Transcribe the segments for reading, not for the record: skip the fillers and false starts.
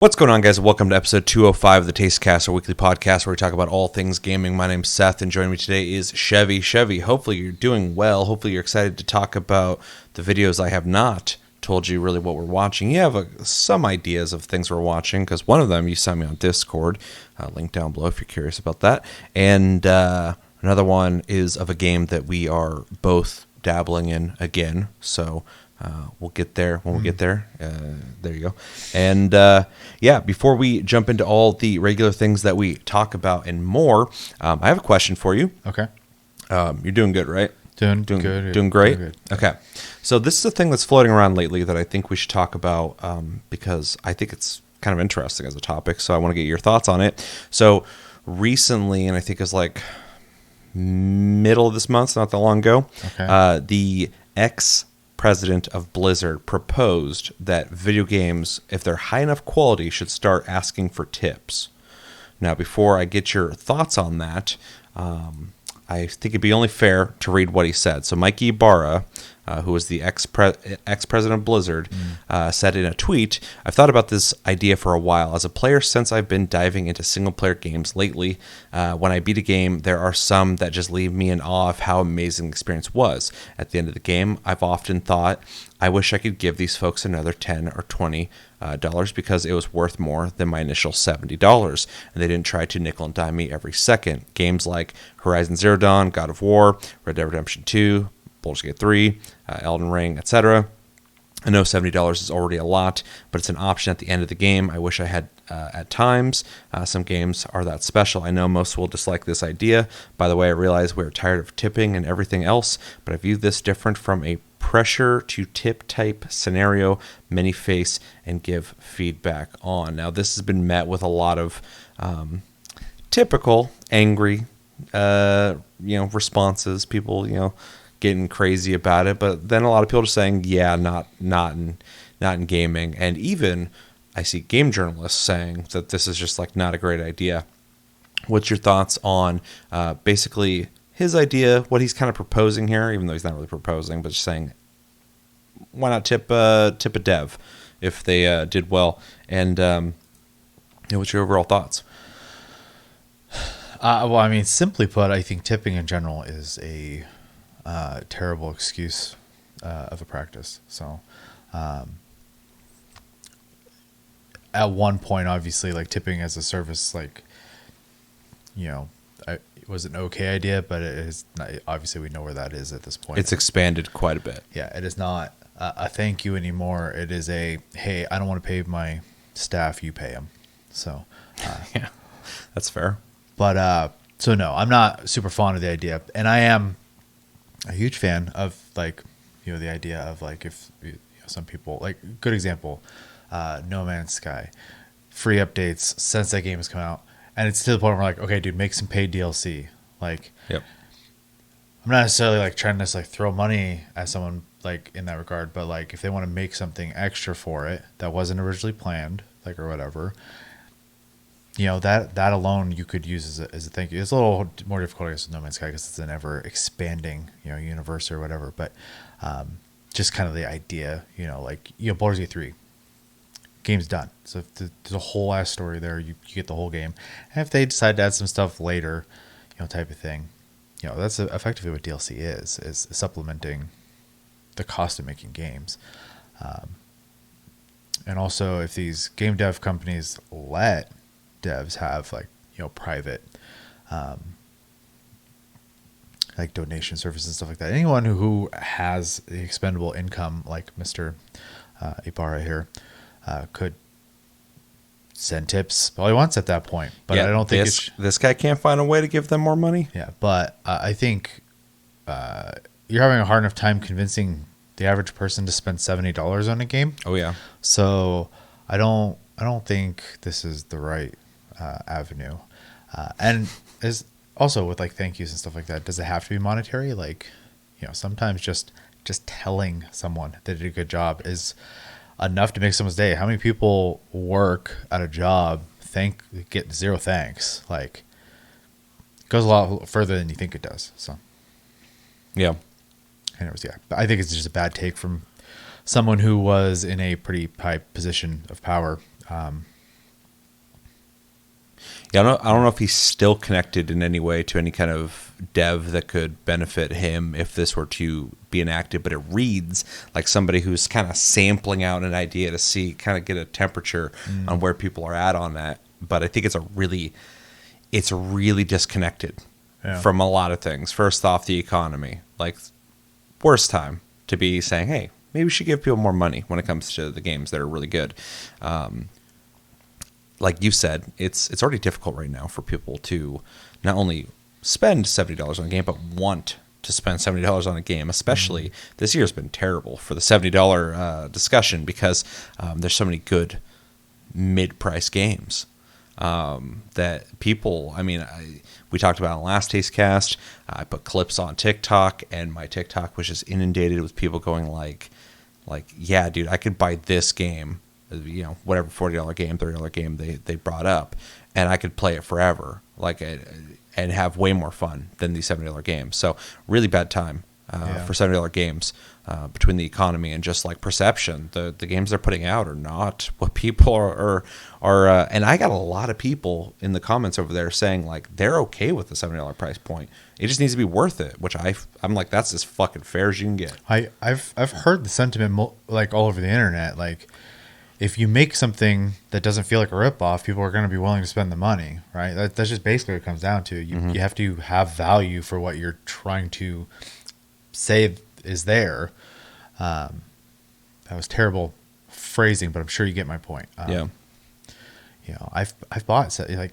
What's going on, guys? Welcome to episode 205 of the Tastecast, our weekly podcast where we talk about all things gaming. My name's Seth, and joining me today is Chevy. Chevy, hopefully you're doing well. Hopefully you're excited to talk about the videos I have not told you really what we're watching. You have some ideas of things we're watching, because one of them you sent me on Discord. Link down below if you're curious about that. And another one is of a game that we are both dabbling in again, so... we'll get there when we get there. There you go. And before we jump into all the regular things that we talk about and more, I have a question for you. Okay. You're doing good, right? Doing good. Doing great? Doing good. Okay. So this is a thing that's floating around lately that I think we should talk about because I think it's kind of interesting as a topic. So I want to get your thoughts on it. So recently, and I think it was like middle of this month, not that long ago, the ex-president of Blizzard proposed that video games, if they're high enough quality, should start asking for tips. Now, before I get your thoughts on that, I think it'd be only fair to read what he said. So Mike Ibarra, who was the ex-president of Blizzard, said in a tweet, "I've thought about this idea for a while. As a player, since I've been diving into single-player games lately, when I beat a game, there are some that just leave me in awe of how amazing the experience was. At the end of the game, I've often thought, I wish I could give these folks another $10 or $20 because it was worth more than my initial $70, and they didn't try to nickel and dime me every second. Games like Horizon Zero Dawn, God of War, Red Dead Redemption 2, Baldur's Gate 3, Elden Ring, etc. I know $70 is already a lot, but it's an option at the end of the game. I wish I had at times. Some games are that special. I know most will dislike this idea. By the way, I realize we're tired of tipping and everything else, but I view this different from a pressure to tip type scenario many face and give feedback on." Now, this has been met with a lot of typical angry responses. People getting crazy about it, but then a lot of people are saying, yeah, not in gaming. And even I see game journalists saying that this is just like not a great idea. What's your thoughts on basically his idea, what he's kind of proposing here, even though he's not really proposing, but just saying, why not tip a dev if they did well? And what's your overall thoughts? Well, I mean, simply put, I think tipping in general is a terrible excuse of a practice. So at one point, obviously, like tipping as a service, like, it was an okay idea, but it is not, obviously we know where that is at this point. It's expanded quite a bit. Yeah, it is not a thank you anymore. It is a, hey, I don't want to pay my staff, you pay them. So yeah, that's fair. But so no, I'm not super fond of the idea, and I am a huge fan of the idea of like if some people, like, good example, No Man's Sky, free updates since that game has come out, and it's to the point where we're like, okay, dude, make some paid DLC. Like, yep. I'm not necessarily like trying to like throw money at someone like in that regard, but like if they want to make something extra for it that wasn't originally planned, like, or whatever, that alone you could use as a thank you. It's a little more difficult, I guess, with No Man's Sky because it's an ever expanding, universe or whatever. But just kind of the idea, Baldur's Gate 3, game's done. So if there's a whole ass story there, you get the whole game. And if they decide to add some stuff later, type of thing, that's effectively what DLC is supplementing the cost of making games. And also, if these game dev companies let devs have private like donation services and stuff like that, anyone who has the expendable income like Mr. Ibarra here could send tips all he wants at that point. But yeah, I don't think this guy can't find a way to give them more money. Yeah, but I think you're having a hard enough time convincing the average person to spend $70 on a game. Oh yeah. So I don't think this is the right avenue. And is also with like thank yous and stuff like that, does it have to be monetary? Like, sometimes just telling someone they did a good job is enough to make someone's day. How many people work at a job, get zero thanks? Like, it goes a lot further than you think it does. So yeah. Anyways, yeah, I think it's just a bad take from someone who was in a pretty high position of power. Yeah, I don't know if he's still connected in any way to any kind of dev that could benefit him if this were to be enacted, but it reads like somebody who's kind of sampling out an idea to see, kind of get a temperature on where people are at on that. But I think it's really disconnected from a lot of things. First off, the economy, like worst time to be saying, hey, maybe we should give people more money when it comes to the games that are really good. Like you said, it's already difficult right now for people to not only spend $70 on a game, but want to spend $70 on a game. Especially this year's been terrible for the $70 discussion because there's so many good mid-price games that people. I mean, we talked about in the last Taste Cast. I put clips on TikTok, and my TikTok was just inundated with people going like, yeah, dude, I could buy this game. You know, whatever $40 game, $30 game they brought up, and I could play it forever, and have way more fun than these $70 games. So really bad time for $70 games between the economy and just like perception. The games they're putting out are not what people are. And I got a lot of people in the comments over there saying like they're okay with the $70 price point. It just needs to be worth it, which I'm like, that's as fucking fair as you can get. I've heard the sentiment like all over the internet, like, if you make something that doesn't feel like a ripoff, people are going to be willing to spend the money, right? That's just basically what it comes down to. You have to have value for what you're trying to say is there. That was terrible phrasing, but I'm sure you get my point. You know, I've bought like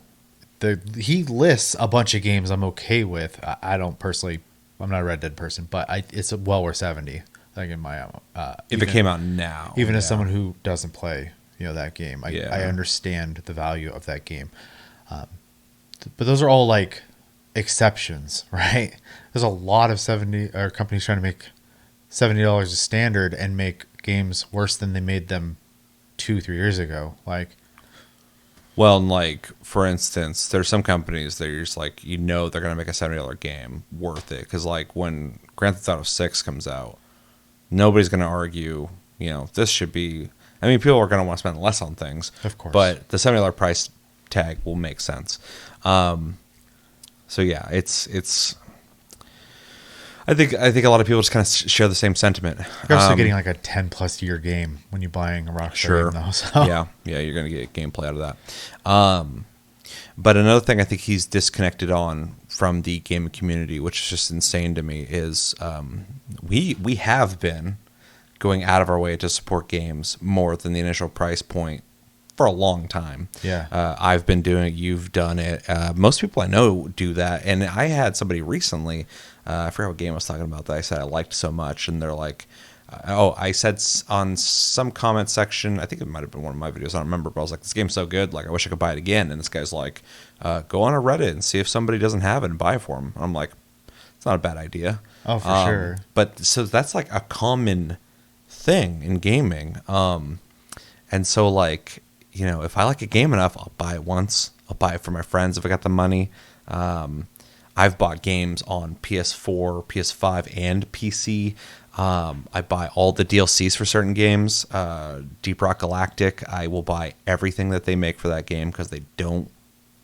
he lists a bunch of games I'm okay with. I don't personally. I'm not a Red Dead person, but it's well worth 70. Like in my if it came out now, even as someone who doesn't play, you know, that game, I understand the value of that game. But those are all like exceptions, right? There's a lot of companies trying to make $70 a standard and make games worse than they made them 2-3 years ago. Like, well, and like for instance, there's some companies that you're just like, you know, they're gonna make a $70 game worth it because like when Grand Theft Auto 6 comes out. Nobody's going to argue, you know, this should be. I mean, people are going to want to spend less on things, of course, but the $70 price tag will make sense. So yeah, it's. I think a lot of people just kind of share the same sentiment. You're also getting like a 10+ year game when you're buying a Rockstar game, though. So. Yeah, you're going to get gameplay out of that. But another thing I think he's disconnected on from the gaming community, which is just insane to me, is we have been going out of our way to support games more than the initial price point for a long time. Yeah, I've been doing it. You've done it. Most people I know do that. And I had somebody recently, I forgot what game I was talking about, that I said I liked so much, and they're like, I said on some comment section, I think it might have been one of my videos, I don't remember, but I was like, this game's so good, like I wish I could buy it again. And this guy's like, go on a Reddit and see if somebody doesn't have it and buy it for him. And I'm like, it's not a bad idea. Oh, for sure. But so that's like a common thing in gaming. And so like, you know, if I like a game enough, I'll buy it once. I'll buy it for my friends if I got the money. I've bought games on PS4, PS5, and PC. I buy all the DLCs for certain games. Deep Rock Galactic, I will buy everything that they make for that game because they don't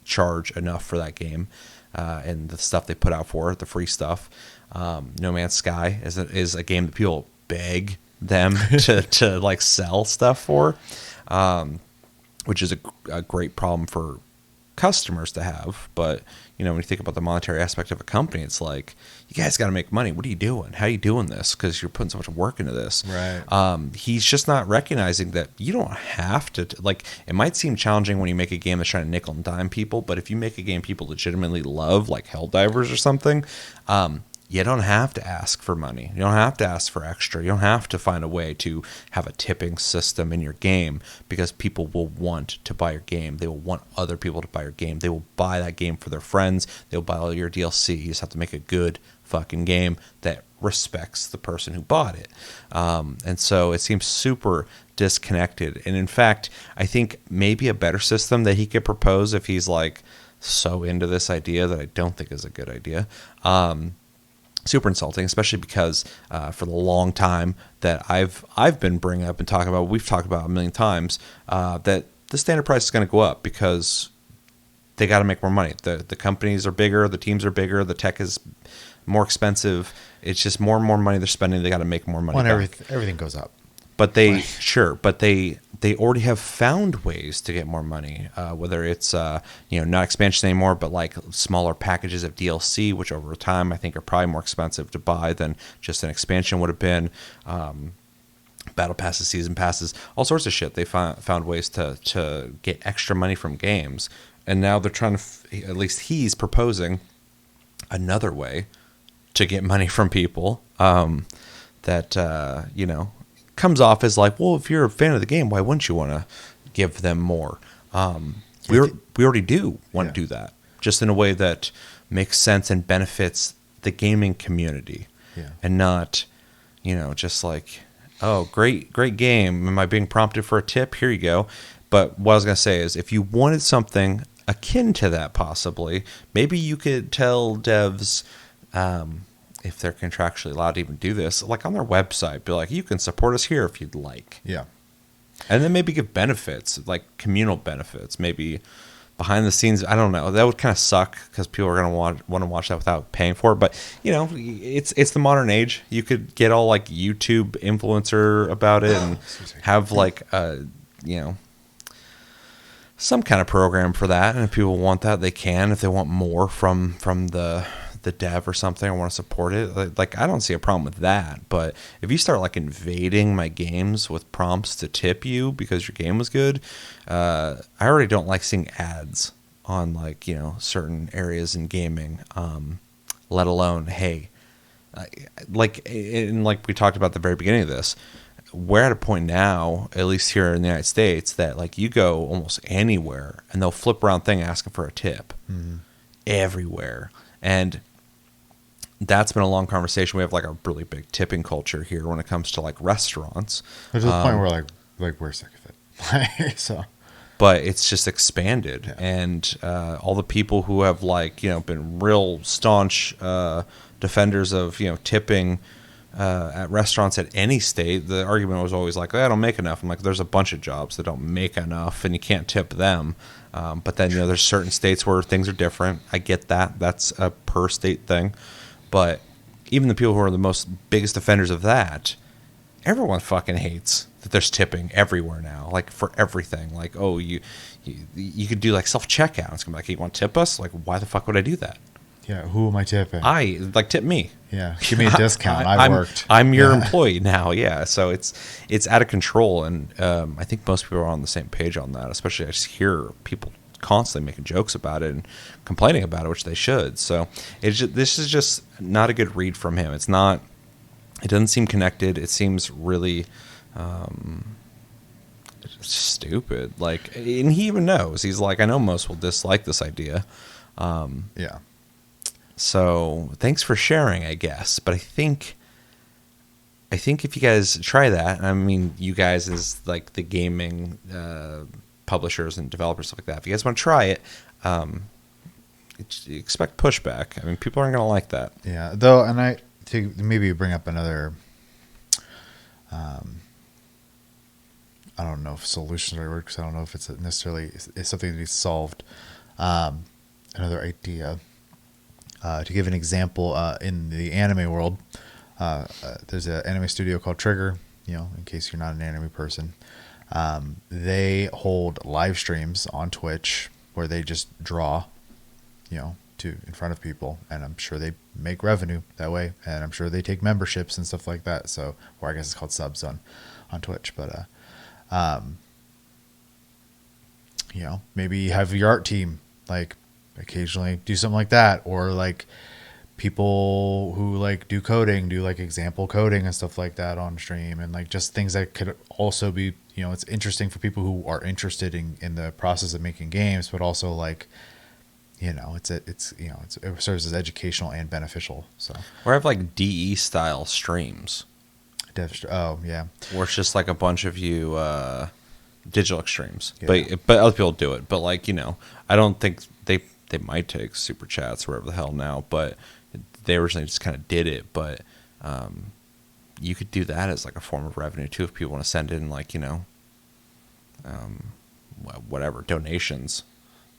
charge enough for that game, and the stuff they put out for it, the free stuff. No Man's Sky is a game that people beg them to like sell stuff for, which is a great problem for customers to have. But you know, when you think about the monetary aspect of a company, it's like, you guys got to make money. What are you doing? How are you doing this? Because you're putting so much work into this. Right. He's just not recognizing that you don't have to, like, it might seem challenging when you make a game that's trying to nickel and dime people, but if you make a game people legitimately love, like Helldivers or something, you don't have to ask for money. You don't have to ask for extra. You don't have to find a way to have a tipping system in your game, because people will want to buy your game. They will want other people to buy your game. They will buy that game for their friends. They'll buy all your DLC. You just have to make a good fucking game that respects the person who bought it. And so it seems super disconnected. And in fact, I think maybe a better system that he could propose, if he's like so into this idea that I don't think is a good idea, super insulting, especially because for the long time that I've been bringing up and talking about, we've talked about a million times, that the standard price is going to go up because they got to make more money. The companies are bigger, the teams are bigger, the tech is more expensive. It's just more and more money they're spending. They got to make more money. When everything goes up. But they they already have found ways to get more money. Whether it's not expansion anymore, but like smaller packages of DLC, which over time I think are probably more expensive to buy than just an expansion would have been. Battle passes, season passes, all sorts of shit. They found ways to get extra money from games, and now they're trying to. At least he's proposing another way to get money from people. That comes off as like, well, if you're a fan of the game, why wouldn't you want to give them more? We already do want to do that, just in a way that makes sense and benefits the gaming community, and not, just like, oh, great game. Am I being prompted for a tip? Here you go. But what I was going to say is, if you wanted something akin to that, possibly, maybe you could tell devs, if they're contractually allowed to even do this, like on their website, be like, you can support us here if you'd like. Yeah. And then maybe give benefits, like communal benefits, maybe behind the scenes. I don't know. That would kind of suck because people are going to want to watch that without paying for it. But, it's the modern age. You could get all like YouTube influencer about it and have like, some kind of program for that. And if people want that, they can. If they want more from the dev or something, I want to support it. Like, I don't see a problem with that. But if you start like invading my games with prompts to tip you because your game was good, I already don't like seeing ads on like, certain areas in gaming, let alone, hey, like we talked about at the very beginning of this, we're at a point now, at least here in the United States, that like you go almost anywhere and they'll flip around thing asking for a tip everywhere. And that's been a long conversation. We have like a really big tipping culture here when it comes to like restaurants. There's a point where like we're sick of it. So, but it's just expanded, and all the people who have like been real staunch defenders of tipping at restaurants at any state. The argument was always like, I don't make enough. I'm like, there's a bunch of jobs that don't make enough, and you can't tip them. But then there's certain states where things are different. I get that. That's a per state thing. But even the people who are the most biggest offenders of that, everyone fucking hates that there's tipping everywhere now, like for everything. Like, oh, you could do like self-checkout. It's gonna be like, hey, you want to tip us? Like, why the fuck would I do that? Yeah, who am I tipping? Tip me. Yeah, give me a discount. I'm your employee now. Yeah, so it's out of control, and I think most people are on the same page on that. Especially, I just hear people constantly making jokes about it and complaining about it, which they should. So this is just not a good read from him. It's not. It doesn't seem connected. It seems really stupid. Like, and he even knows. He's like, I know most will dislike this idea. Yeah. So thanks for sharing, I guess. But I think if you guys try that, I mean, you guys as like the gaming publishers and developers, stuff like that, if you guys want to try it, expect pushback. I mean, people aren't going to like that. Yeah, though, and to maybe bring up another, I don't know if solutions are word, because I don't know if it's necessarily it's something to be solved. Another idea. To give an example, in the anime world, there's an anime studio called Trigger, in case you're not an anime person. They hold live streams on Twitch where they just draw, in front of people, and I'm sure they make revenue that way, and I'm sure they take memberships and stuff like that. So, or I guess it's called subs on Twitch, but maybe have your art team like occasionally do something like that, or like people who like do coding, do like example coding and stuff like that on stream, and like just things that could also be, it's interesting for people who are interested in the process of making games, but also like, it serves as educational and beneficial. So, or have like DE style streams. Oh yeah, where it's just like a bunch of you digital extremes, but other people do it. But like, I don't think they might take super chats or whatever the hell now, but they originally just kind of did it. But you could do that as like a form of revenue too, if people want to send in like, whatever donations.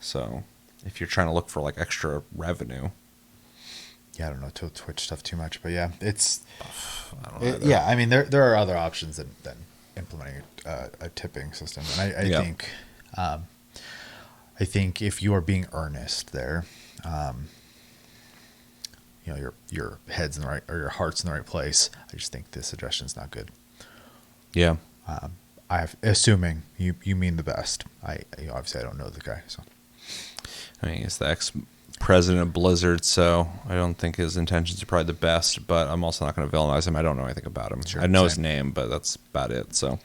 So if you're trying to look for like extra revenue. Yeah, I don't know Twitch stuff too much, but yeah, I don't know. yeah. I mean, there are other options than implementing a tipping system, and I think I think if you are being earnest there, you know, your head's in the right, or your heart's in the right place. I just think this suggestion is not good. Yeah. Assuming you mean the best. Obviously I don't know the guy, so. I mean, he's the ex-president of Blizzard, so I don't think his intentions are probably the best, but I'm also not going to villainize him. I don't know anything about him. Sure, I know same. his name, but that's about it. So,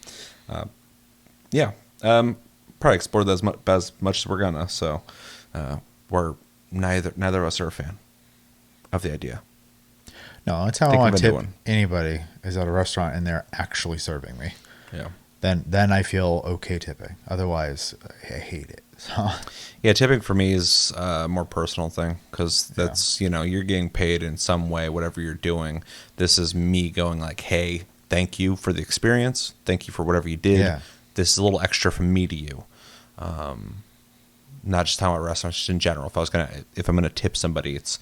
yeah. Probably explore that as much as we're going to, so we're neither of us are a fan of the idea. No, that's how I Think want of to a tip new one. anybody is at a restaurant and they're actually serving me. Yeah. Then I feel okay tipping. Otherwise, I hate it. So, Yeah, tipping for me is a more personal thing because that's, you know, you're getting paid in some way, whatever you're doing. This is me going like, hey, thank you for the experience. Thank you for whatever you did. Yeah. This is a little extra from me to you. Not just talking about restaurants, just in general. If I'm gonna tip somebody, it's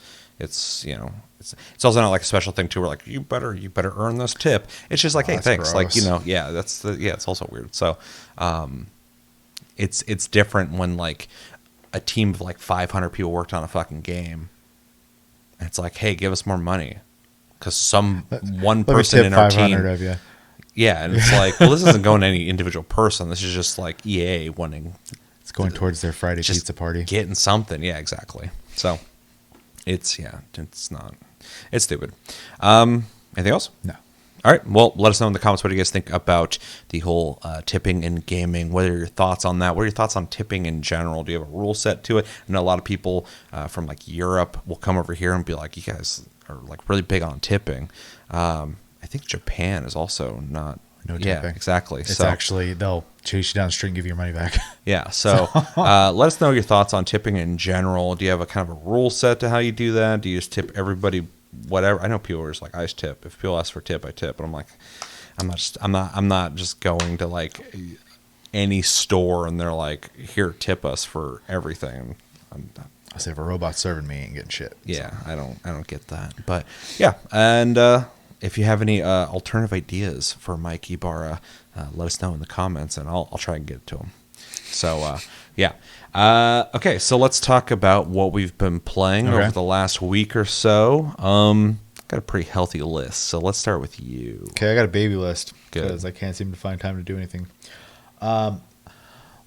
you know, it's also not like a special thing too. Where like you better earn this tip. It's just like, hey, that's thanks. gross. Like, you know, yeah, it's also weird. So, it's different when like a team of like 500 people worked on a fucking game. And it's like, hey, give us more money because one let me person tip in our 500 team. of you. Yeah, and it's like, well, this isn't going to any individual person. This is just like EA wanting. It's going towards their Friday Just pizza party. Getting something. Yeah, exactly. So it's stupid. Anything else? No. All right. Well, let us know in the comments what you guys think about the whole tipping in gaming. What are your thoughts on that? What are your thoughts on tipping in general? Do you have a rule set to it? I know a lot of people from like Europe will come over here and be like, you guys are like really big on tipping. I think Japan is also not. No Yeah, tipping. exactly. It's so actually, they'll chase you down the street and give you your money back. yeah. So let us know your thoughts on tipping in general. Do you have a kind of a rule set to how you do that? Do you just tip everybody whatever? I know people are just like, I just tip. If people ask for a tip, I tip. But I'm like, I'm not just going to like any store and they're like, here, tip us for everything. I say if a robot's serving me, ain't getting shit. Yeah, I don't get that. But yeah, and if you have any alternative ideas for Mike Ibarra, let us know in the comments, and I'll try and get it to him. So yeah, okay. So let's talk about what we've been playing over the last week or so. Got a pretty healthy list, so let's start with you. Okay, I got a baby list Good. because I can't seem to find time to do anything.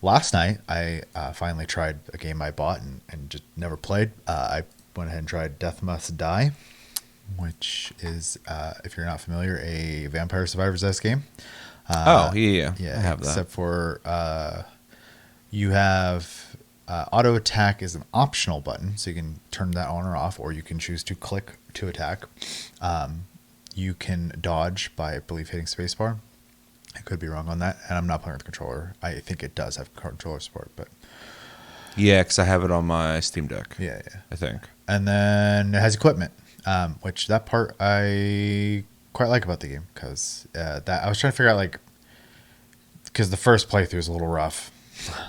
Last night, I finally tried a game I bought and just never played. I went ahead and tried Death Must Die, which is, if you're not familiar, a Vampire Survivors-esque game. Yeah, Yeah, I have that. except for you have auto attack is an optional button, so you can turn that on or off, or you can choose to click to attack. You can dodge by, I believe, hitting spacebar. I could be wrong on that, and I'm not playing with the controller. I think it does have controller support, but Yeah, because I have it on my Steam Deck. yeah. I think. And then it has equipment, which that part I quite like about the game because that I was trying to figure out because the first playthrough is a little rough.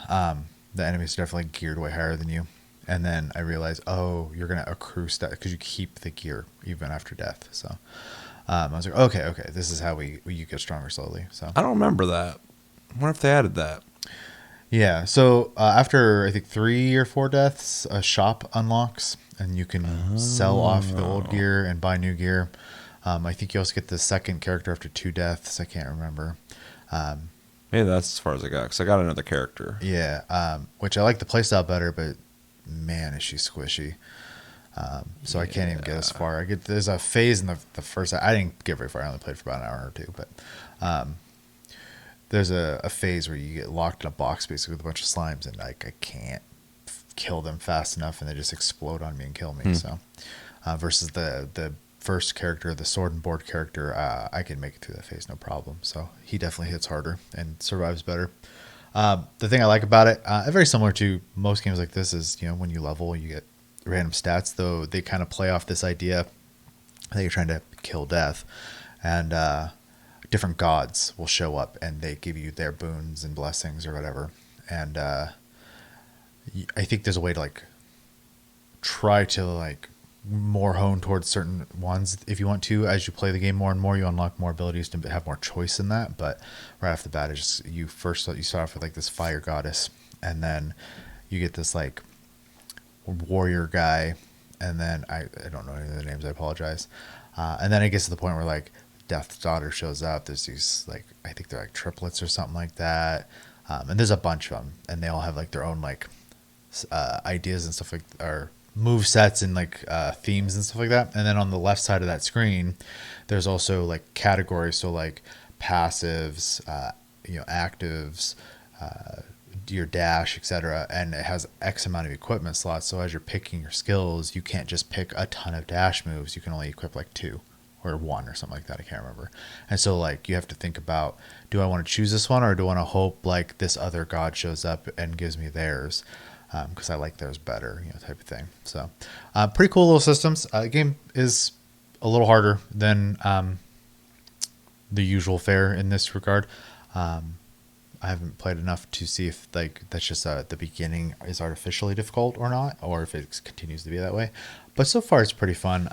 The enemies are definitely geared way higher than you, and then I realized, oh, you're gonna accrue stat because you keep the gear even after death. So I was like, okay, this is how you get stronger slowly. So I don't remember that. I wonder if they added that. yeah. So after I think 3 or 4 deaths, a shop unlocks, and you can sell off the old gear and buy new gear. I think you also get the second character after 2 deaths. I can't remember. Maybe that's as far as I got, because I got another character. Yeah, which I like the playstyle better, but man, is she squishy. So I can't even get as far. There's a phase in the first. I didn't get very far. I only played for about an hour or two, but there's a phase where you get locked in a box basically with a bunch of slimes, and I can't kill them fast enough, and they just explode on me and kill me. So versus the first character, the sword and board character, I can make it through that phase no problem. So he definitely hits harder and survives better. The thing I like about it, very similar to most games like this, is when you level, you get random stats. Though they kind of play off this idea that you're trying to kill death, and different gods will show up and they give you their boons and blessings or whatever. And I think there's a way to try to like more hone towards certain ones if you want to. As you play the game more and more, you unlock more abilities to have more choice in that. But right off the bat, it's just you start off with like this fire goddess, and then you get this like warrior guy, and then I don't know any of the names, I apologize. And then it gets to the point where like Death's daughter shows up. There's these like, I think they're like triplets or something like that, and there's a bunch of them, and they all have like their own like ideas and stuff, like, or move sets and like themes and stuff like that. And then on the left side of that screen, there's also like categories, so like passives, actives, your dash, etc. And it has X amount of equipment slots. So as you're picking your skills, you can't just pick a ton of dash moves. You can only equip like 2 or 1 or something like that. I can't remember. And so like you have to think about, do I want to choose this one, or do I want to hope like this other god shows up and gives me theirs? Because I like theirs better, type of thing. So pretty cool little systems. The game is a little harder than the usual fare in this regard. I haven't played enough to see if like that's just the beginning is artificially difficult or not, or if it continues to be that way. But so far it's pretty fun.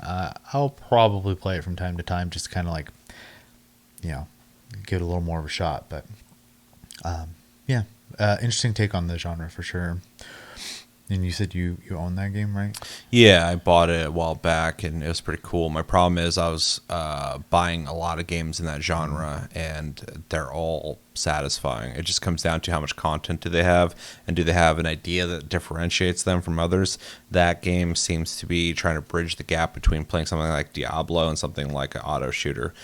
I'll probably play it from time to time, just kind of like, give it a little more of a shot. But interesting take on the genre for sure. And you said you own that game, right? Yeah, I bought it a while back, and it was pretty cool. My problem is I was buying a lot of games in that genre, and they're all satisfying. It just comes down to how much content do they have, and do they have an idea that differentiates them from others. That game seems to be trying to bridge the gap between playing something like Diablo and something like an auto shooter.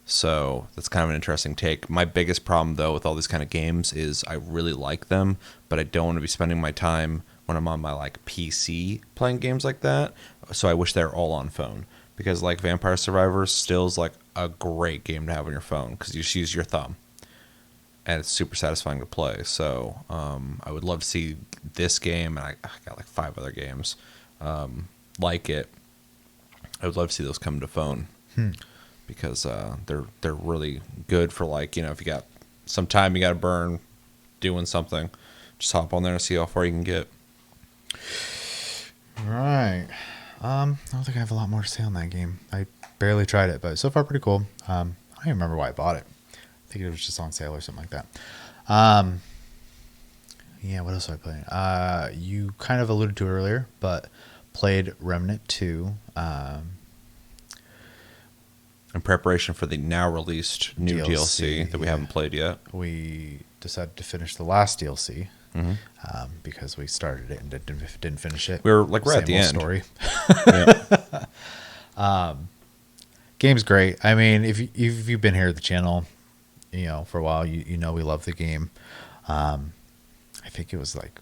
So that's kind of an interesting take. My biggest problem, though, with all these kind of games is I really like them, but I don't want to be spending my time when I'm on my like PC playing games like that. So I wish they're all on phone, because like Vampire Survivors still is like a great game to have on your phone because you just use your thumb, and it's super satisfying to play. So I would love to see this game, and I got like 5 other games like it. I would love to see those come to phone. Because they're really good for like, if you got some time you got to burn doing something, just hop on there and see how far you can get. Right. I don't think I have a lot more to say on that game. I barely tried it, but so far pretty cool. I don't even remember why I bought it. I think it was just on sale or something like that. What else did I play? You kind of alluded to earlier, but played Remnant 2. In preparation for the now released new DLC that we haven't played yet. We decided to finish the last DLC because we started it and didn't finish it. We were like right at the end. Story. Game's great. I mean, if you've been here at the channel, for a while, you know we love the game. I think it was like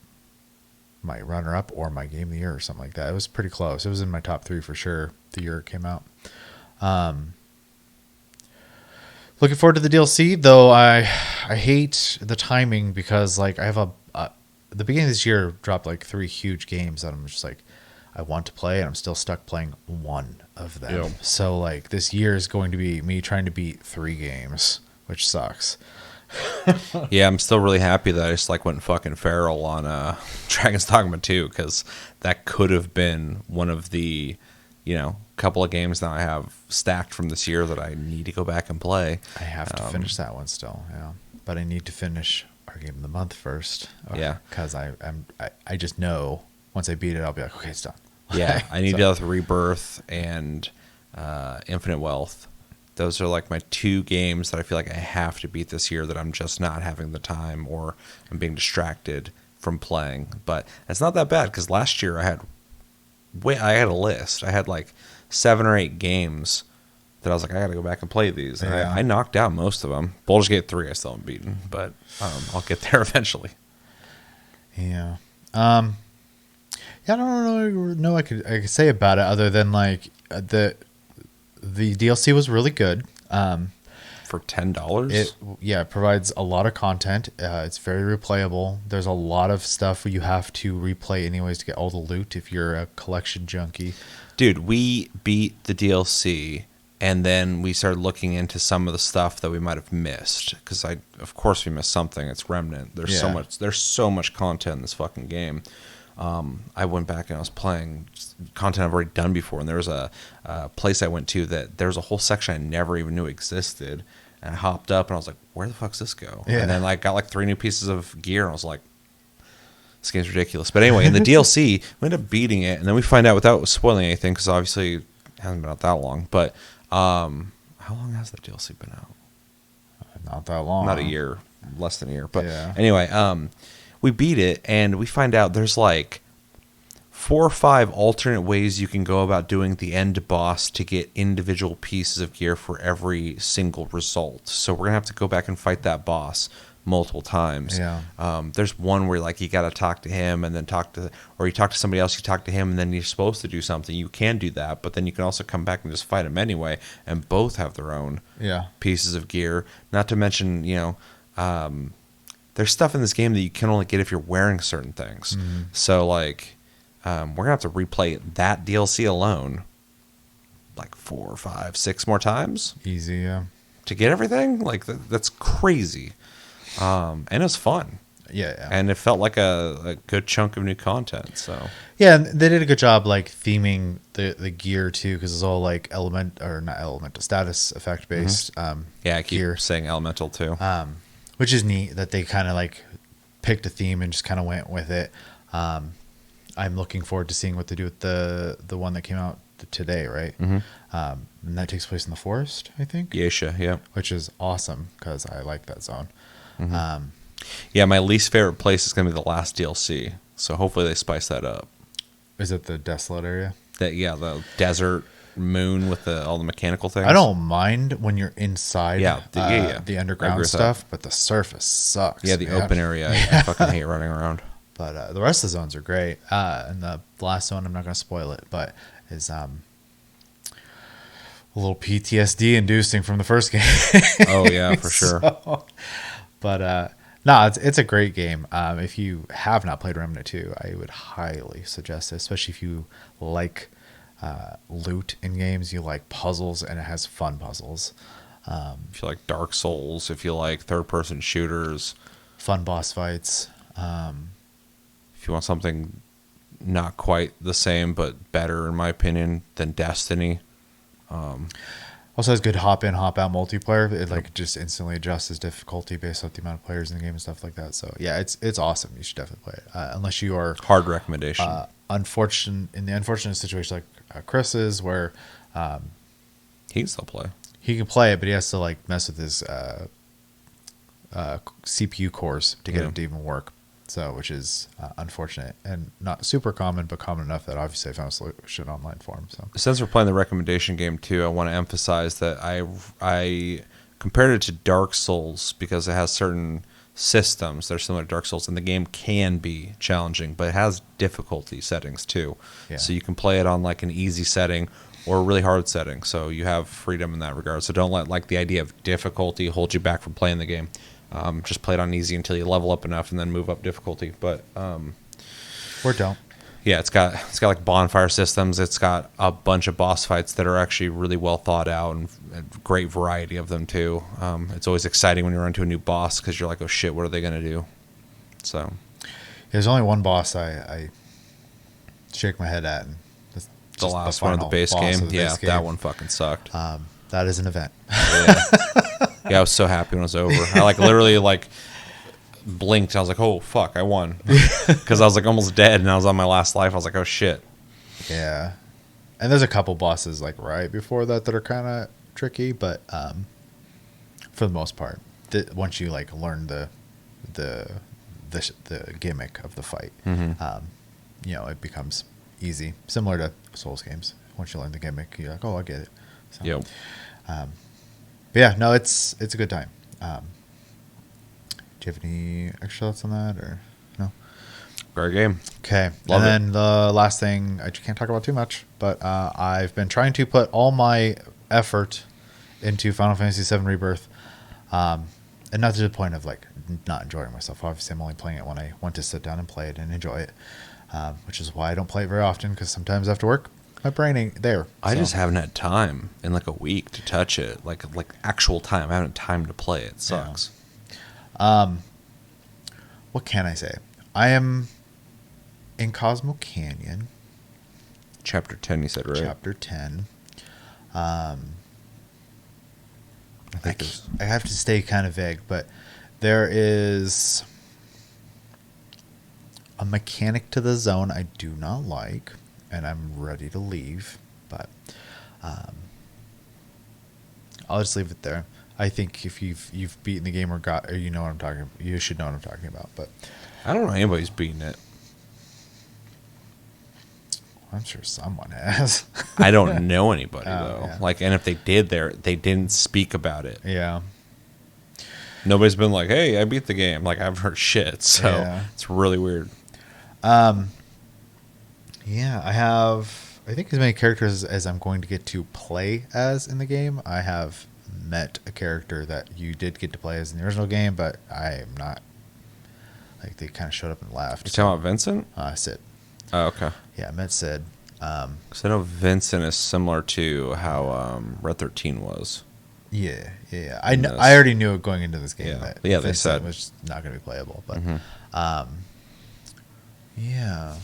my runner-up or my game of the year or something like that. It was pretty close. It was in my top 3 for sure the year it came out. Looking forward to the DLC, though I hate the timing because like I have the beginning of this year dropped like 3 huge games that I'm just like I want to play, and I'm still stuck playing one of them. Yep. So like this year is going to be me trying to beat 3 games, which sucks. Yeah, I'm still really happy that I just like went fucking feral on Dragon's Dogma 2, because that could have been one of the couple of games that I have stacked from this year that I need to go back and play. I have to finish that one still, but I need to finish our game of the month first. Yeah, because I just know once I beat it, I'll be like, okay, it's done. Yeah, I need to deal with Rebirth and Infinite Wealth. Those are like my 2 games that I feel like I have to beat this year that I'm just not having the time, or I'm being distracted from playing. But it's not that bad, because last year I had a list. I had like 7 or 8 games that I was like, I got to go back and play these. And I knocked out most of them. Baldur's Gate 3 I still haven't beaten, but I'll get there eventually. Yeah. I don't know I could say about it other than like the DLC was really good. For $10? It provides a lot of content. It's very replayable. There's a lot of stuff you have to replay anyways to get all the loot if you're a collection junkie. Dude, we beat the DLC, and then we started looking into some of the stuff that we might have missed, because of course we missed something. It's Remnant. There's so much content in this fucking game. I went back and I was playing content I've already done before, and there was a place I went to that there was a whole section I never even knew existed, and I hopped up and I was like, where the fuck's this go? Yeah. And then like got like 3 new pieces of gear, and I was like, this game's ridiculous. But anyway, in the DLC, we end up beating it, and then we find out, without spoiling anything, because obviously it hasn't been out that long, but how long has the DLC been out? Not that long. Not a year, less than a year. But Yeah. anyway, we beat it, and we find out there's like 4 or 5 alternate ways you can go about doing the end boss to get individual pieces of gear for every single result. So we're gonna have to go back and fight that boss multiple times. Yeah. There's one where like you got to talk to him and then or you talk to somebody else, you talk to him, and then you're supposed to do something. You can do that, but then you can also come back and just fight him anyway, and both have their own pieces of gear. Not to mention, there's stuff in this game that you can only get if you're wearing certain things. Mm-hmm. So like, we're gonna have to replay that DLC alone like 4, 5, 6 more times. Easy, yeah. To get everything. Like that's crazy. And it was fun. Yeah. And it felt like a good chunk of new content. So Yeah, and they did a good job like theming the gear too, because it's all like not elemental, status effect based. yeah, I keep saying elemental too. Which is neat that they kind of like picked a theme and just kind of went with it. I'm looking forward to seeing what they do with the one that came out today, right? Mm-hmm. And that takes place in the forest, I think. Geisha, yeah. Which is awesome because I like that zone. Mm-hmm. Yeah, my least favorite place is going to be the last DLC. So hopefully they spice that up. Is it the desolate area? The desert moon with all the mechanical things. I don't mind when you're inside the underground stuff, but the surface sucks. Yeah, the open area. I fucking hate running around. But the rest of the zones are great. And the last zone, I'm not going to spoil it, but is a little PTSD inducing from the first game. Oh, yeah, for sure. But no, it's a great game. If you have not played Remnant 2, I would highly suggest it, especially if you like loot in games, you like puzzles, and it has fun puzzles. If you like Dark Souls, if you like third-person shooters. Fun boss fights. If you want something not quite the same, but better, in my opinion, than Destiny. Also has good hop in, hop out multiplayer. It like just instantly adjusts difficulty based on the amount of players in the game and stuff like that. So yeah, it's awesome. You should definitely play it. Unless you are hard recommendation. In the unfortunate situation like Chris is, where he can still play. He can play it, but he has to like mess with his CPU cores to get it to even work. So, which is unfortunate and not super common, but common enough that obviously I found a solution online for him. So, since we're playing the recommendation game too, I want to emphasize that I compared it to Dark Souls because it has certain systems that are similar to Dark Souls, and the game can be challenging, but it has difficulty settings too. Yeah. So you can play it on like an easy setting or a really hard setting. So you have freedom in that regard. So don't let like the idea of difficulty hold you back from playing the game. Just play it on easy until you level up enough and then move up difficulty. But or don't. Yeah, it's got like bonfire systems. It's got a bunch of boss fights that are actually really well thought out, and a great variety of them too. It's always exciting when you run into a new boss because you're like, oh shit, what are they gonna do? So there's only one boss I shake my head at, and the last one of the base game. Yeah, that one fucking sucked. That is an event. Yeah, I was so happy when it was over. I like literally like blinked. I was like, oh fuck, I won, because I was like almost dead and I was on my last life. I was like, oh shit. Yeah, and there's a couple bosses like right before that are kind of tricky, but for the most part, once you like learn the gimmick of the fight, it becomes easy. Similar to Souls games. Once you learn the gimmick, you're like, oh, I get it. So, yep. But yeah, no, it's a good time. Do you have any extra thoughts on that, or no? Great game. Okay. And then the last thing, I can't talk about too much, but I've been trying to put all my effort into Final Fantasy VII Rebirth, and not to the point of like not enjoying myself. Obviously, I'm only playing it when I want to sit down and play it and enjoy it, which is why I don't play it very often, because sometimes after work, my brain ain't there. I just haven't had time in like a week to touch it, like actual time. I haven't had time to play it. It sucks. Yeah. What can I say? I am in Cosmo Canyon, Chapter 10, you said, right? Chapter 10. I think there's... I have to stay kind of vague, but there is a mechanic to the zone I do not like, and I'm ready to leave, but I'll just leave it there. I think if you've beaten the game or you know what I'm talking about, you should know what I'm talking about. But I don't know anybody's beaten it. I'm sure someone has. I don't know anybody though. Yeah. Like, and if they did, they didn't speak about it. Yeah. Nobody's been like, "Hey, I beat the game." Like, I've heard shit, so Yeah. it's really weird. Yeah, I have, I think, as many characters as I'm going to get to play as in the game. I have met a character that you did get to play as in the original game, but I am not, like, they kind of showed up and left. You talking about Vincent? Sid. Oh, okay. Yeah, I met Sid. Because I know Vincent is similar to how Red 13 was. Yeah. I already knew it going into this game. Yeah. That Yeah, they Vincent said. was not going to be playable, but Mm-hmm. yeah.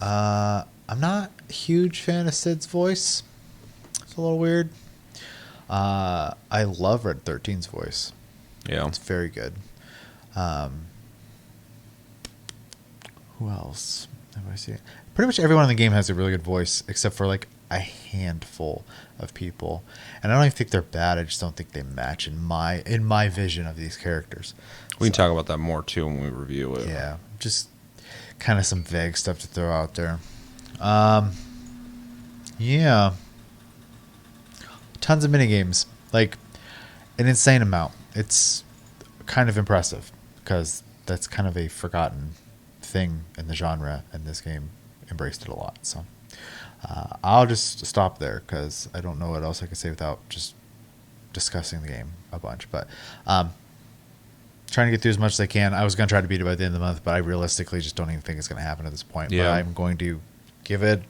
I'm not a huge fan of Sid's voice. It's a little weird. I love Red 13's voice. Yeah. It's very good. Who else have I seen? Pretty much everyone in the game has a really good voice, except for like a handful of people. And I don't even think they're bad. I just don't think they match in my vision of these characters. We can talk about that more too when we review it. Yeah, just kind of some vague stuff to throw out there. Yeah. Tons of minigames. Like, an insane amount. It's kind of impressive, because that's kind of a forgotten thing in the genre, and this game embraced it a lot. So I'll just stop there, because I don't know what else I could say without just discussing the game a bunch. But trying to get through as much as I can. I was going to try to beat it by the end of the month, but I realistically just don't even think it's going to happen at this point. Yeah. But I'm going to give it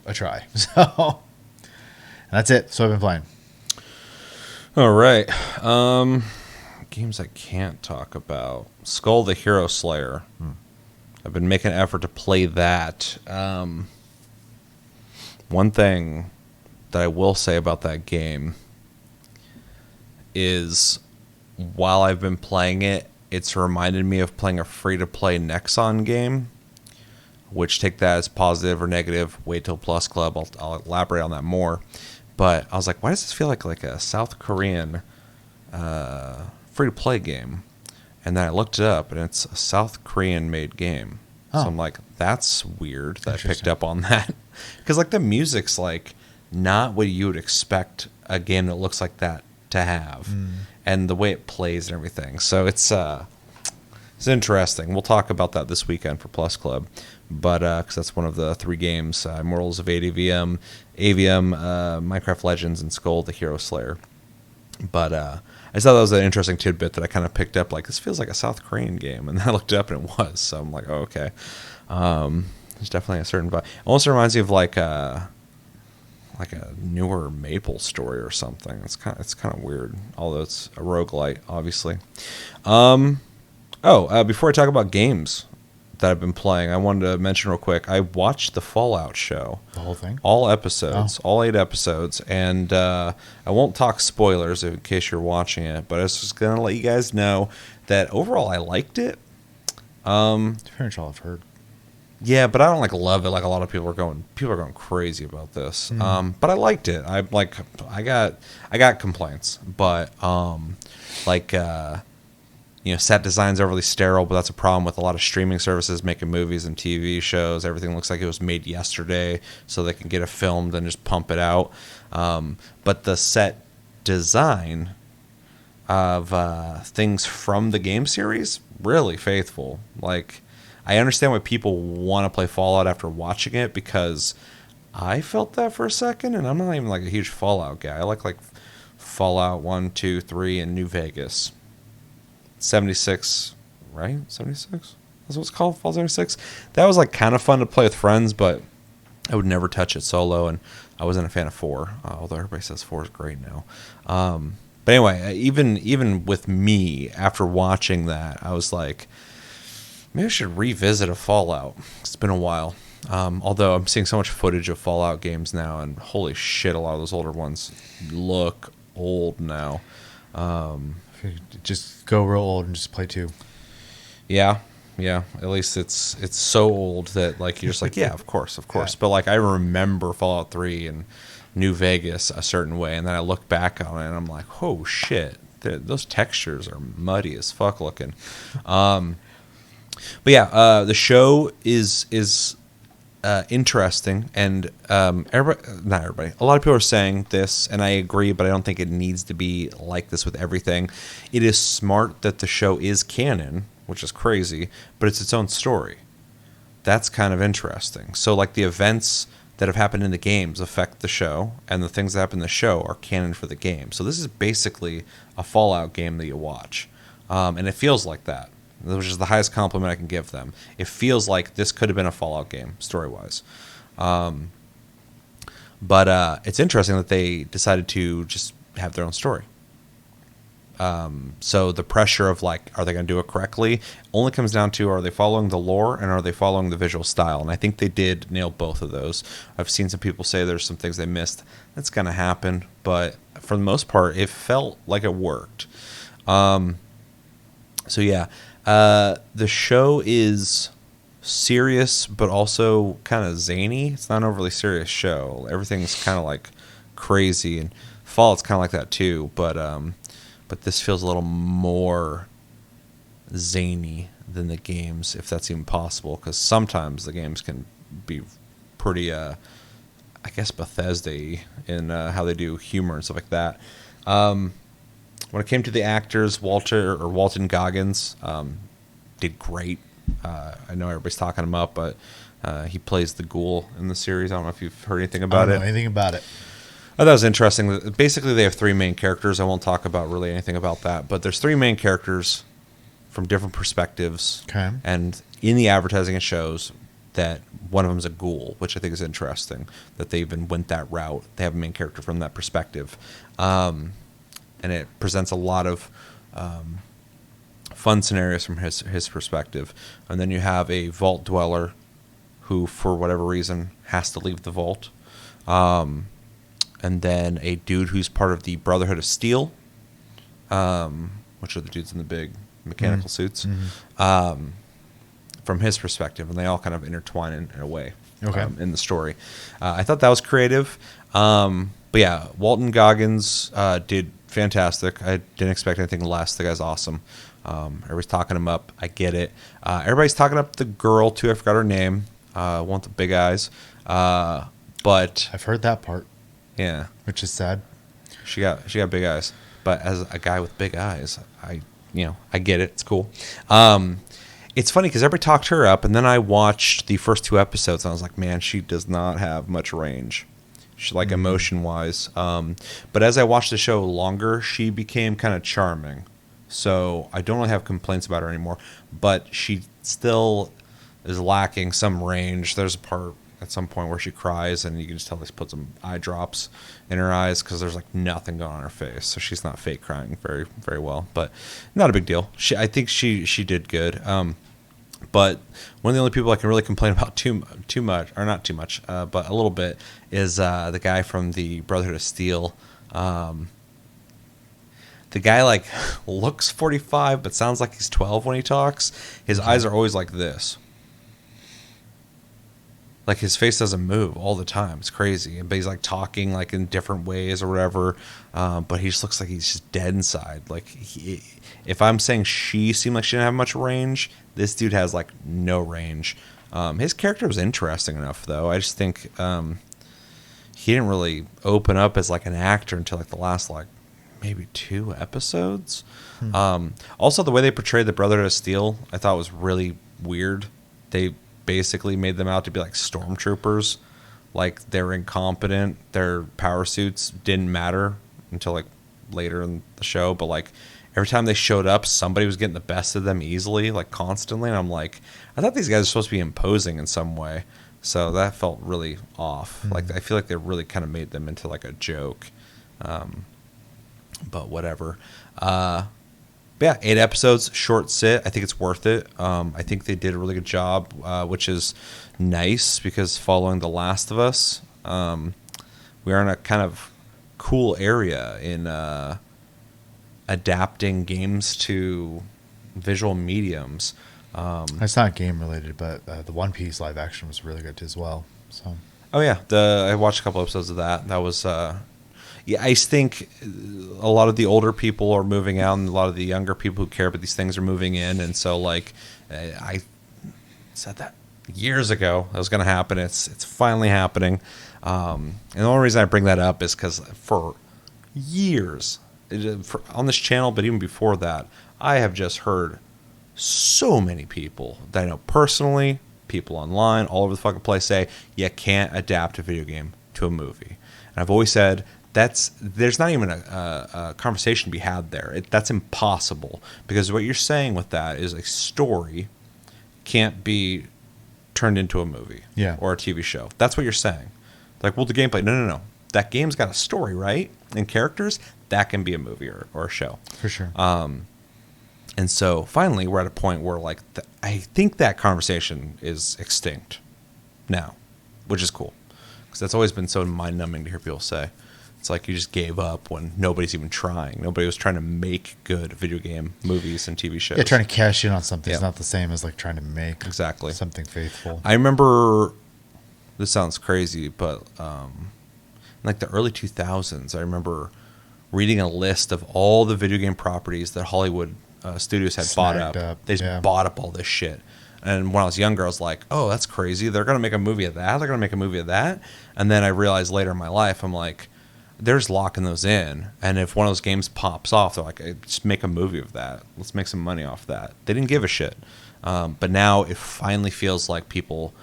a try. So, and that's it. So I've been playing. All right. Games I can't talk about. Skull the Hero Slayer. I've been making an effort to play that. One thing that I will say about that game is, while I've been playing it, it's reminded me of playing a free-to-play Nexon game, which, take that as positive or negative. Wait till Plus Club. I'll elaborate on that more. But I was like, why does this feel like a South Korean free-to-play game? And then I looked it up, and it's a South Korean-made game. Oh. So I'm like, that's weird that I picked up on that. Because like the music's like not what you would expect a game that looks like that to have. And the way it plays and everything. So it's interesting. We'll talk about that this weekend for Plus Club. But because that's one of the 3 games, Immortals of AVM, Minecraft Legends, and Skull the Hero Slayer. But I just thought that was an interesting tidbit that I kind of picked up. Like, this feels like a South Korean game. And then I looked it up and it was. So I'm like, oh, okay. There's definitely a certain vibe. It also reminds me of like a newer Maple story or something. It's kind of weird. Although it's a roguelite, obviously. Before I talk about games that I've been playing, I wanted to mention real quick, I watched the Fallout show. The whole thing? All episodes. All 8 episodes. And I won't talk spoilers in case you're watching it, but I was just going to let you guys know that overall I liked it. It's pretty much all I've heard. Yeah, but I don't like love it like a lot of people are going. People are going crazy about this. But I liked it. I got complaints, but set design's overly sterile, but that's a problem with a lot of streaming services making movies and TV shows. Everything looks like it was made yesterday, so they can get it filmed and just pump it out. But the set design of things from the game series, really faithful. Like, I understand why people want to play Fallout after watching it, because I felt that for a second, and I'm not even like a huge Fallout guy. I like Fallout 1, 2, 3, and New Vegas. 76, right? 76? That's what it's called, Fallout 76? That was like kind of fun to play with friends, but I would never touch it solo, and I wasn't a fan of 4, although everybody says 4 is great now. But anyway, even with me, after watching that, I was like, Maybe I should revisit a Fallout. It's been a while. Although I'm seeing so much footage of Fallout games now, and holy shit, a lot of those older ones look old now. Just go real old and just play 2. Yeah. At least it's so old that like you're just like, yeah, of course. Yeah. But like I remember Fallout 3 and New Vegas a certain way, and then I look back on it and I'm like, oh shit, those textures are muddy as fuck looking. But yeah, the show is interesting, and not everybody. A lot of people are saying this, and I agree, but I don't think it needs to be like this with everything. It is smart that the show is canon, which is crazy, but it's its own story. That's kind of interesting. So, like, the events that have happened in the games affect the show, and the things that happen in the show are canon for the game. So this is basically a Fallout game that you watch, and it feels like that, which is the highest compliment I can give them. It feels like this could have been a Fallout game, story-wise. But it's interesting that they decided to just have their own story. So the pressure of, like, are they going to do it correctly only comes down to, are they following the lore and are they following the visual style? And I think they did nail both of those. I've seen some people say there's some things they missed. That's going to happen. But for the most part, it felt like it worked. So yeah. The show is serious, but also kind of zany. It's not an overly serious show. Everything's kind of like crazy, and Fallout's kind of like that too. But this feels a little more zany than the games, if that's even possible. Because sometimes the games can be pretty, I guess, Bethesda-y in how they do humor and stuff like that. When it came to the actors, Walton Goggins did great. I know everybody's talking him up, but he plays the ghoul in the series. I don't know if you've heard anything about it. I don't know anything about it. I thought it was interesting. Basically, they have 3 main characters. I won't talk about really anything about that, but there's 3 main characters from different perspectives. Okay. And in the advertising, it shows that one of them is a ghoul, which I think is interesting, that they even went that route. They have a main character from that perspective. And it presents a lot of fun scenarios from his perspective. And then you have a vault dweller who, for whatever reason, has to leave the vault. And then a dude who's part of the Brotherhood of Steel, which are the dudes in the big mechanical suits, from his perspective. And they all kind of intertwine in a way in the story. I thought that was creative. But yeah, Walton Goggins did fantastic. I didn't expect anything less. The guy's awesome. Everybody's talking him up. I get it. Everybody's talking up the girl, too. I forgot her name. One with the big eyes. But I've heard that part. Yeah, which is sad. She got big eyes, but as a guy with big eyes, I get it. It's cool. It's funny because everybody talked her up, and then I watched the first 2 episodes, and I was like, man, she does not have much range. She like emotion wise. But as I watched the show longer, she became kind of charming. So I don't really have complaints about her anymore. But she still is lacking some range. There's a part at some point where she cries, and you can just tell they put some eye drops in her eyes because there's like nothing going on her face, so she's not fake crying very, very well. But not a big deal. I think she did good. But one of the only people I can really complain about too much, or not too much, but a little bit, is the guy from the Brotherhood of Steel. The guy like looks 45, but sounds like he's 12 when he talks. His eyes are always like this. Like his face doesn't move all the time. It's crazy. But he's like talking like in different ways or whatever. But he just looks like he's just dead inside. Like if I'm saying she seemed like she didn't have much range, this dude has like no range. His character was interesting enough though. I just think he didn't really open up as like an actor until like the last like maybe 2 episodes. Also the way they portrayed the Brotherhood of Steel I thought was really weird. They basically made them out to be like stormtroopers, like they're incompetent, their power suits didn't matter until like later in the show, but like every time they showed up somebody was getting the best of them easily, like constantly, and I'm like, I thought these guys are supposed to be imposing in some way, so that felt really off. Like I feel like they really kind of made them into like a joke, but whatever. But yeah, 8 episodes, short sit. I think it's worth it. I think they did a really good job, which is nice because following The Last of Us, we are in a kind of cool area in adapting games to visual mediums. It's not game related, but the One Piece live action was really good as well. So. Oh yeah, I watched a couple episodes of that. That was yeah. I think a lot of the older people are moving out, and a lot of the younger people who care about these things are moving in. And so, like, I said that years ago that was going to happen. It's finally happening. And the only reason I bring that up is because for years on this channel, but even before that, I have just heard so many people that I know personally, people online, all over the fucking place say you can't adapt a video game to a movie. And I've always said there's not even a conversation to be had there. That's impossible, because what you're saying with that is a story can't be turned into a movie or a TV show. That's what you're saying. Like, well, the gameplay, no. That game's got a story, right? And characters, that can be a movie or a show. For sure. And so finally we're at a point where, like, I think that conversation is extinct now, which is cool. Because that's always been so mind-numbing to hear people say. It's like you just gave up when nobody's even trying. Nobody was trying to make good video game movies and TV shows. Yeah, trying to cash in on something is not the same as, like, trying to make something faithful. I remember, this sounds crazy, but in like the early 2000s, I remember reading a list of all the video game properties that Hollywood studios had bought up. They just bought up all this shit. And when I was younger, I was like, oh, that's crazy. They're going to make a movie of that. They're going to make a movie of that. And then I realized later in my life, I'm like, they're just locking those in. And if one of those games pops off, they're like, hey, just make a movie of that. Let's make some money off that. They didn't give a shit. But now it finally feels like people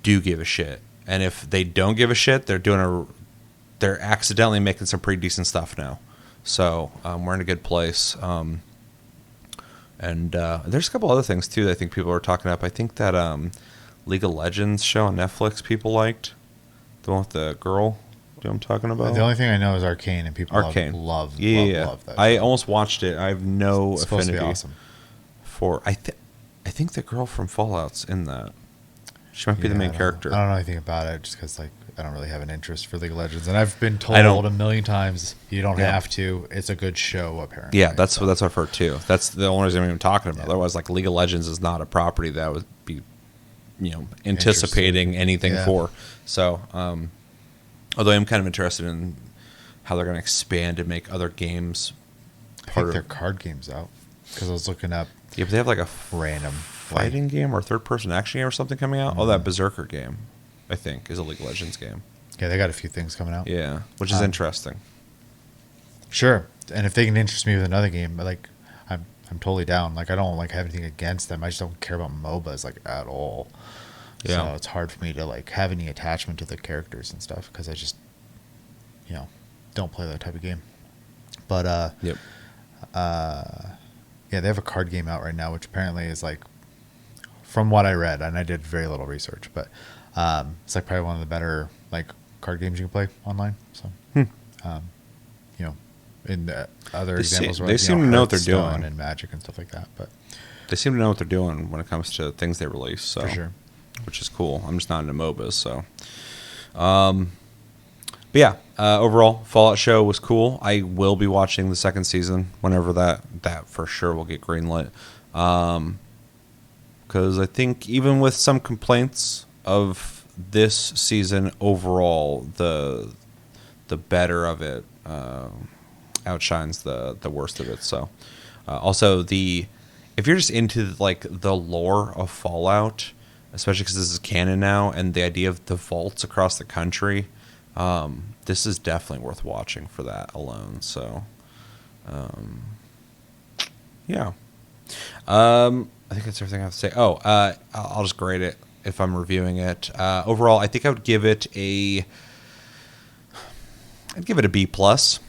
do give a shit. And if they don't give a shit, they're accidentally making some pretty decent stuff now. So we're in a good place. And there's a couple other things too that I think people are talking up. I think that League of Legends show on Netflix people liked, the one with the girl. Do you know what I'm talking about? The only thing I know is Arcane, and people love that. Show. I almost watched it. I have no it's affinity supposed to be awesome. For. I think the girl from Fallout's in that. She might be the main character. I don't know anything about it, just because, like, I don't really have an interest for League of Legends, and I've been told a million times you don't have to. It's a good show, apparently. Yeah, that's what I've heard too. That's the only reason I'm even talking about. Otherwise, like, League of Legends is not a property that I would be, anticipating anything for. So, although I'm kind of interested in how they're going to expand and make other games. I think their card games out, because I was looking up. Yeah, but they have like a random fighting game or third-person action game or something coming out. Mm-hmm. Oh, that Berserker game, I think, is a League of Legends game. Yeah, they got a few things coming out. Yeah, which is interesting. Sure, and if they can interest me with another game, like, I'm totally down. Like, I don't have anything against them. I just don't care about MOBAs, like, at all. Yeah. So it's hard for me to, like, have any attachment to the characters and stuff, because I just, don't play that type of game. But yeah, they have a card game out right now, which apparently is, like, from what I read, and I did very little research, but it's, like, probably one of the better, like, card games you can play online. So, in the other examples, they seem to know what they're doing, and Magic and stuff like that. But they seem to know what they're doing when it comes to things they release. So, for sure, which is cool. I'm just not into MOBAs, so. But yeah, overall, Fallout show was cool. I will be watching the second season whenever that for sure will get greenlit. Because I think even with some complaints of this season overall, the better of it outshines the worst of it. So, also if you're just into, like, the lore of Fallout, especially because this is canon now, and the idea of the vaults across the country. This is definitely worth watching for that alone. So, yeah. I think that's everything I have to say. Oh, I'll just grade it if I'm reviewing it. Overall, I think I would give it a B plus.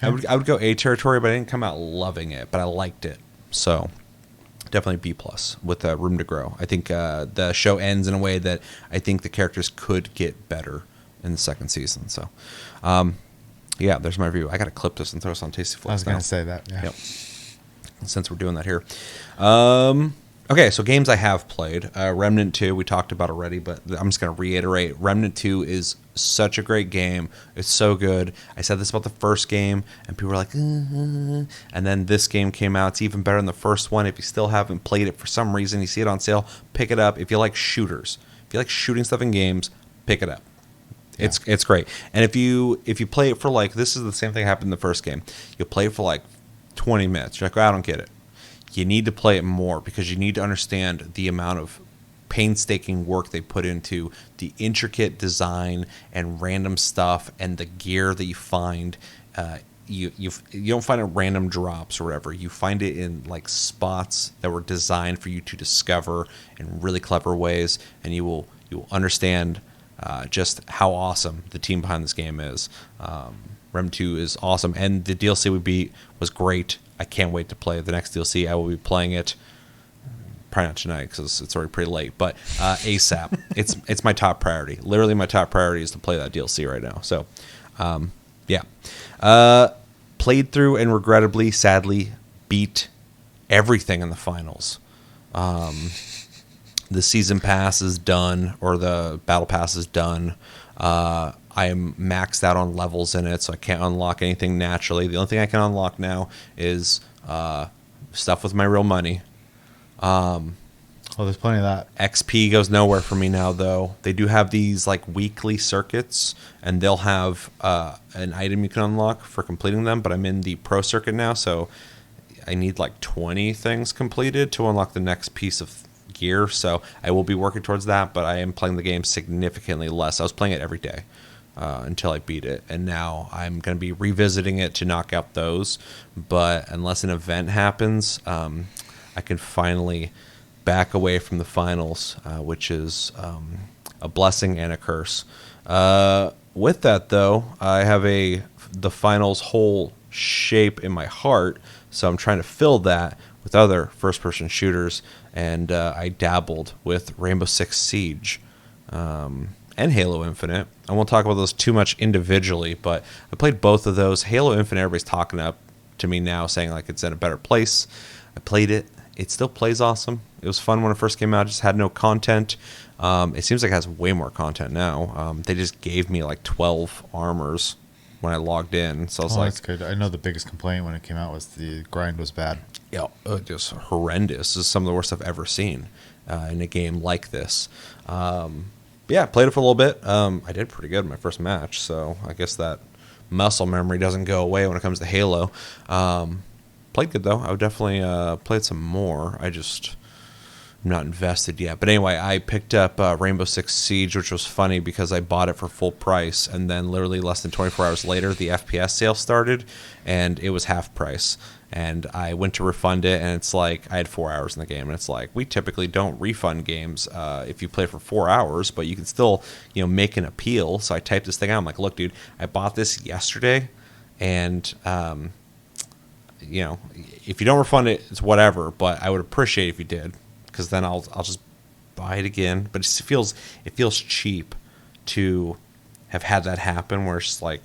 Okay. I would go A territory, but I didn't come out loving it, but I liked it. So, definitely B plus with room to grow. I think the show ends in a way that I think the characters could get better in the second season. So, yeah, there's my review. I got to clip this and throw this on Tasty Flicks. I was going to say that. Yeah. Yep. since we're doing that here. Okay, so games I have played. Remnant 2, we talked about already, but I'm just going to reiterate. Remnant 2 is such a great game. It's so good. I said this about the first game, and people were like, and then this game came out. It's even better than the first one. If you still haven't played it for some reason, you see it on sale, pick it up. If you like shooters, if you like shooting stuff in games, pick it up. Yeah. It's great. And if you play it for like, this is the same thing happened in the first game. You'll play it for like 20 minutes. You're like, oh, I don't get it. You need to play it more because you need to understand the amount of painstaking work they put into the intricate design and random stuff and the gear that you find. You don't find it random drops or whatever. You find it in like spots that were designed for you to discover in really clever ways, and you will understand just how awesome the team behind this game is. Rem 2 is awesome, and the DLC we beat was great. I can't wait to play the next DLC. I will be playing it probably not tonight because it's already pretty late, but ASAP. It's my top priority. Literally, my top priority is to play that DLC right now. So, yeah. Played through and regrettably, sadly, beat everything in the finals. The season pass is done, or the battle pass is done. I am maxed out on levels in it, so I can't unlock anything naturally. The only thing I can unlock now is stuff with my real money. There's plenty of that. XP goes nowhere for me now, though. They do have these like weekly circuits, and they'll have an item you can unlock for completing them, but I'm in the pro circuit now, so I need like 20 things completed to unlock the next piece of gear, so I will be working towards that, but I am playing the game significantly less. I was playing it every day until I beat it, and now I'm going to be revisiting it to knock out those, but unless an event happens, I can finally back away from the finals, which is a blessing and a curse. With that, though, I have the finals whole shape in my heart, so I'm trying to fill that with other first-person shooters, and I dabbled with Rainbow Six Siege and Halo Infinite. I won't talk about those too much individually, but I played both of those. Halo Infinite, everybody's talking up to me now, saying like it's in a better place. I played it. It still plays awesome. It was fun when it first came out. It just had no content. It seems like it has way more content now. They just gave me like 12 armors when I logged in. So I was like, that's good. I know the biggest complaint when it came out was the grind was bad. Yeah, just horrendous. This is some of the worst I've ever seen in a game like this. Yeah, played it for a little bit. I did pretty good in my first match, so I guess that muscle memory doesn't go away when it comes to Halo. Played good, though. I would definitely play some more. I'm not invested yet. But anyway, I picked up Rainbow Six Siege, which was funny because I bought it for full price, and then literally less than 24 hours later, the FPS sale started, and it was half price. And I went to refund it, and it's like I had 4 hours in the game, and it's like we typically don't refund games if you play for 4 hours, but you can still make an appeal. So I typed this thing out. I'm like, look, dude, I bought this yesterday, and if you don't refund it, it's whatever. But I would appreciate it if you did, because then I'll just buy it again. But it feels cheap to have had that happen, where it's just like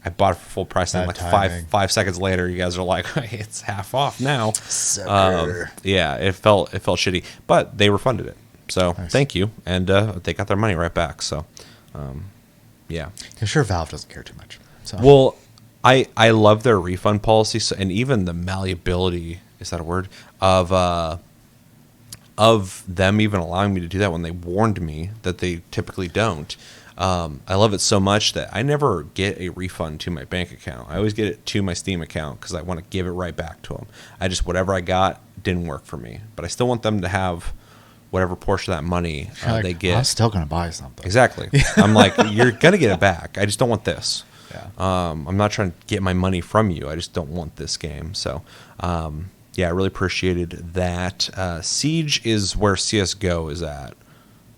I bought it for full price, and like five seconds later, you guys are like, hey, it's half off now. Yeah, it felt shitty, but they refunded it, so nice. Thank you, and they got their money right back. So, yeah. I'm sure Valve doesn't care too much. So. Well, I love their refund policy, and even the malleability, is that a word, of them even allowing me to do that when they warned me that they typically don't. I love it so much that I never get a refund to my bank account. I always get it to my Steam account because I want to give it right back to them. Whatever I got didn't work for me, but I still want them to have whatever portion of that money they get. I'm still going to buy something. Exactly. I'm like, you're going to get it back. I just don't want this. Yeah. I'm not trying to get my money from you. I just don't want this game. So, yeah, I really appreciated that. Siege is where CSGO is at.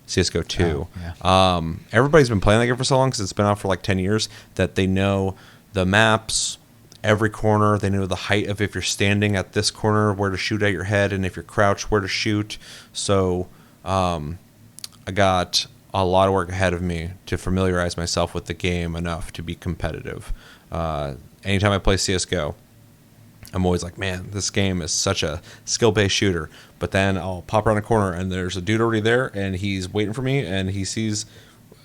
CSGO 2. Yeah. Everybody's been playing that game for so long because it's been out for like 10 years that they know the maps, every corner. They know the height of if you're standing at this corner, where to shoot at your head, and if you're crouched, where to shoot. So I got a lot of work ahead of me to familiarize myself with the game enough to be competitive. Anytime I play CSGO, I'm always like, man, this game is such a skill-based shooter. But then I'll pop around a corner and there's a dude already there and he's waiting for me and he sees,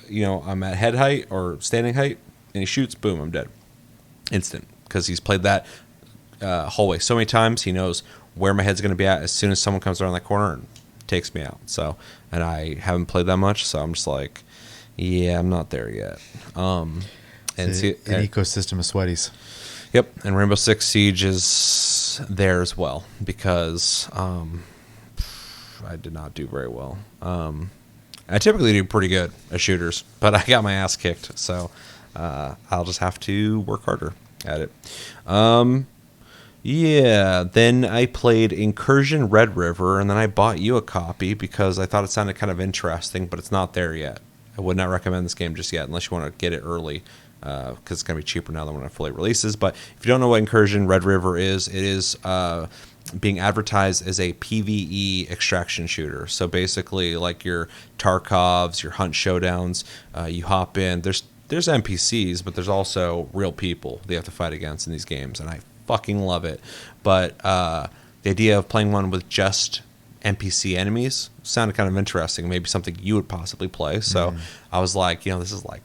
I'm at head height or standing height and he shoots, boom, I'm dead. Instant. Because he's played that hallway so many times, he knows where my head's going to be at as soon as someone comes around that corner and takes me out. So, and I haven't played that much, so I'm just like, yeah, I'm not there yet. And an ecosystem of sweaties. Yep, and Rainbow Six Siege is there as well because I did not do very well. I typically do pretty good at shooters, but I got my ass kicked, so I'll just have to work harder at it. Yeah, then I played Incursion Red River, and then I bought you a copy because I thought it sounded kind of interesting, but it's not there yet. I would not recommend this game just yet unless you want to get it early because it's going to be cheaper now than when it fully releases. But if you don't know what Incursion Red River is, it is being advertised as a PvE extraction shooter. So basically like your Tarkovs, your Hunt Showdowns, you hop in. There's NPCs, but there's also real people that you have to fight against in these games, and I fucking love it. But the idea of playing one with just NPC enemies sounded kind of interesting. Maybe something you would possibly play. So I was like, this is like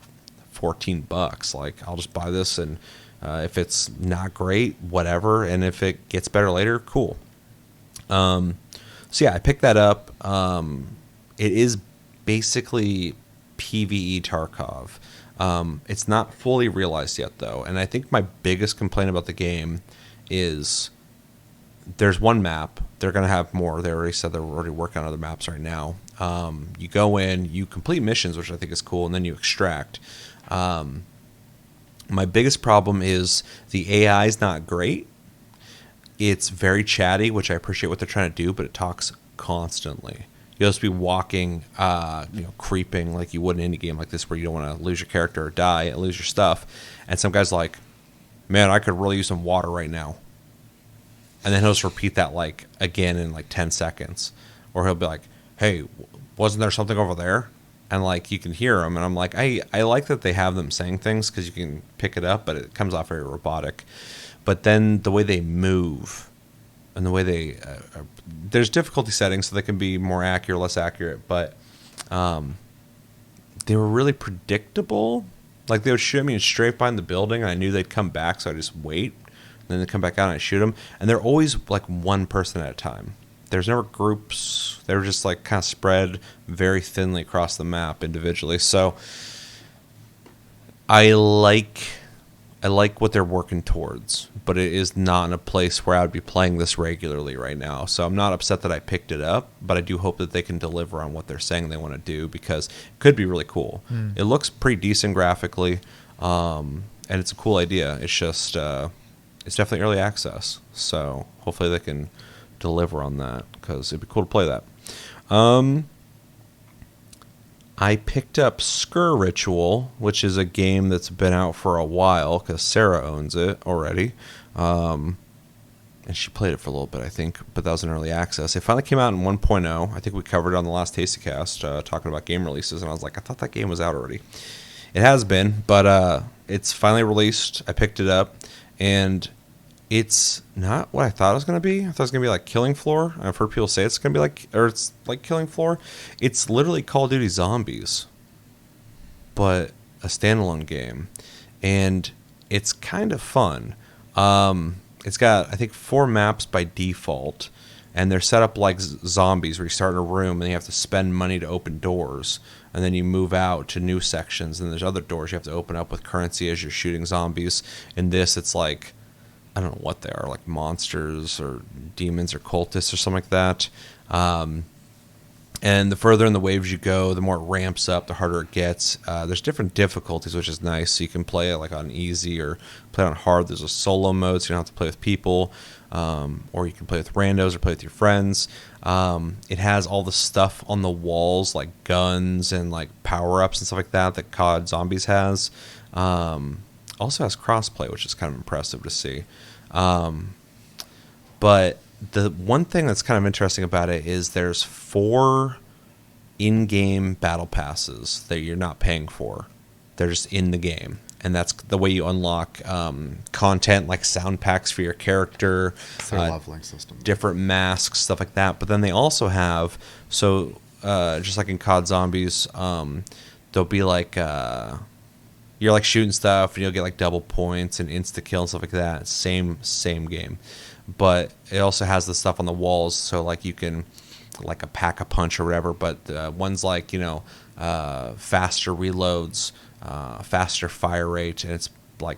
$14. Like, I'll just buy this, and if it's not great, whatever. And if it gets better later, cool. So yeah, I picked that up. It is basically PvE Tarkov. It's not fully realized yet, though, and I think my biggest complaint about the game is there's one map. They're going to have more. They already said they're already working on other maps right now. You go in, you complete missions, which I think is cool, and then you extract. My biggest problem is the AI is not great. It's very chatty, which I appreciate what they're trying to do, but it talks constantly. You'll just be walking, creeping like you would in any game like this where you don't want to lose your character or die and lose your stuff. And some guy's like, man, I could really use some water right now. And then he'll just repeat that like again in like 10 seconds. Or he'll be like, hey, wasn't there something over there? And like you can hear him. And I'm like, I like that they have them saying things because you can pick it up, but it comes off very robotic. But then the way they move and the way they there's difficulty settings so they can be more accurate, less accurate, but they were really predictable. Like they would shoot me straight behind the building and I knew they'd come back, so I just wait, and then they come back out and I shoot them, and they're always like one person at a time. There's never groups. They were just like kind of spread very thinly across the map individually. So I like what they're working towards, but it is not in a place where I would be playing this regularly right now. So I'm not upset that I picked it up, but I do hope that they can deliver on what they're saying they want to do because it could be really cool. It looks pretty decent graphically, and it's a cool idea. It's just it's definitely early access, so hopefully they can deliver on that because it'd be cool to play that. I picked up Skur Ritual, which is a game that's been out for a while because Sarah owns it already. And she played it for a little bit, I think, but that was in early access. It finally came out in 1.0. I think we covered it on the last Tastycast talking about game releases, and I was like, I thought that game was out already. It has been, but it's finally released. I picked it up, and it's not what I thought it was going to be. I thought it was going to be like Killing Floor. I've heard people say it's going to be like, or it's like Killing Floor. It's literally Call of Duty Zombies, but a standalone game. And it's kind of fun. It's got, I think, 4 maps by default, and they're set up like zombies where you start in a room and you have to spend money to open doors. And then you move out to new sections, and there's other doors you have to open up with currency as you're shooting zombies. In this, it's like, I don't know what they are, like monsters or demons or cultists or something like that. And the further in the waves you go, the more it ramps up, the harder it gets. There's different difficulties, which is nice. So you can play it like on easy or play on hard. There's a solo mode, so you don't have to play with people. Or you can play with randos or play with your friends. It has all the stuff on the walls, like guns and like power-ups and stuff like that COD Zombies has. Also has crossplay, which is kind of impressive to see. But the one thing that's kind of interesting about it is there's 4 in-game battle passes that you're not paying for. They're just in the game. and that's the way you unlock content like sound packs for your character, It's their leveling system. different masks, stuff like that. But then they also have, so just like in COD Zombies, there'll be like you're like shooting stuff and you'll get like double points and insta kill and stuff like that. Same game, but it also has the stuff on the walls, so like you can like a pack a punch or whatever. But one's like, you know, faster reloads, faster fire rate, and it's like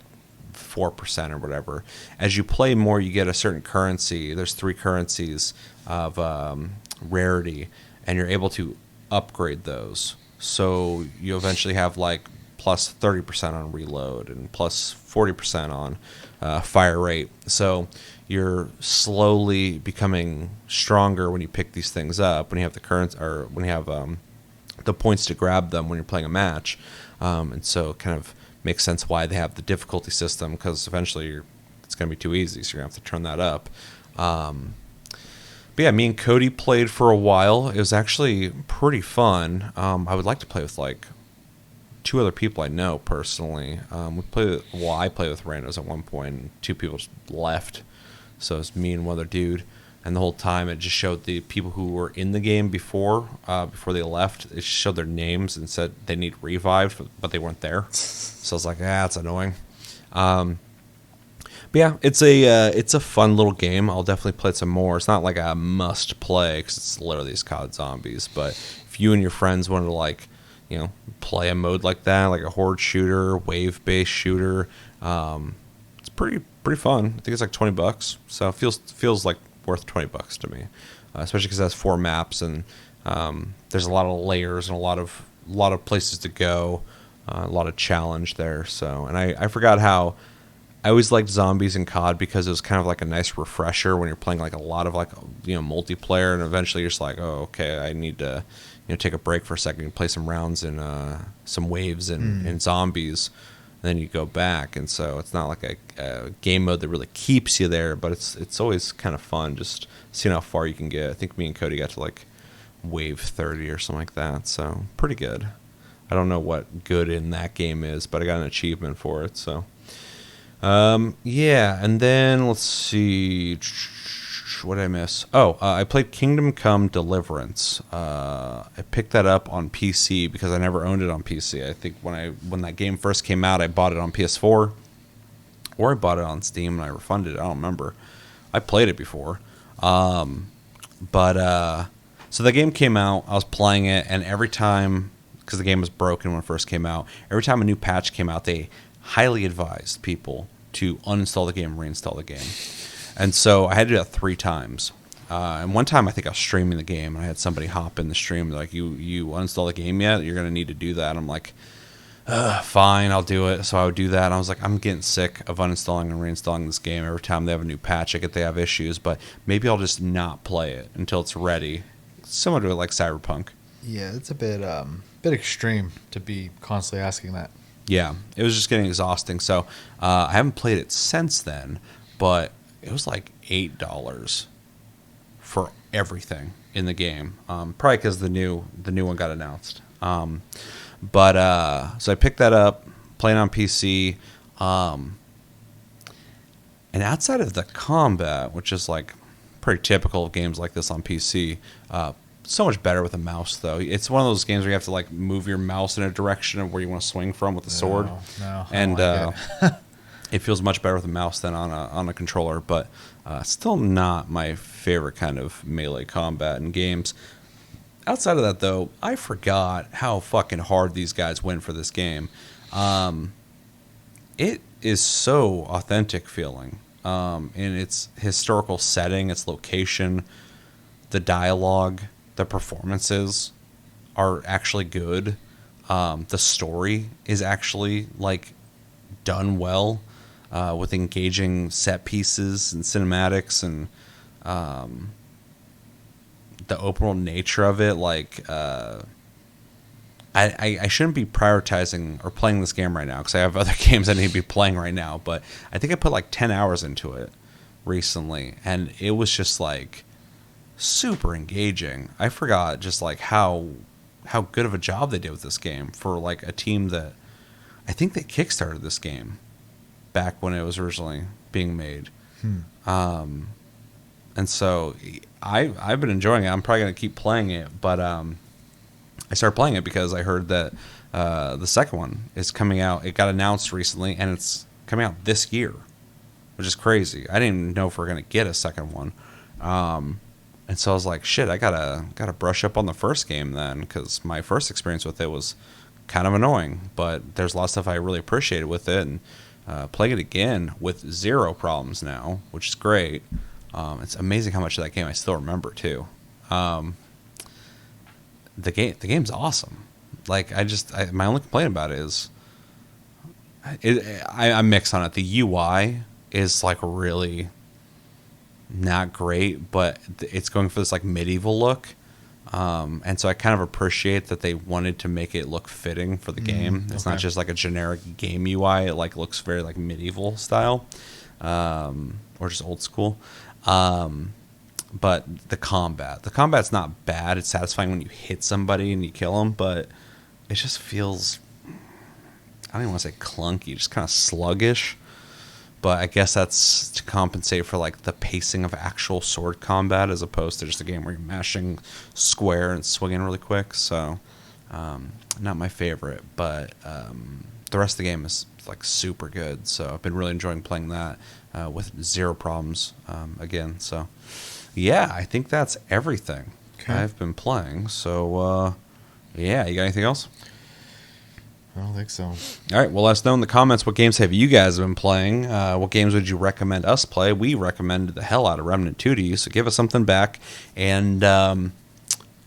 4% or whatever. As you play more, you get a certain currency. There's 3 currencies of rarity, and you're able to upgrade those. So you eventually have like plus 30% on reload and plus 40% on fire rate. So you're slowly becoming stronger when you pick these things up, when you have the currents, or when you have the points to grab them when you're playing a match. And so it kind of makes sense why they have the difficulty system, because eventually it's going to be too easy, so you're going to have to turn that up. But yeah, me and Cody played for a while. It was actually pretty fun. I would like to play with like 2 other people I know personally. I played with randos at one point, and 2 people just left. So it's me and one other dude. And the whole time it just showed the people who were in the game before they left. It showed their names and said they need revived, but they weren't there. So I was like, that's annoying. But yeah, it's a fun little game. I'll definitely play some more. It's not like a must play because it's literally these COD Zombies. But if you and your friends wanted to, like, you know, play a mode like that, like a horde shooter, wave based shooter, it's pretty fun. I think it's like $20, so it feels like worth $20 to me, especially because it has 4 maps, and there's a lot of layers and a lot of places to go, a lot of challenge there. So, and I forgot how I always liked Zombies in COD because it was kind of like a nice refresher when you're playing like a lot of, like, you know, multiplayer, and eventually you're just like, oh, okay, I need to, you know, take a break for a second and play some rounds in some waves and Zombies. And then you go back, and so it's not like a game mode that really keeps you there, but it's always kind of fun just seeing how far you can get. I think me and Cody got to like wave 30 or something like that, so pretty good. I don't know what good in that game is, but I got an achievement for it. So yeah, and then let's see, what did I miss? I played Kingdom Come Deliverance. I picked that up on PC because I never owned it on PC. I think when that game first came out, I bought it on PS4, or I bought it on Steam and I refunded it. I don't remember. I played it before. So the game came out, I was playing it, and every time, because the game was broken when it first came out, every time a new patch came out, they highly advised people to uninstall the game and reinstall the game. And so I had to do that 3 times. And one time I think I was streaming the game, and I had somebody hop in the stream, like, you uninstall the game yet? You're going to need to do that. I'm like, fine, I'll do it. So I would do that. And I was like, I'm getting sick of uninstalling and reinstalling this game. Every time they have a new patch, I get they have issues, but maybe I'll just not play it until it's ready. Similar to like Cyberpunk. Yeah, it's a bit extreme to be constantly asking that. Yeah, it was just getting exhausting. So I haven't played it since then, but it was like $8 for everything in the game. Probably because the new one got announced. So I picked that up, playing on PC, and outside of the combat, which is like pretty typical of games like this on PC, so much better with a mouse though. It's one of those games where you have to like move your mouse in a direction of where you want to swing from with the sword. No, and it feels much better with a mouse than on a controller, but still not my favorite kind of melee combat in games. Outside of that, though, I forgot how fucking hard these guys went for this game. It is so authentic feeling in its historical setting, its location, the dialogue, the performances are actually good. The story is actually like done well. With engaging set pieces and cinematics, and the open world nature of it. Like, I shouldn't be prioritizing or playing this game right now because I have other games I need to be playing right now. But I think I put like 10 hours into it recently, and it was just like super engaging. I forgot just like how good of a job they did with this game for like a team that I think they kickstarted this game back when it was originally being made. And so I've been enjoying it. I'm probably going to keep playing it, but I started playing it because I heard that the second one is coming out. It got announced recently, and it's coming out this year, which is crazy. I didn't even know if we're going to get a second one. And so I was like, shit, I gotta brush up on the first game then, because my first experience with it was kind of annoying. But there's a lot of stuff I really appreciated with it, and playing it again with zero problems now, which is great. It's amazing how much of that game I still remember too. The game's awesome. Like my only complaint about it is I'm mixed on it. The UI is like really not great, but it's going for this like medieval look. And so I kind of appreciate that they wanted to make it look fitting for the game. It's not just like a generic game UI. It like looks very like medieval style, or just old school. But the combat's not bad. It's satisfying when you hit somebody and you kill them, but it just feels, I don't even want to say clunky, just kind of sluggish. But I guess that's to compensate for like the pacing of actual sword combat as opposed to just a game where you're mashing square and swinging really quick. So not my favorite, but the rest of the game is like super good. So I've been really enjoying playing that with zero problems again. So yeah, I think that's everything I've been playing. So yeah, you got anything else? I don't think so. All right, well, let us know in the comments what games have you guys been playing. What games would you recommend us play? We recommended the hell out of Remnant 2 to you, so give us something back. And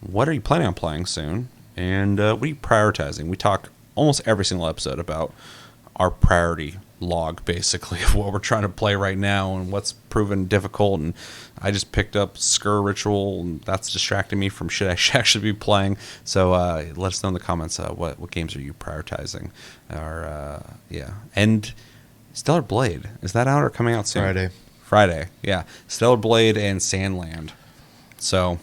what are you planning on playing soon? And what are you prioritizing? We talk almost every single episode about our priority log, basically, of what we're trying to play right now and what's proven difficult. And I just picked up Skur Ritual, and that's distracting me from shit I should actually be playing. So let us know in the comments what games are you prioritizing. Or yeah, and Stellar Blade, is that out or coming out soon? Friday, yeah. Stellar Blade and Sandland. So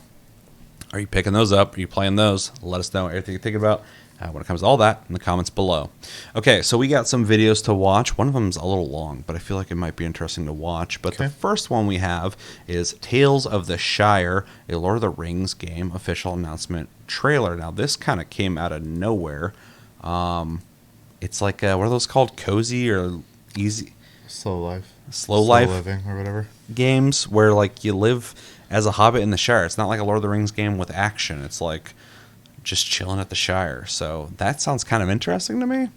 are you picking those up? Are you playing those? Let us know everything you think about when it comes to all that in the comments below. Okay, so we got some videos to watch. One of them is a little long, but I feel like it might be interesting to watch. But the first one we have is Tales of the Shire, a Lord of the Rings game official announcement trailer. Now, this kind of came out of nowhere. It's like, what are those called? Cozy or easy? Slow life. Slow life living or whatever. Games where like you live as a hobbit in the Shire. It's not like a Lord of the Rings game with action. It's like just chilling at the Shire. So that sounds kind of interesting to me.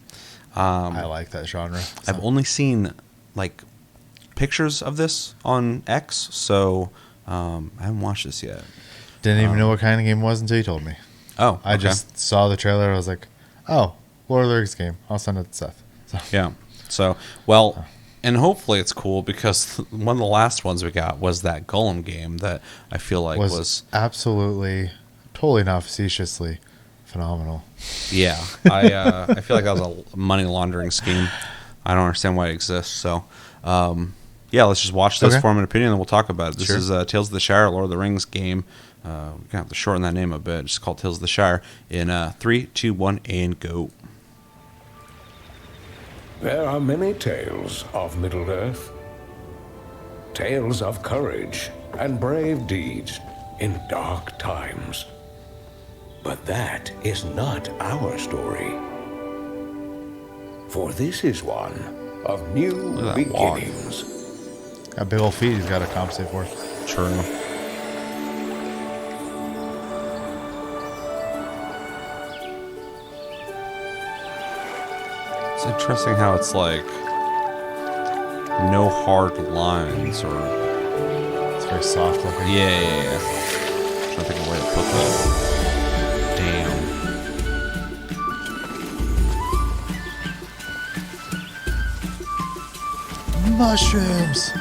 I like that genre. I've only seen like pictures of this on X, so I haven't watched this yet. Didn't even know what kind of game it was until you told me. Oh, I just saw the trailer. I was like, oh, Lord of the Rings game. I'll send it to Seth. So. Yeah. So, well, and hopefully it's cool because one of the last ones we got was that Golem game that I feel like was absolutely, totally not facetiously phenomenal. Yeah. I feel like that was a money laundering scheme. I don't understand why it exists. So, yeah, let's just watch this, form an opinion, and we'll talk about it. This is Tales of the Shire, Lord of the Rings game. We're going to have to shorten that name a bit. It's called Tales of the Shire. In 3, 2, 1, and go. There are many tales of Middle-earth. Tales of courage and brave deeds in dark times. But that is not our story. For this is one of new beginnings. That big old feet he's got to compensate for. True. It's interesting how it's like no hard lines or it's very soft looking. Yeah. I'm trying to think of a way to put that. Damn. Mushrooms.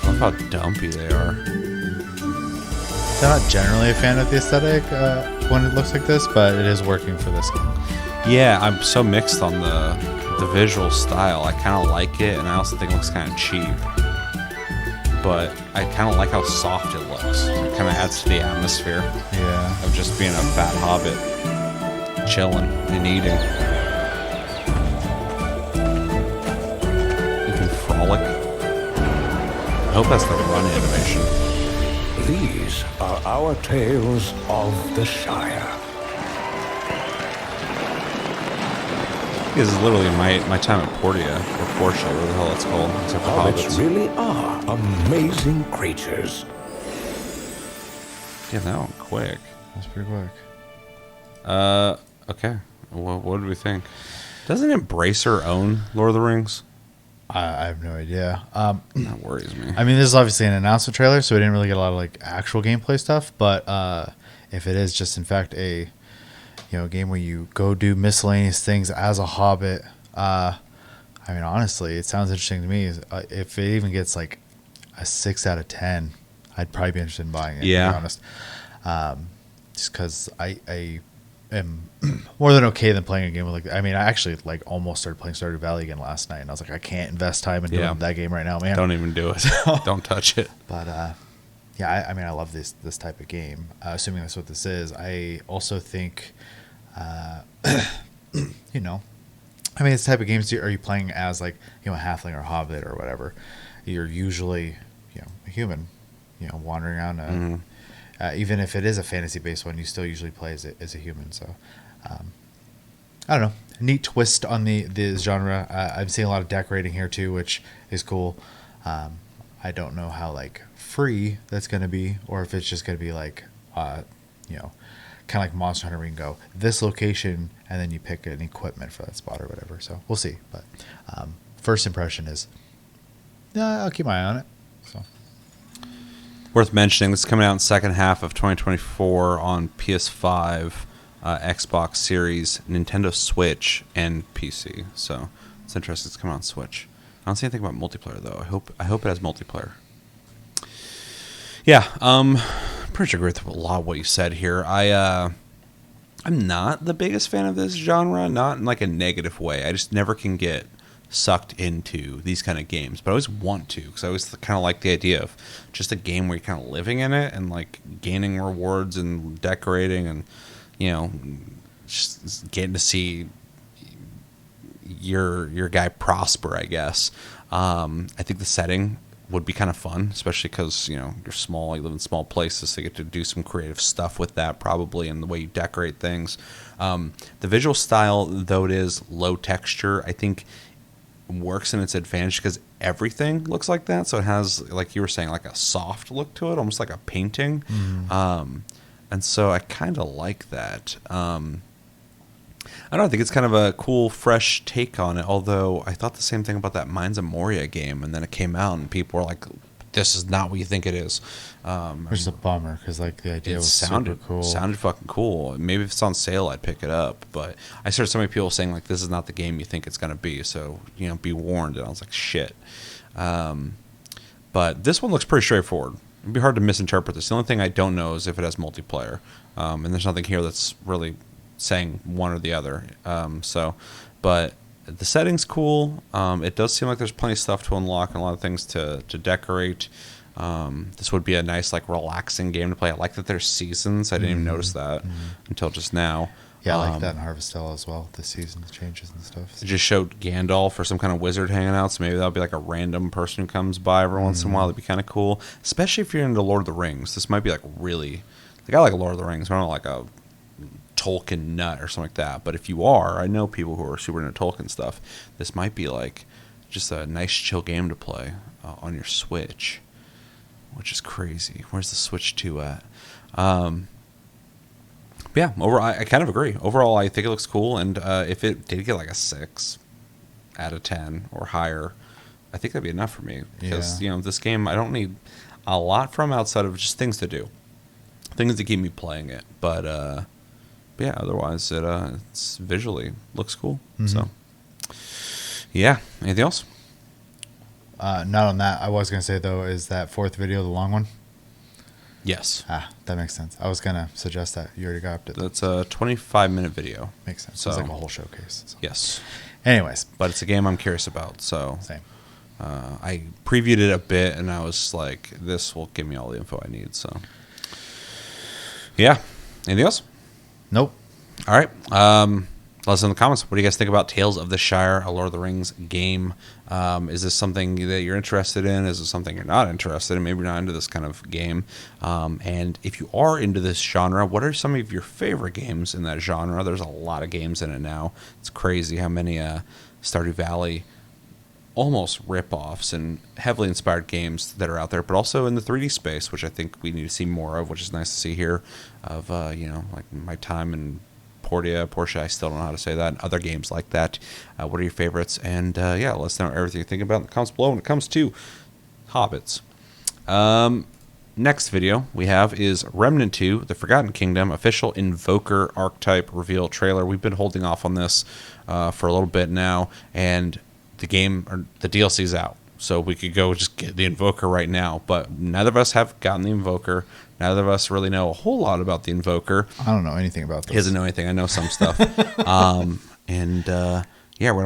I love how dumpy they are. I'm not generally a fan of the aesthetic when it looks like this, but it is working for this game. Yeah, I'm so mixed on the visual style. I kind of like it, and I also think it looks kind of cheap. But I kind of like how soft it looks. It kind of adds to the atmosphere. Yeah. Of just being a fat hobbit. chilling and eating. You can frolic. I hope that's the run animation. These are our tales of the Shire. This is literally my time at Portia, or Portia, whatever the hell it's called. Except for Hobbits hobbits. really are amazing creatures. Yeah, that one quick. That's pretty quick. Okay. What did we think? Doesn't Embracer own Lord of the Rings? I have no idea. That worries me. I mean, this is obviously an announcement trailer, so we didn't really get a lot of like actual gameplay stuff. But if it is just in fact a game where you go do miscellaneous things as a hobbit, I mean, honestly, it sounds interesting to me. If it even gets like a 6 out of 10, I'd probably be interested in buying it. Yeah. To be honest, just because I am more than okay than playing a game with I mean, I actually like almost started playing Stardew Valley again last night, and I was like, I can't invest time into that game right now, man. Don't even do it. Don't touch it. But yeah, I mean, I love this type of game. Assuming that's what this is, I also think, I mean, this type of games. Are you playing as like a halfling or a hobbit or whatever? You're usually a human, wandering around. Even if it is a fantasy-based one, you still usually play as a human. So, I don't know. Neat twist on the genre. I'm seeing a lot of decorating here too, which is cool. I don't know how like free that's going to be, or if it's just going to be like, kind of like Monster Hunter, where you can go this location and then you pick an equipment for that spot or whatever. So we'll see. But first impression is, I'll keep my eye on it. So. Worth mentioning, this is coming out in the second half of 2024 on PS5, Xbox Series, Nintendo Switch, and PC. So it's interesting. It's coming out on Switch. I don't see anything about multiplayer though. I hope it has multiplayer. Yeah, pretty sure I agree with a lot of what you said here. I'm not the biggest fan of this genre, not in like a negative way. I just never can get sucked into these kind of games, but I always want to, because I always kind of like the idea of just a game where you're kind of living in it and like gaining rewards and decorating and just getting to see your guy prosper, I guess. I think the setting would be kind of fun, especially because you're small, you live in small places, so you get to do some creative stuff with that probably, and the way you decorate things. The visual style, though it is low texture, I think works in its advantage because everything looks like that. So it has, like you were saying, like a soft look to it, almost like a painting. And so I kind of like that. I don't think it's kind of a cool, fresh take on it. Although I thought the same thing about that Mines of Moria game, and then it came out and people were like, "This is not what you think it is." Which is a bummer because like the idea was super cool. Sounded fucking cool. Maybe if it's on sale, I'd pick it up. But I heard so many people saying like, "This is not the game you think it's gonna be." So be warned. And I was like, "Shit." But this one looks pretty straightforward. It'd be hard to misinterpret this. The only thing I don't know is if it has multiplayer, and there's nothing here that's really saying one or the other. But the setting's cool. It does seem like there's plenty of stuff to unlock and a lot of things to decorate. This would be a nice, like, relaxing game to play. I like that there's seasons. I didn't even notice that until just now. Yeah, I like that in Harvestella as well. The season changes and stuff. It just showed Gandalf or some kind of wizard hanging out, so maybe that'll be like a random person who comes by every once in a while. That'd be kind of cool, especially if you're into Lord of the Rings. This might be like really, like, I like Lord of the Rings, but I'm not like a Tolkien nut or something like that. But if you are, I know people who are super into Tolkien stuff. This might be like just a nice chill game to play on your Switch, which is crazy. Where's the Switch 2 at? Yeah, overall, I kind of agree. Overall, I think it looks cool, and if it did get like a 6 out of 10 or higher, I think that'd be enough for me. Because this game, I don't need a lot from outside of just things to do, things to keep me playing it. But yeah, otherwise, it's visually looks cool. So yeah, anything else? Not on that. I was gonna say though, is that fourth video the long one? Yes. That makes sense. I was going to suggest that. You already got it. That's a 25-minute video. Makes sense. So, it's like a whole showcase. So. Yes. Anyways. But it's a game I'm curious about. So same. I previewed it a bit, and I was like, this will give me all the info I need. So yeah. Anything else? Nope. All right. Let us know in the comments. What do you guys think about Tales of the Shire, a Lord of the Rings game? Is this something that you're interested in? Is it something you're not interested in? Maybe you're not into this kind of game. And if you are into this genre, what are some of your favorite games in that genre? There's a lot of games in it now. It's crazy how many Stardew Valley almost rip-offs and heavily inspired games that are out there, but also in the 3D space, which I think we need to see more of, which is nice to see here. Of like my time in Portia, I still don't know how to say that, and other games like that. What are your favorites? And let us know everything you think about in the comments below when it comes to Hobbits. Next video we have is Remnant 2, The Forgotten Kingdom, official Invoker Archtype reveal trailer. We've been holding off on this for a little bit now, and the DLC's out. So we could go just get the Invoker right now, but neither of us have gotten the Invoker. Neither of us really know a whole lot about the Invoker. I don't know anything about this. He doesn't know anything. I know some stuff. We're going to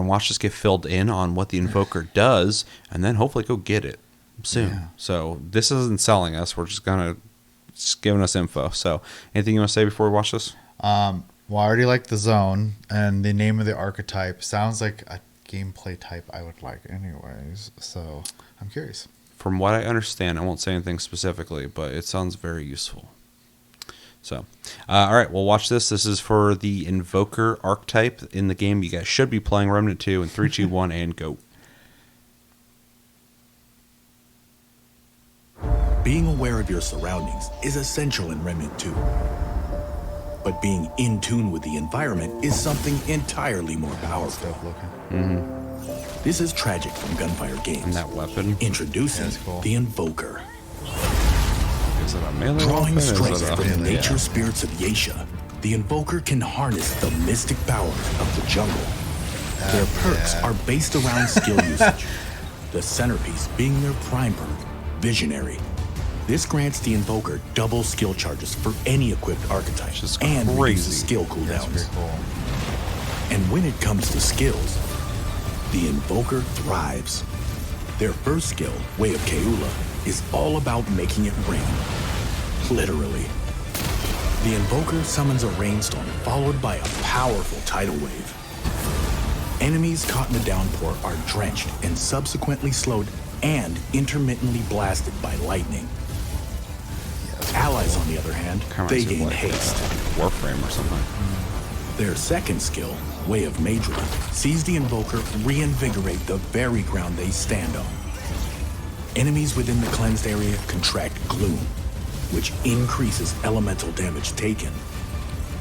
watch this get filled in on what the Invoker does, and then hopefully go get it soon. Yeah. So this isn't selling us. We're just giving us info. So anything you want to say before we watch this? Well, I already like the zone, and the name of the archetype sounds like a gameplay type I would like anyways. So I'm curious. From what I understand, I won't say anything specifically, but it sounds very useful. So, all right, we'll watch this. This is for the Invoker Archetype in the game. You guys should be playing Remnant 2 in 3, 2, 1, and go. Being aware of your surroundings is essential in Remnant 2. But being in tune with the environment is something entirely more powerful. Mm-hmm. This is Tragic from Gunfire Games. And that weapon. Introducing the Invoker. Is it a melee Drawing weapon? strength from the nature spirits of Yesha, the Invoker can harness the mystic power of the jungle. Their perks are based around skill usage. The centerpiece being their prime perk, Visionary. This grants the Invoker double skill charges for any equipped archetype and reduces skill cooldowns. Cool. And when it comes to skills, the Invoker thrives. Their first skill, Way of Keula, is all about making it rain. Literally. The Invoker summons a rainstorm followed by a powerful tidal wave. Enemies caught in the downpour are drenched and subsequently slowed and intermittently blasted by lightning. Allies, on the other hand, they gain haste. Warframe or something. Their second skill, Way of Madra, sees the Invoker reinvigorate the very ground they stand on. Enemies within the cleansed area contract gloom, which increases elemental damage taken.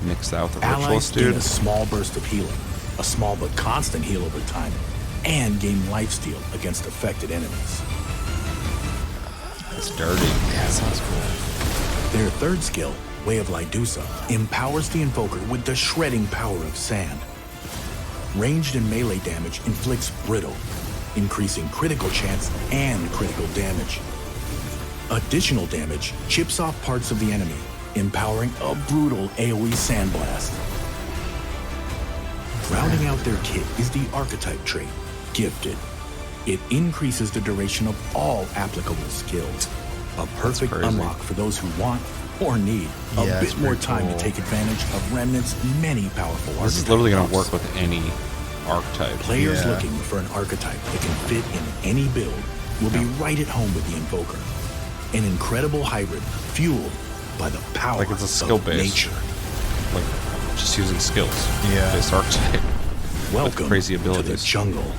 Mixed out the Allies ritualist, gain dude. a small burst of healing, a small but constant heal over time, and gain lifesteal against affected enemies. That's dirty. Yeah, that sounds cool. Their third skill, Way of Lydusa, empowers the Invoker with the shredding power of sand. Ranged and melee damage inflicts brittle, increasing critical chance and critical damage. Additional damage chips off parts of the enemy, empowering a brutal AoE sandblast. Rounding out their kit is the Archetype trait, Gifted. It increases the duration of all applicable skills. A perfect unlock for those who want or need a bit more time to take advantage of Remnant's many powerful archetypes. This is literally going to work with any archetype. Players looking for an archetype that can fit in any build will be right at home with the Invoker. An incredible hybrid fueled by the power Like it's a skill of base. nature. Like just using skills. Yeah. Based archetype. Welcome crazy to the abilities. jungle.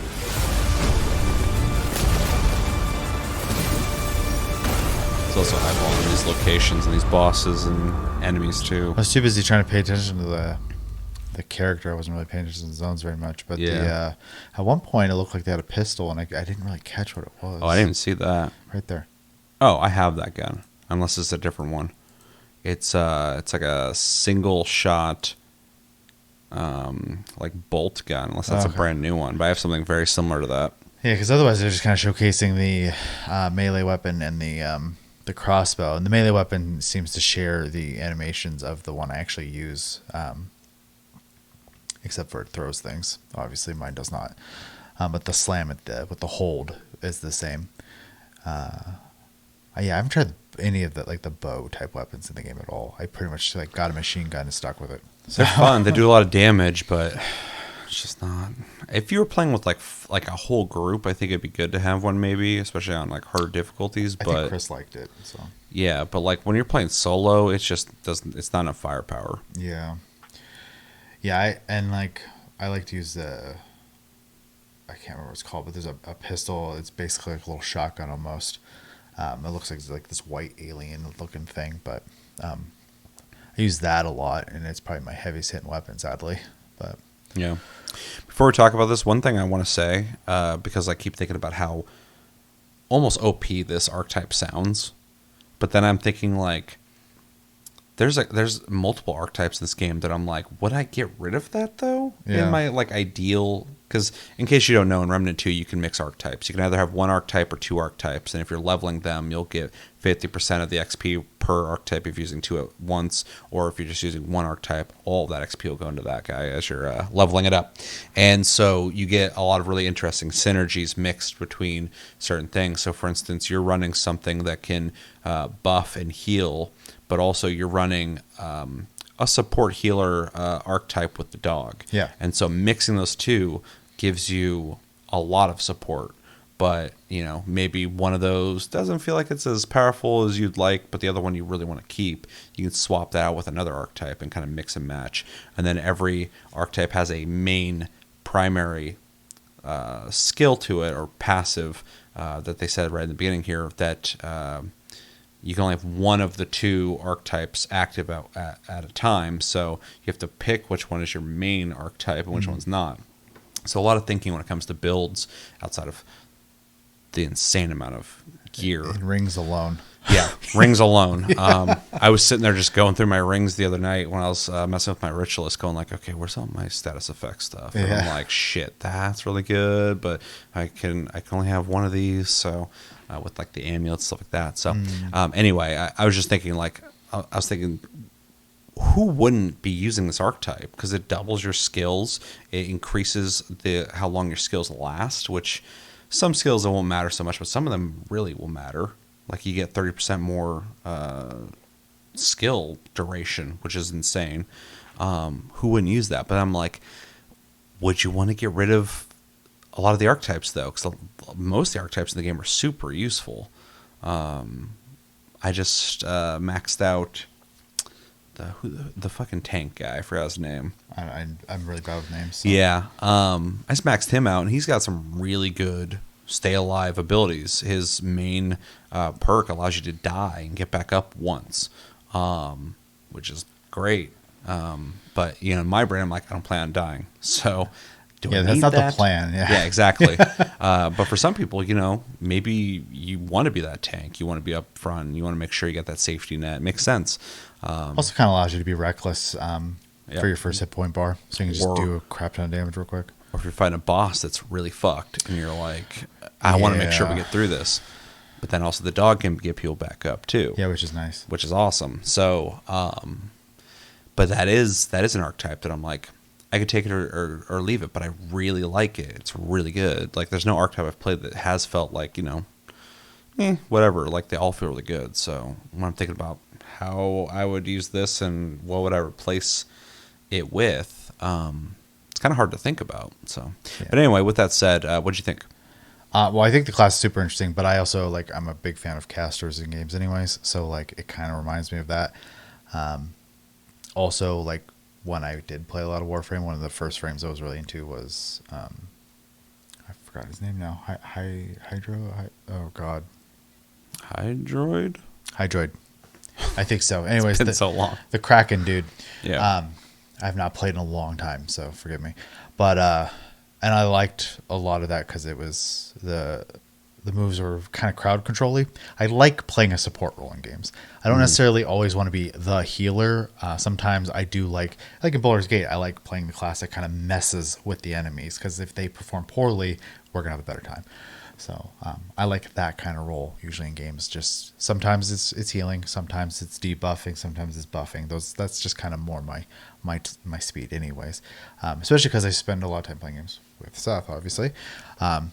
It's also eyeballing these locations and these bosses and enemies too. I was too busy trying to pay attention to the character. I wasn't really paying attention to the zones very much. But at one point it looked like they had a pistol, and I didn't really catch what it was. Oh, I didn't even see that. Right there. Oh, I have that gun. Unless it's a different one. It's like a single shot like bolt gun, unless that's a brand new one. But I have something very similar to that. Yeah, because otherwise they're just kind of showcasing the melee weapon and the crossbow. And the melee weapon seems to share the animations of the one I actually use, except for it throws things. Obviously, mine does not. But the slam with the hold is the same. I haven't tried any of the like the bow type weapons in the game at all. I pretty much like got a machine gun and stuck with it. So They're fun. They do a lot of damage, but it's just not. If you were playing with like a whole group, I think it'd be good to have one, maybe, especially on like harder difficulties. I But think Chris liked it. So yeah, but like when you're playing solo, it's just doesn't. It's not enough firepower. yeah, yeah. I like to use the. I can't remember what it's called, but there's a pistol. It's basically like a little shotgun almost. It looks like it's like this white alien looking thing, but I use that a lot, and it's probably my heaviest hitting weapon, sadly. But Yeah. Before we talk about this, one thing I want to say, because I keep thinking about how almost OP this archetype sounds, but then I'm thinking like, there's multiple archetypes in this game that I'm like, would I get rid of that though? Yeah. In my like ideal, because in case you don't know, in Remnant 2 you can mix archetypes. You can either have one archetype or two archetypes, and if you're leveling them, you'll get 50% of the XP per archetype if you're using two at once, or if you're just using one archetype, all of that XP will go into that guy as you're leveling it up. And so you get a lot of really interesting synergies mixed between certain things. So for instance, you're running something that can buff and heal, but also you're running a support healer archetype with the dog. Yeah. And so mixing those two gives you a lot of support. But, you know, maybe one of those doesn't feel like it's as powerful as you'd like, but the other one you really want to keep. You can swap that out with another archetype and kind of mix and match. And then every archetype has a main primary skill to it, or passive, that they said right in the beginning here, that you can only have one of the two archetypes active at a time. So you have to pick which one is your main archetype and which one's not. So a lot of thinking when it comes to builds outside of the insane amount of gear. in rings alone. Yeah, rings alone. I was sitting there just going through my rings the other night when I was messing with my ritualist, going like, okay, where's all my status effect stuff? And I'm like, shit, that's really good, but I can only have one of these. So with like the amulets, stuff like that. So anyway, I was just thinking like, I was thinking, who wouldn't be using this archetype? Because it doubles your skills. It increases how long your skills last, which some skills it won't matter so much, but some of them really will matter. Like you get 30% more skill duration, which is insane. Who wouldn't use that? But I'm like, would you want to get rid of a lot of the archetypes though? Because most of the archetypes in the game are super useful. I just maxed out the fucking tank guy. I forgot his name. I'm really bad with names. So. Yeah. I just maxed him out, and he's got some really good stay alive abilities. His main perk allows you to die and get back up once, which is great. But you know, in my brain, I'm like, I don't plan on dying. So do I that's need not that? the plan. Yeah, exactly. But for some people, you know, maybe you want to be that tank. You want to be up front. You want to make sure you get that safety net. It makes sense. Also kind of allows you to be reckless for your first hit point bar. So you can just do a crap ton of damage real quick. Or if you're fighting a boss that's really fucked and you're like, I want to make sure we get through this. But then also the dog can get people back up too. Yeah, which is nice. Which is awesome. So, but that is an archetype that I'm like, I could take it or leave it, but I really like it. It's really good. Like there's no archetype I've played that has felt like, you know, whatever. Like they all feel really good. So when I'm thinking about how I would use this and what would I replace it with, it's kind of hard to think about. So, but anyway, with that said, what'd you think? Well, I think the class is super interesting, but I also I'm a big fan of casters in games anyways. So like it kind of reminds me of that. Also like when I did play a lot of Warframe, one of the first frames I was really into was, I forgot his name now. Oh God. Hydroid? I think so. Anyways, it's been so long. The Kraken dude. Yeah. I have not played in a long time, so forgive me. But and I liked a lot of that because it was the moves were kind of crowd control-y. I like playing a support role in games. I don't necessarily always want to be the healer. Sometimes I do like in Baldur's Gate, I like playing the class that kind of messes with the enemies because if they perform poorly, we're gonna have a better time. So I like that kind of role usually in games. Just sometimes it's healing, sometimes it's debuffing, sometimes it's buffing. That's just kind of more my speed, anyways. Especially because I spend a lot of time playing games with Seth, obviously, and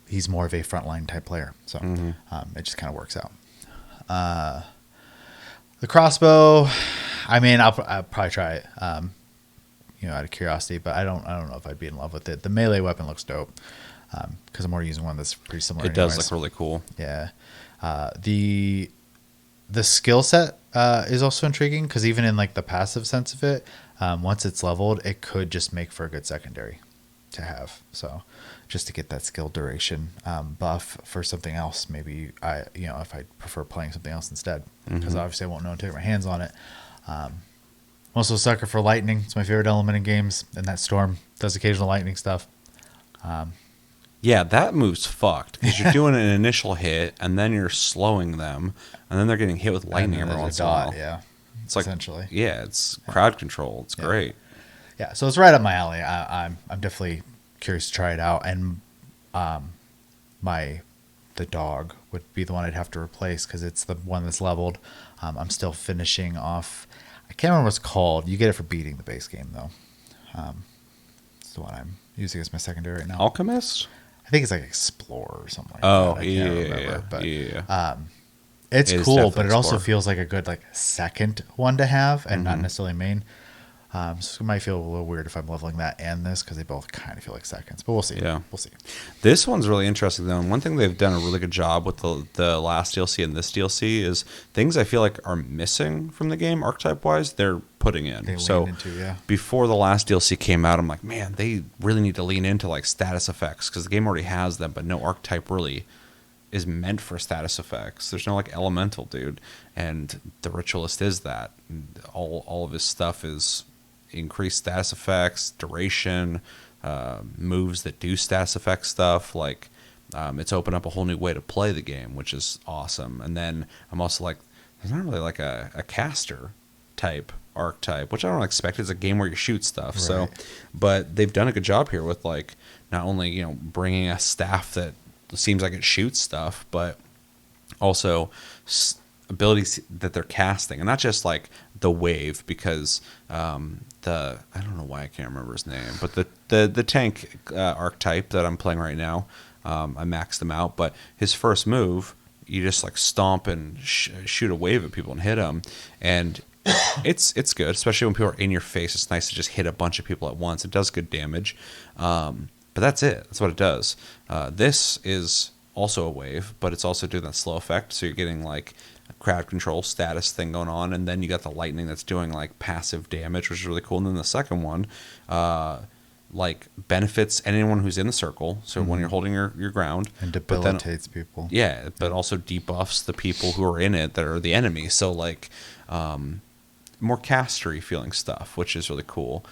he's more of a frontline type player, so it just kind of works out. The crossbow, I mean, I'll probably try it, out of curiosity, but I don't know if I'd be in love with it. The melee weapon looks dope because I'm already using one that's pretty similar. It does look really cool. Yeah. The skill set is also intriguing because even in like the passive sense of it, once it's leveled, it could just make for a good secondary to have. So just to get that skill duration buff for something else, maybe if I prefer playing something else instead, because obviously I won't know until I get my hands on it. I'm also a sucker for lightning. It's my favorite element in games, and that storm does occasional lightning stuff. Yeah, that move's fucked because you're doing an initial hit and then you're slowing them and then they're getting hit with lightning every once in a while. Yeah, it's like, essentially. Yeah, it's crowd control. It's great. Yeah, so it's right up my alley. I'm definitely curious to try it out, and the dog would be the one I'd have to replace because it's the one that's leveled. I'm still finishing off. I can't remember what it's called. You get it for beating the base game though. It's the one I'm using as my secondary right now. Alchemist? I think it's like Explorer or something like that. I can't remember, but it's It is cool, definitely but it also Explorer. feels like a good like second one to have and not necessarily main. So it might feel a little weird if I'm leveling that and this because they both kind of feel like seconds, but we'll see. Yeah. We'll see. This one's really interesting though. And one thing they've done a really good job with the last DLC and this DLC is things I feel like are missing from the game archetype wise, they're putting in. They So lean into, yeah. before the last DLC came out, I'm like, man, they really need to lean into like status effects because the game already has them, but no archetype really is meant for status effects. There's no like elemental dude, and the ritualist is that. And all of his stuff is increased status effects, duration, moves that do status effect stuff. Like it's opened up a whole new way to play the game, which is awesome. And then I'm also like, there's not really like a caster type archetype, which I don't expect. It's a game where you shoot stuff. Right. So, but they've done a good job here with like not only bringing a staff that seems like it shoots stuff, but also abilities that they're casting, and not just like the wave, because I don't know why I can't remember his name, but the tank archetype that I'm playing right now, I maxed him out, but his first move, you just like stomp and shoot a wave at people and hit them, and it's good, especially when people are in your face. It's nice to just hit a bunch of people at once. It does good damage, but that's it. That's what it does. This is also a wave, but it's also doing that slow effect, so you're getting like a crowd control status thing going on, and then you got the lightning that's doing like passive damage, which is really cool. And then the second one like benefits anyone who's in the circle, so when you're holding your ground, and debilitates people. Yeah, but also debuffs the people who are in it that are the enemy, so like more castery feeling stuff, which is really cool.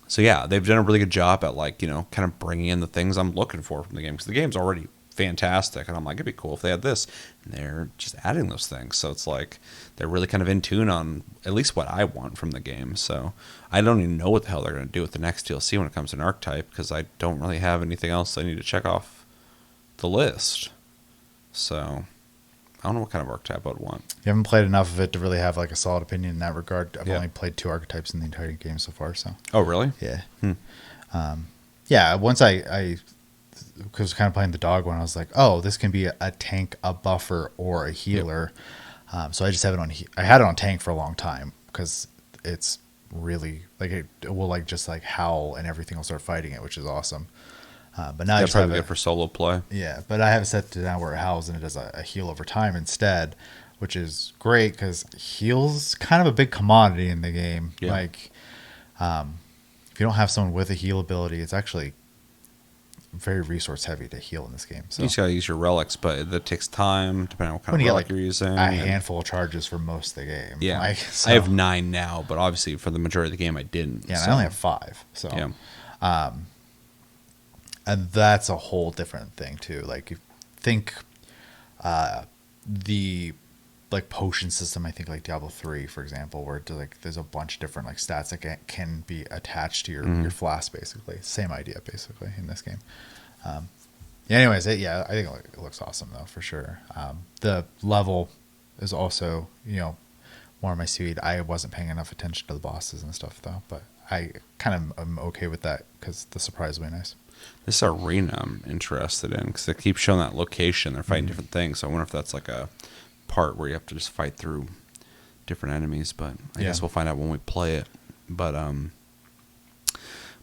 So yeah, they've done a really good job at like, kind of bringing in the things I'm looking for from the game, because the game's already fantastic, and I'm like, it'd be cool if they had this, and they're just adding those things. So it's like they're really kind of in tune on at least what I want from the game. So I don't even know what the hell they're going to do with the next DLC when it comes to an archetype, because I don't really have anything else I need to check off the list. So I don't know what kind of archetype I'd want. You haven't played enough of it to really have like a solid opinion in that regard. I've Yeah. only played 2 archetypes in the entire game so far. So Oh, really? yeah, yeah. Once I was kind of playing the dog one, I was like, oh, this can be a tank, a buffer, or a healer. So I just have it on. I had it on tank for a long time because it's really like it will like just like howl and everything will start fighting it, which is awesome. But now I That's just have probably it good for solo play. Yeah, but I have it set to now where it howls and it does a heal over time instead, which is great because heal's kind of a big commodity in the game. Yeah. Like, if you don't have someone with a heal ability, it's actually very resource heavy to heal in this game. So You just gotta use your relics, but that takes time depending on what kind when of you get relic like you're using. a handful of charges for most of the game. Yeah, Like, so- I have 9 now, but obviously for the majority of the game I didn't. Yeah, and so. I only have 5. So Yeah. And that's a whole different thing too. Like you think the like potion system, I think like Diablo 3, for example, where there's a bunch of different like stats that can be attached to your flask, basically. Same idea basically in this game. Anyways, I think it looks awesome though, for sure. The level is also, more of my speed. I wasn't paying enough attention to the bosses and stuff though, but I kind of am okay with that because the surprise will be nice. This arena I'm interested in because they keep showing that location. They're fighting different things. So I wonder if that's like a part where you have to just fight through different enemies. But I guess we'll find out when we play it. But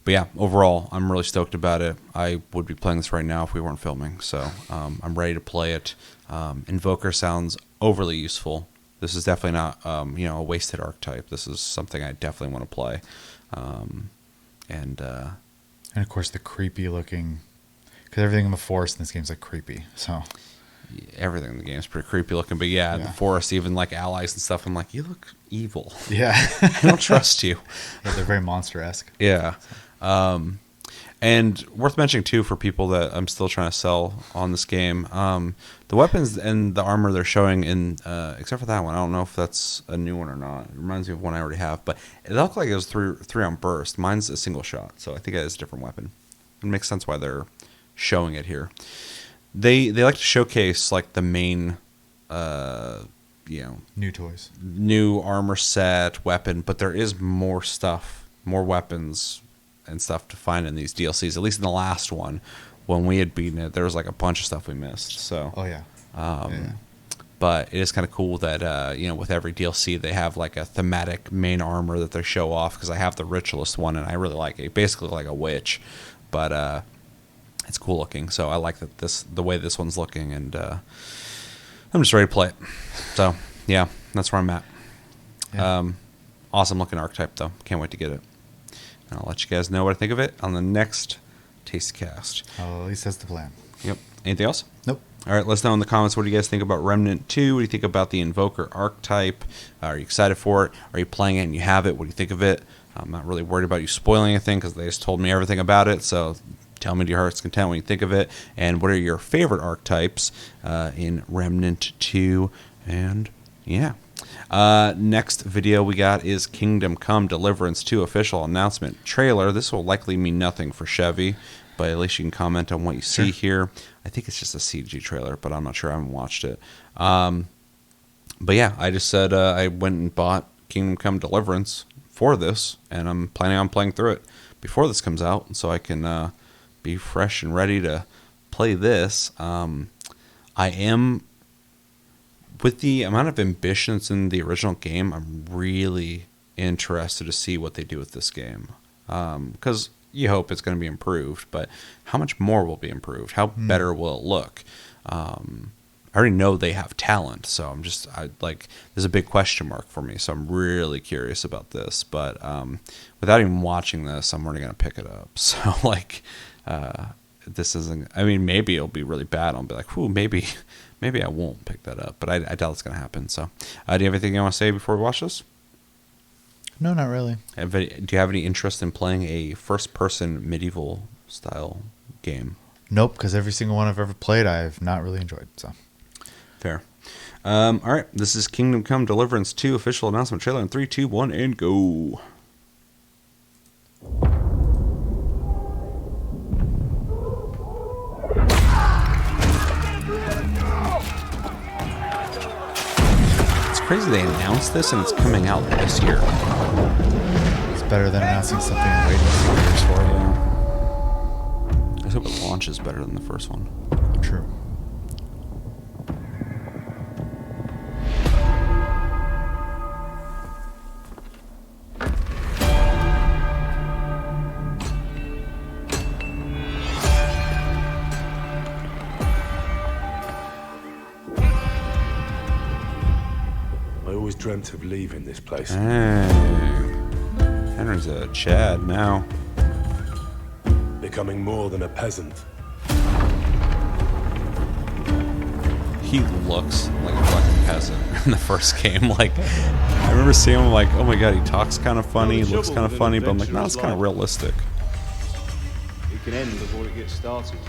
yeah, overall, I'm really stoked about it. I would be playing this right now if we weren't filming. So I'm ready to play it. Invoker sounds overly useful. This is definitely not a wasted archetype. This is something I definitely want to play. And of course the creepy looking, because everything in the forest in this game is like creepy. So everything in the game is pretty creepy looking. But yeah, the forest, even like allies and stuff, I'm like, you look evil. Yeah, I don't trust you. Yeah, they're very monster-esque. Yeah. And worth mentioning too for people that I'm still trying to sell on this game, the weapons and the armor they're showing in, except for that one, I don't know if that's a new one or not. It reminds me of one I already have, but it looked like it was three on burst. Mine's a single shot, so I think it is a different weapon. It makes sense why they're showing it here. They like to showcase like the main, new toys, new armor set, weapon, but there is more stuff, more weapons and stuff to find in these DLCs. At least in the last one, when we had beaten it, there was like a bunch of stuff we missed. So, but it is kind of cool that with every DLC they have like a thematic main armor that they show off. Because I have the ritualist one and I really like it. Basically like a witch, but it's cool looking. So I like that the way this one's looking, and I'm just ready to play it. So yeah, that's where I'm at. Yeah. Awesome looking archetype though. Can't wait to get it. And I'll let you guys know what I think of it on the next Taste Cast. Oh, at least that's the plan. Yep. Anything else? Nope. All right, let us know in the comments, what do you guys think about Remnant 2? What do you think about the Invoker archetype? Are you excited for it? Are you playing it and you have it? What do you think of it? I'm not really worried about you spoiling anything because they just told me everything about it. So tell me to your heart's content when you think of it. And what are your favorite archetypes in Remnant 2? And yeah. Next video we got is Kingdom Come Deliverance 2 official announcement trailer. This will likely mean nothing for Chevy, but at least you can comment on what you see here. I think it's just a CG trailer, but I'm not sure. I haven't watched it. But yeah, I just said I went and bought Kingdom Come Deliverance for this, and I'm planning on playing through it before this comes out, so I can be fresh and ready to play this. I am... With the amount of ambition that's in the original game, I'm really interested to see what they do with this game. Because you hope it's going to be improved, but how much more will be improved? How better will it look? I already know they have talent, so there's a big question mark for me, so I'm really curious about this. But without even watching this, I'm already going to pick it up. So, this isn't... I mean, maybe it'll be really bad. I'll be like, whew, maybe I won't pick that up, but I doubt it's going to happen. So, do you have anything you want to say before we watch this? No, not really. Do you have any interest in playing a first-person medieval-style game? Nope, because every single one I've ever played, I've not really enjoyed. So, fair. All right, this is Kingdom Come Deliverance 2 official announcement trailer in 3, 2, 1, and go. Crazy they announced this and it's coming out this year. It's better than announcing something and waiting 2 years for it. Yeah. I hope it launches better than the first one. True. Dreamt of leaving this place. Hey. Henry's a Chad now. Becoming more than a peasant. He looks like a fucking peasant in the first game. I remember seeing him like, oh my god, he talks kind of funny, he looks kind of funny, but I'm like, no, it's kind of realistic. It can end before it gets started.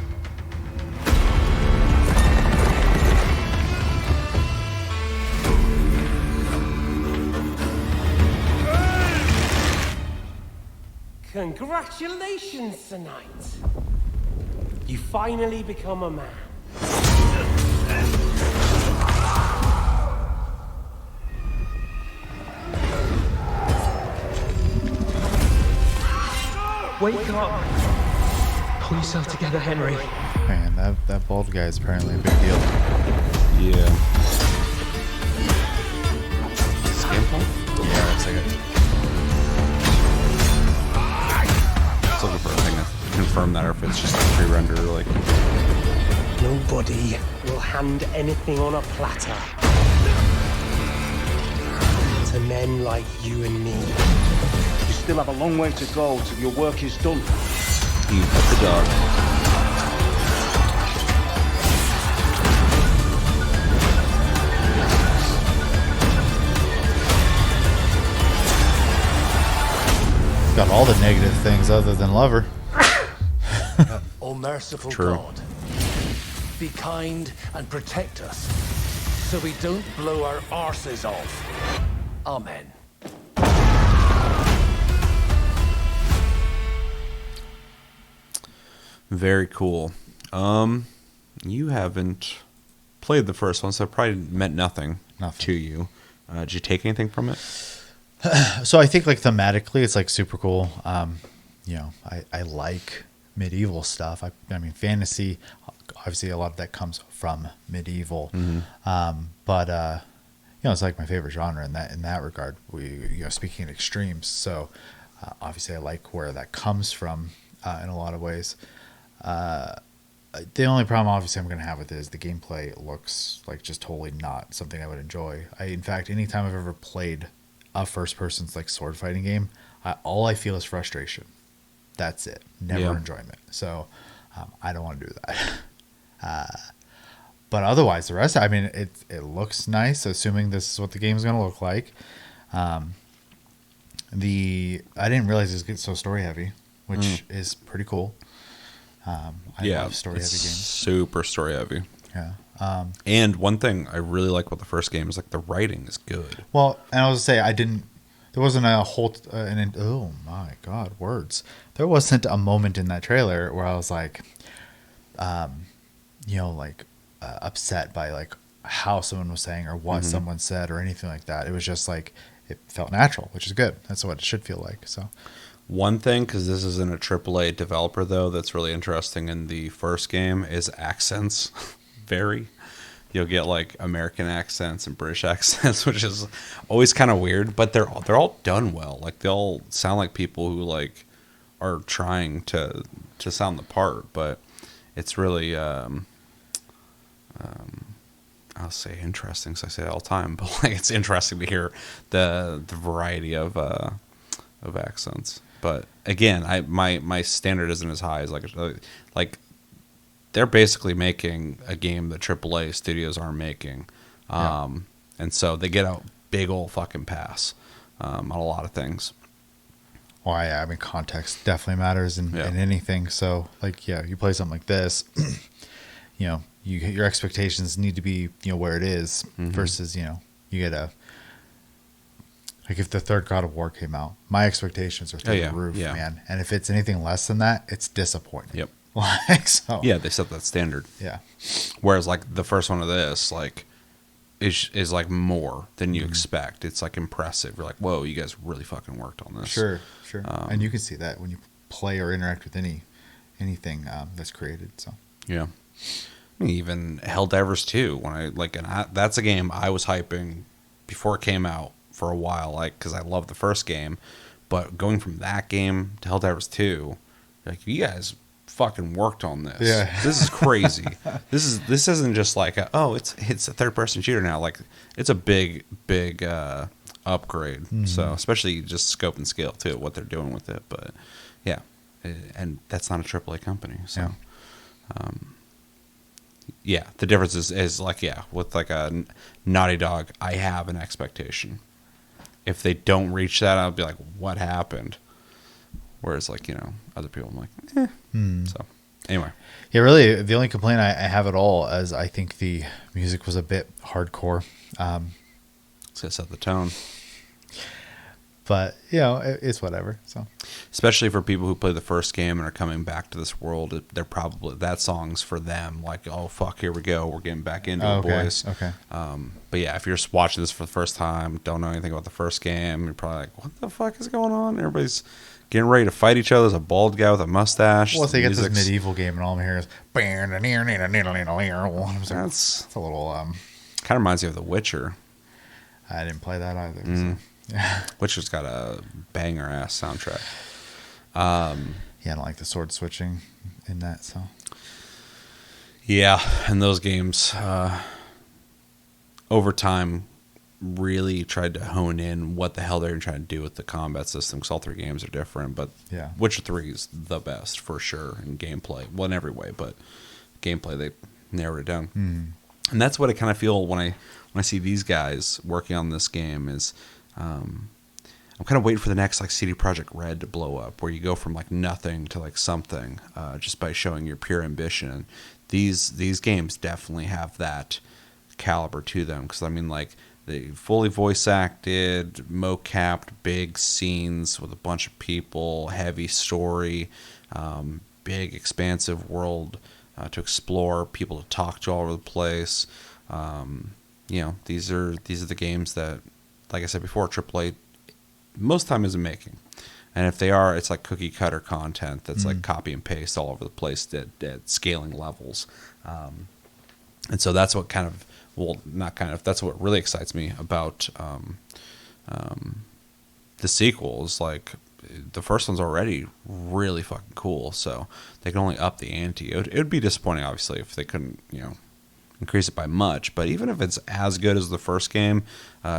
Congratulations tonight. You finally become a man. Wake up. Pull yourself together, Henry. Man, that bald guy is apparently a big deal. Yeah. Skin Yeah, that's like it. Just looking for a thing to confirm that, or if it's just a pre-render, like. Nobody will hand anything on a platter to men like you and me. You still have a long way to go till your work is done. You pet the dog. It's got all the negative things other than lover. O merciful True. God, be kind and protect us so we don't blow our arses off. Amen. Very cool. You haven't played the first one, so it probably meant nothing to you. Did you take anything from it? So I think like thematically, it's like super cool. You know, I like medieval stuff. I mean, fantasy, obviously a lot of that comes from medieval. But you know, it's like my favorite genre in that regard. Speaking in extremes. So obviously I like where that comes from in a lot of ways. The only problem obviously I'm going to have with it is the gameplay looks like just totally not something I would enjoy. In fact, anytime I've ever played a first person's like sword fighting game, all I feel is frustration. That's it. Never enjoyment. So I don't want to do that. But otherwise, the rest, I mean, it looks nice, assuming this is what the game's going to look like. I didn't realize it was so story heavy, which is pretty cool. I love story heavy games. Super story heavy. Yeah. And one thing I really like about the first game is like the writing is good. Well, and I was to say there wasn't a whole oh my god, words. There wasn't a moment in that trailer where I was like, upset by like how someone was saying or what someone said or anything like that. It was just like it felt natural, which is good. That's what it should feel like. So. One thing, because this isn't a AAA developer, though, that's really interesting in the first game is accents. You'll get like American accents and British accents, which is always kind of weird, but they're all done well. Like they all sound like people who like are trying to sound the part, but it's really I'll say interesting, because I say it all the time, but like it's interesting to hear the variety of accents. But again, my standard isn't as high as like they're basically making a game that AAA studios aren't making, and so they get a big old fucking pass on a lot of things. Well, yeah, I mean, context definitely matters in anything. So, like, you play something like this, your expectations need to be where it is versus you get a. Like if the third God of War came out, my expectations are through the roof, man. And if it's anything less than that, it's disappointing. Yep. Yeah, they set that standard. Yeah. Whereas like the first one of this, like, is like more than you expect. It's like impressive. You're like, whoa, you guys really fucking worked on this. Sure. And you can see that when you play or interact with anything that's created. So. Yeah. Even Helldivers 2, that's a game I was hyping before it came out for a while, like, because I love the first game, but going from that game to Helldivers 2, like, you guys fucking worked on this. Yeah. This is crazy. This isn't just like it's a third person shooter now. Like, it's a big upgrade. So especially just scope and scale too, what they're doing with it. But yeah, and that's not a AAA company. So the difference is like, with like a Naughty Dog, I have an expectation. If they don't reach that, I'll be like, what happened? Whereas, like, other people, I'm like, So, anyway. Yeah, really, the only complaint I have at all is I think the music was a bit hardcore. It's going to set the tone. But it's whatever. So Especially for people who play the first game and are coming back to this world, they're probably that song's for them. Like, oh fuck, here we go, we're getting back into it, boys. Okay. But yeah, if you're just watching this for the first time, don't know anything about the first game, you're probably like, what the fuck is going on? Everybody's getting ready to fight each other. There's a bald guy with a mustache. Well, so you get this medieval game, and all I'm hearing is. That's a little. Kind of reminds me of The Witcher. I didn't play that either. So. Yeah. Witcher's got a banger ass soundtrack. I don't like the sword switching in that. So. Yeah, and those games over time really tried to hone in what the hell they're trying to do with the combat system, because all three games are different. But yeah, Witcher 3 is the best for sure in gameplay. Well, in every way, but gameplay they narrowed it down. And that's what I kind of feel when I see these guys working on this game is. I'm kind of waiting for the next like CD Projekt Red to blow up, where you go from like nothing to like something, just by showing your pure ambition. And these games definitely have that caliber to them, because I mean, like, they fully voice acted, mocapped, big scenes with a bunch of people, heavy story, big expansive world to explore, people to talk to all over the place. These are the games that, like I said before, AAA most time isn't making. And if they are, it's like cookie cutter content that's like copy and paste all over the place at scaling levels. And so that's what that's what really excites me about the sequels. Like, the first one's already really fucking cool, so they can only up the ante. It would be disappointing, obviously, if they couldn't, increase it by much. But even if it's as good as the first game,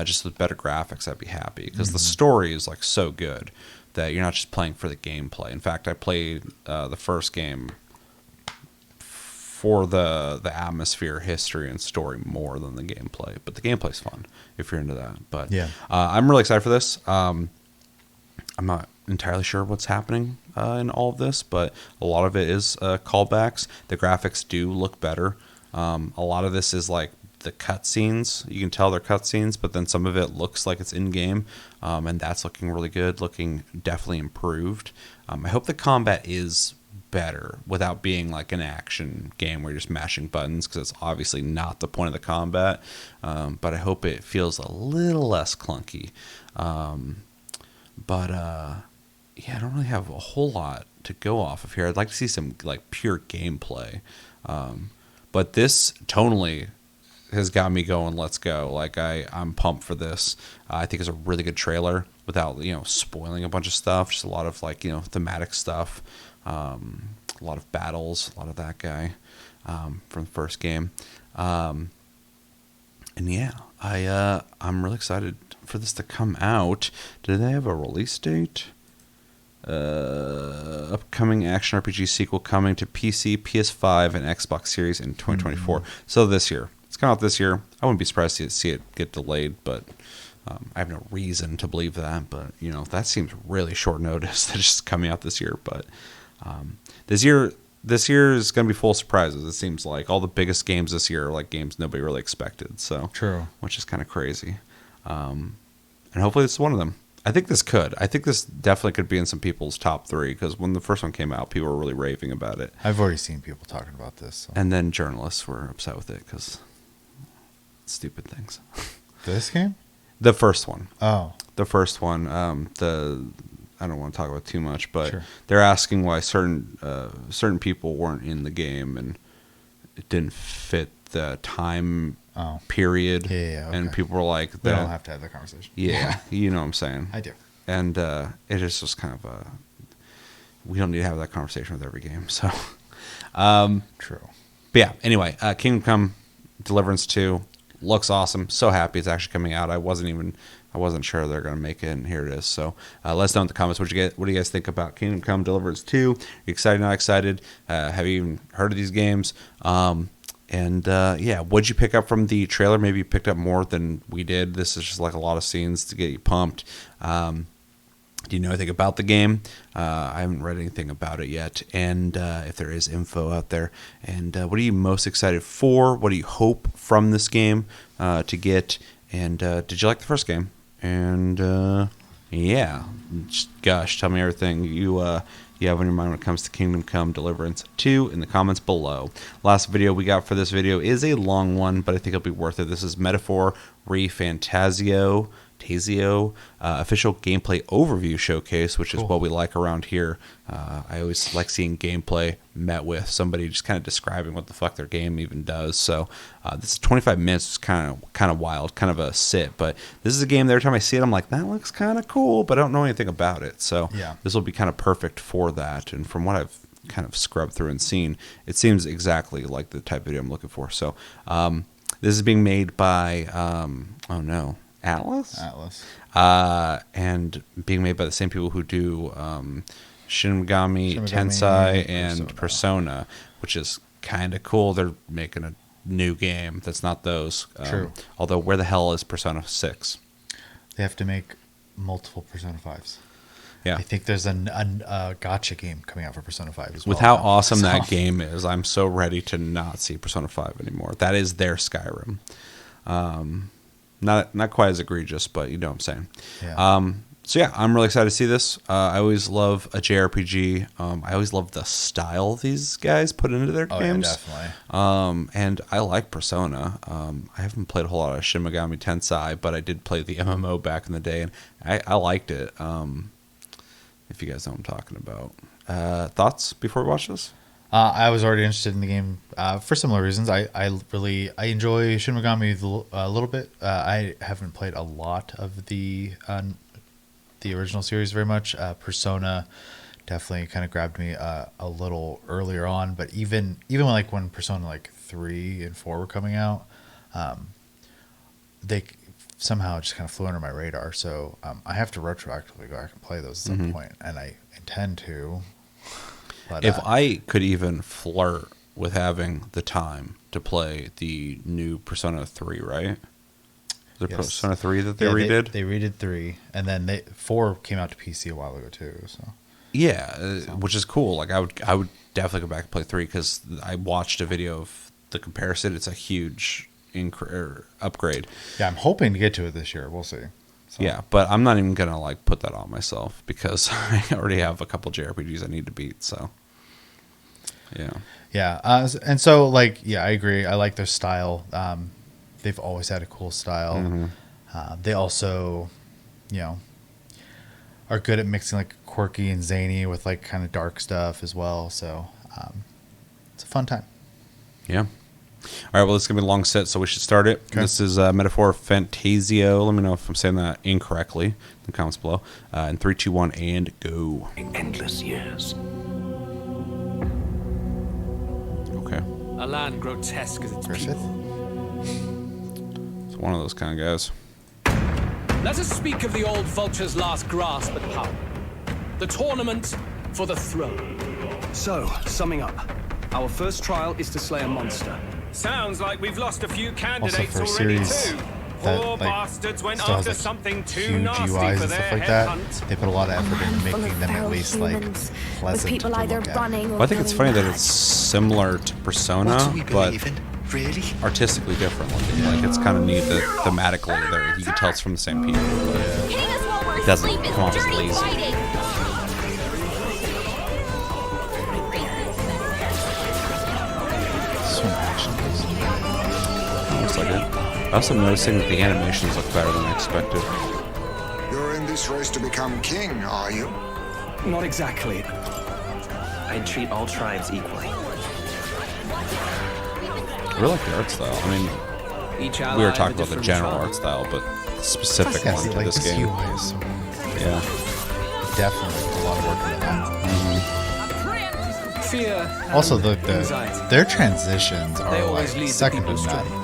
just with better graphics, I'd be happy, because the story is like so good that you're not just playing for the gameplay. In fact, I played the first game for the atmosphere, history, and story more than the gameplay. But the gameplay's fun if you're into that. But yeah, I'm really excited for this. I'm not entirely sure what's happening in all of this, but a lot of it is callbacks. The graphics do look better. A lot of this is like the cutscenes. You can tell they're cutscenes, but then some of it looks like it's in game, and that's looking really good. Looking definitely improved. I hope the combat is better without being like an action game where you're just mashing buttons, because it's obviously not the point of the combat. But I hope it feels a little less clunky. Yeah, I don't really have a whole lot to go off of here. I'd like to see some like pure gameplay. But this tonally has got me going, let's go. Like, I'm pumped for this. I think it's a really good trailer without, spoiling a bunch of stuff. Just a lot of like, thematic stuff. A lot of battles, a lot of that guy from the first game. And yeah, I'm really excited for this to come out. Do they have a release date? Upcoming action RPG sequel coming to PC, PS5, and Xbox Series in 2024. So this year. It's coming out this year. I wouldn't be surprised to see it get delayed, but I have no reason to believe that. But, that seems really short notice that it's just coming out this year. But this year is going to be full of surprises. It seems like all the biggest games this year are like games nobody really expected. So true, which is kind of crazy. And hopefully it's one of them. I think this definitely could be in some people's top 3, because when the first one came out, people were really raving about it. I've already seen people talking about this. So. And then journalists were upset with it because stupid things. This game? The first one. Oh. The first one. I don't want to talk about too much, but sure. They're asking why certain people weren't in the game, and it didn't fit the time period. Yeah, okay. And people were like, we don't have to have that conversation. Yeah, you know what I'm saying. I do. And it is just kind of we don't need to have that conversation with every game. So true. But yeah, anyway, Kingdom Come Deliverance 2 looks awesome. So happy it's actually coming out. I wasn't sure they're going to make it, and here it is. So let us know in the comments what do you guys think about Kingdom Come Deliverance 2? Are you excited, not excited? Have you even heard of these games? Yeah, what'd you pick up from the trailer? Maybe you picked up more than we did. This is just like a lot of scenes to get you pumped. Do you know anything about the game? I haven't read anything about it yet. And if there is info out there. And what are you most excited for? What do you hope from this game to get? And did you like the first game? And Yeah, just, gosh, tell me everything you have on your mind when it comes to Kingdom Come Deliverance 2 in the comments below. Last video we got for this video is a long one, but I think it'll be worth it. This is Metaphor ReFantazio official gameplay overview showcase, which is what we like around here. I always like seeing gameplay met with somebody just kind of describing what the fuck their game even does. So this is 25 minutes. It's kind of wild, kind of a sit, but this is a game that every time I see it, I'm like, that looks kind of cool, but I don't know anything about it. So this will be kind of perfect for that. And from what I've kind of scrubbed through and seen, it seems exactly like the type of video I'm looking for. So this is being made by Atlas, and being made by the same people who do Shin Megami Tensei and Persona, which is kind of cool. They're making a new game that's not those. True. Although, where the hell is Persona 6? They have to make multiple Persona 5s. Yeah. I think there's a gacha game coming out for Persona 5 as well. With how awesome that game is, I'm so ready to not see Persona 5 anymore. That is their Skyrim. Not quite as egregious, but you know what I'm saying. Yeah. So yeah, I'm really excited to see this. I always love a JRPG. I always love the style these guys put into their games. Yeah, definitely. And I like Persona. I haven't played a whole lot of Shin Megami Tensei, but I did play the MMO back in the day, and I liked it. If you guys know what I'm talking about. Thoughts before we watch this? I was already interested in the game for similar reasons. I enjoy Shin Megami a little bit. I haven't played a lot of the original series very much. Persona definitely kind of grabbed me a little earlier on, but even when Persona 3 and 4 were coming out, they somehow just kind of flew under my radar. So I have to retroactively go back and play those at some point, and I intend to. But, if I could even flirt with having the time to play the new Persona 3, right? The Persona 3 that they redid? They redid 3, and then 4 came out to PC a while ago too. So which is cool. Like I would definitely go back and play 3 because I watched a video of the comparison. It's a huge upgrade. Yeah, I'm hoping to get to it this year. We'll see. So. Yeah, but I'm not even gonna put that on myself because I already have a couple JRPGs I need to beat. So, yeah, and so I agree. I like their style. They've always had a cool style. Mm-hmm. They also, are good at mixing quirky and zany with kind of dark stuff as well. So, it's a fun time. Yeah. All right, well, it's going to be a long set, so we should start it. Okay. This is Metaphor ReFantazio. Let me know if I'm saying that incorrectly in the comments below. In 3, 2, 1, and go. Endless years. Okay. A land grotesque as its people. It's one of those kind of guys. Let us speak of the old vulture's last grasp at power. The tournament for the throne. So, summing up. Our first trial is to slay a monster. Sounds like we've lost a few candidates also for already series too. that Poor bastards went still has, after something too huge nasty UIs for and their stuff like that. headhunt. They put a lot of effort into making them at least with pleasant people to either look at. running or Well, I think it's funny that going it's similar to Persona, but Really? artistically different looking. It's kind of neat that thematically there you can tell it's from the same people. But it doesn't come off as lazy. Looks like it. I also noticing that the animations look better than I expected. You're in this race to become king, are you? Not exactly. I treat all tribes equally. I really like the art style. I mean, we were talking about the general art style, but the specific one to this game. UI is so Yeah. definitely a lot of work into that. Fear. Also, anxiety. their transitions They are always lead the second to people none. astray.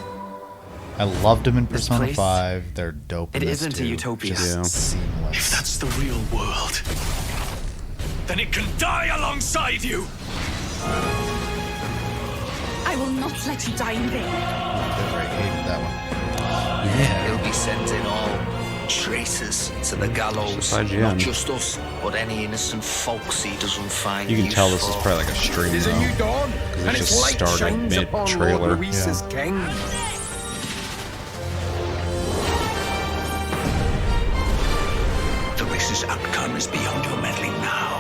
I loved them in This Persona place, 5. They're dope. it in this isn't a too. utopia. Just Yeah. seamless. If that's the real world, then it can die alongside you. I will not let you die in vain. I hated that one. He'll be sending all traitors to the gallows. Just IGN. Not just us, but any innocent folks he doesn't find You can tell this is useful. probably like a stream There's a new though, dawn, because and it its just light started shines upon Lord mid-trailer. Luis's king. The whose outcome is beyond your meddling now.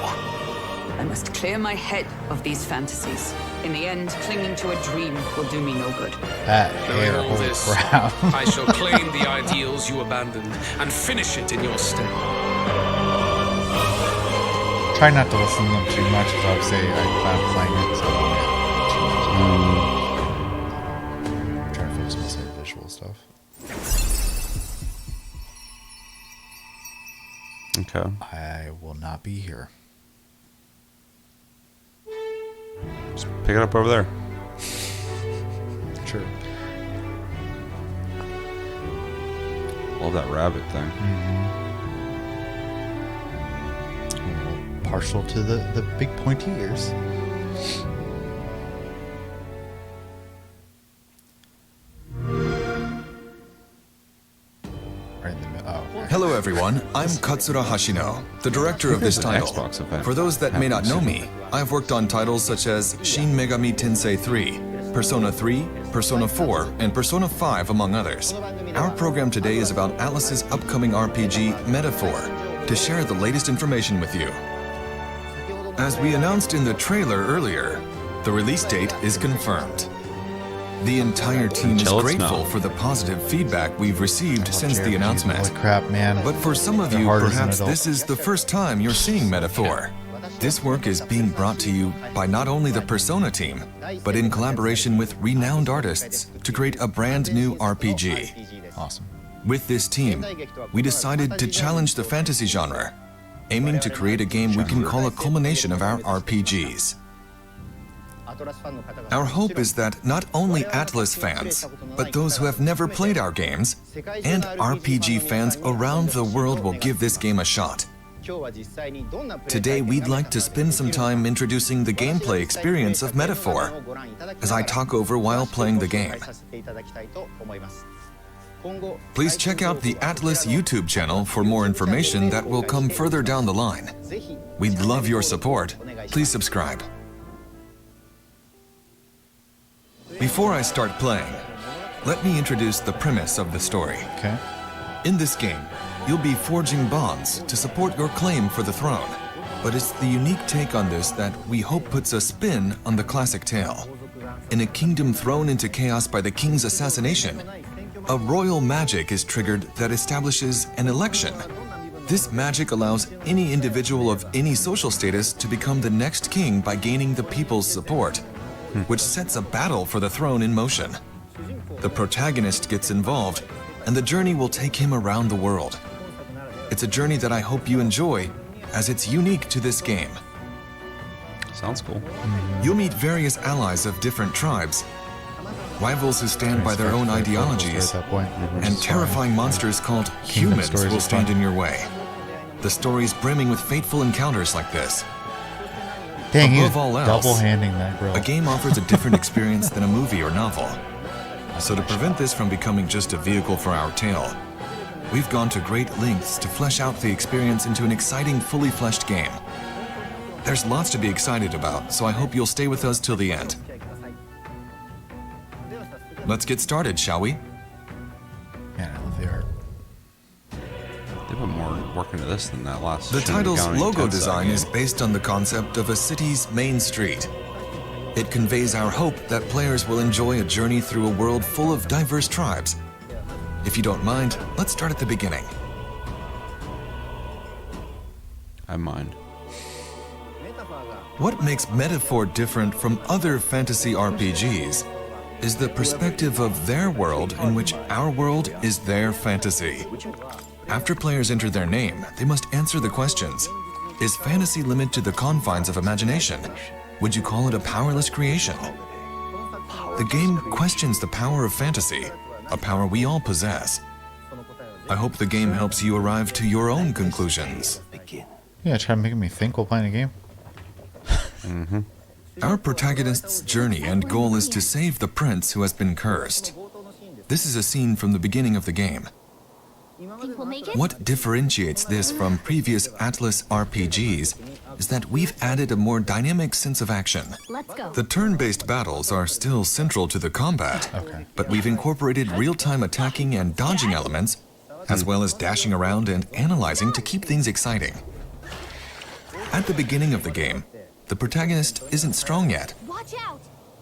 I must clear my head of these fantasies. In the end, clinging to a dream will do me no good. Knowing all this, I shall claim the ideals you abandoned and finish it in your stead. Try not to listen to them too much, because obviously I plan on playing it, so I'm trying to focus mostly on visual stuff. Okay. I will not be here. Just pick it up over there. Sure. Love that rabbit thing. Partial to the big pointy ears. Right in the middle. Oh, okay. Hello everyone, I'm Katsura Hashino, the director of this title. For those that may not know me, I've worked on titles such as Shin Megami Tensei 3, Persona 3, Persona 4, and Persona 5, among others. Our program today is about Atlus's upcoming RPG, Metaphor, to share the latest information with you. As we announced in the trailer earlier, the release date is confirmed. The entire team is grateful for the positive feedback we've received since the announcement. Holy crap, man. But for some of you, perhaps this is the first time you're seeing Metaphor. This work is being brought to you by not only the Persona team, but in collaboration with renowned artists to create a brand new RPG. Awesome. With this team, we decided to challenge the fantasy genre, aiming to create a game we can call a culmination of our RPGs. Our hope is that not only Atlus fans, but those who have never played our games, and RPG fans around the world will give this game a shot. Today we'd like to spend some time introducing the gameplay experience of Metaphor, as I talk over while playing the game. Please check out the Atlus YouTube channel for more information that will come further down the line. We'd love your support. Please subscribe. Before I start playing, let me introduce the premise of the story. Okay. In this game, you'll be forging bonds to support your claim for the throne. But it's the unique take on this that we hope puts a spin on the classic tale. In a kingdom thrown into chaos by the king's assassination, a royal magic is triggered that establishes an election. This magic allows any individual of any social status to become the next king by gaining the people's support, which sets a battle for the throne in motion. The protagonist gets involved, and the journey will take him around the world. It's a journey that I hope you enjoy, as it's unique to this game. Sounds cool. You'll meet various allies of different tribes, rivals who stand by their own ideologies, and terrifying monsters called humans will stand in your way. The story's brimming with fateful encounters like this. Dang, above all else, double-handing that, bro. A game offers a different experience than a movie or novel. So to prevent this from becoming just a vehicle for our tale, we've gone to great lengths to flesh out the experience into an exciting, fully fleshed game. There's lots to be excited about, so I hope you'll stay with us till the end. Let's get started, shall we? Man, I love the art. They put more work into this than that last. The title's logo design is based on the concept of a city's main street. It conveys our hope that players will enjoy a journey through a world full of diverse tribes. If you don't mind, let's start at the beginning. I mind. What makes Metaphor different from other fantasy RPGs is the perspective of their world in which our world is their fantasy. After players enter their name, they must answer the questions. Is fantasy limited to the confines of imagination? Would you call it a powerless creation? The game questions the power of fantasy, a power we all possess. I hope the game helps you arrive to your own conclusions. Yeah, try making me think while playing a game. Our protagonist's journey and goal is to save the prince who has been cursed. This is a scene from the beginning of the game. What differentiates this from previous Atlus RPGs is that we've added a more dynamic sense of action. Let's go. The turn-based battles are still central to the combat, but we've incorporated real-time attacking and dodging elements as well as dashing around and analyzing to keep things exciting. At the beginning of the game, the protagonist isn't strong yet,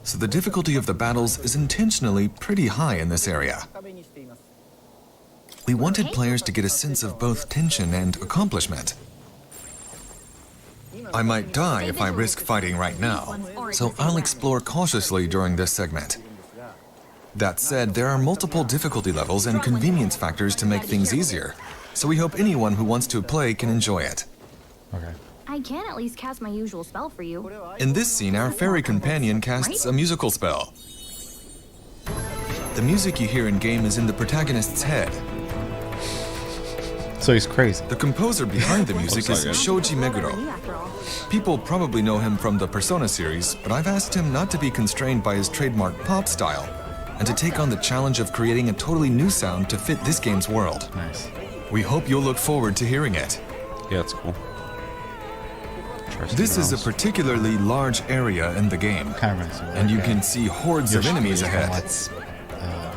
so the difficulty of the battles is intentionally pretty high in this area. We wanted players to get a sense of both tension and accomplishment. I might die if I risk fighting right now, so I'll explore cautiously during this segment. That said, there are multiple difficulty levels and convenience factors to make things easier, so we hope anyone who wants to play can enjoy it. Okay. I can at least cast my usual spell for you. In this scene, our fairy companion casts a musical spell. The music you hear in-game is in the protagonist's head. So he's crazy. The composer behind the music is Shoji Meguro. People probably know him from the Persona series, but I've asked him not to be constrained by his trademark pop style, and to take on the challenge of creating a totally new sound to fit this game's world. Nice. We hope you'll look forward to hearing it. Yeah, it's cool. This is a particularly large area in the game, and you can see hordes of enemies ahead.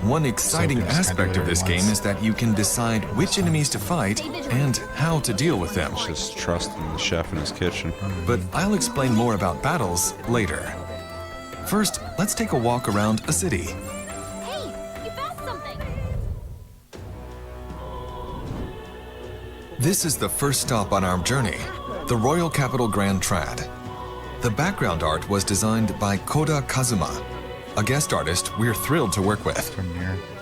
One exciting aspect of this game is that you can decide which enemies to fight and how to deal with them. Just trust in the chef in his kitchen. But I'll explain more about battles later. First, let's take a walk around a city. Hey, you found something! This is the first stop on our journey, the Royal Capital Grand Trad. The background art was designed by Koda Kazuma, a guest artist we're thrilled to work with.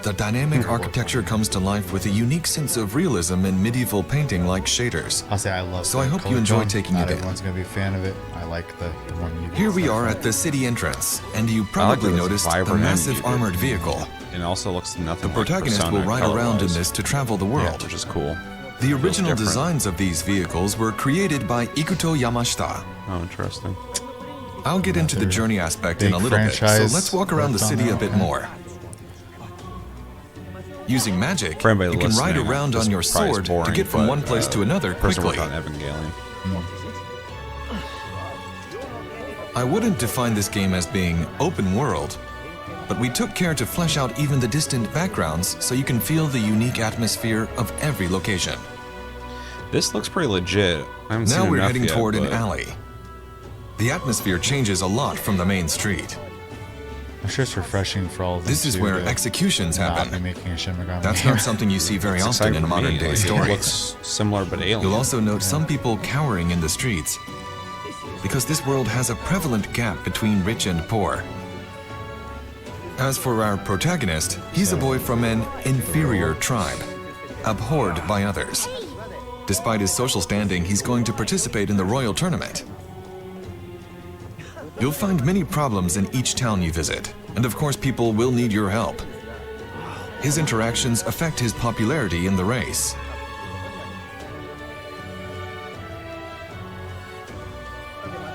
The dynamic architecture comes to life with a unique sense of realism in medieval painting like shaders. I'll say I love So I hope you enjoy taking it in. Everyone's going to be a fan of it. I like the one you Here we are at the city entrance, and you probably noticed the massive armored vehicle. It also looks nothing The protagonist will ride around in this to travel the world. Which is cool. The original designs of these vehicles were created by Ikuto Yamashita. Oh, interesting. I'll get into the journey aspect in a little bit, so let's walk around the city a bit more. Using magic, you can ride around on your sword to get from one place to another quickly. I wouldn't define this game as being open world, but we took care to flesh out even the distant backgrounds so you can feel the unique atmosphere of every location. This looks pretty legit. Now we're heading toward an alley. The atmosphere changes a lot from the main street. I'm sure it's refreshing for all of them. This is where executions happen. That's not something you see very often in modern day stories. It looks similar but alien. You'll also note some people cowering in the streets, because this world has a prevalent gap between rich and poor. As for our protagonist, he's a boy from an inferior tribe, abhorred by others. Despite his social standing, he's going to participate in the royal tournament. You'll find many problems in each town you visit, and of course people will need your help. His interactions affect his popularity in the race.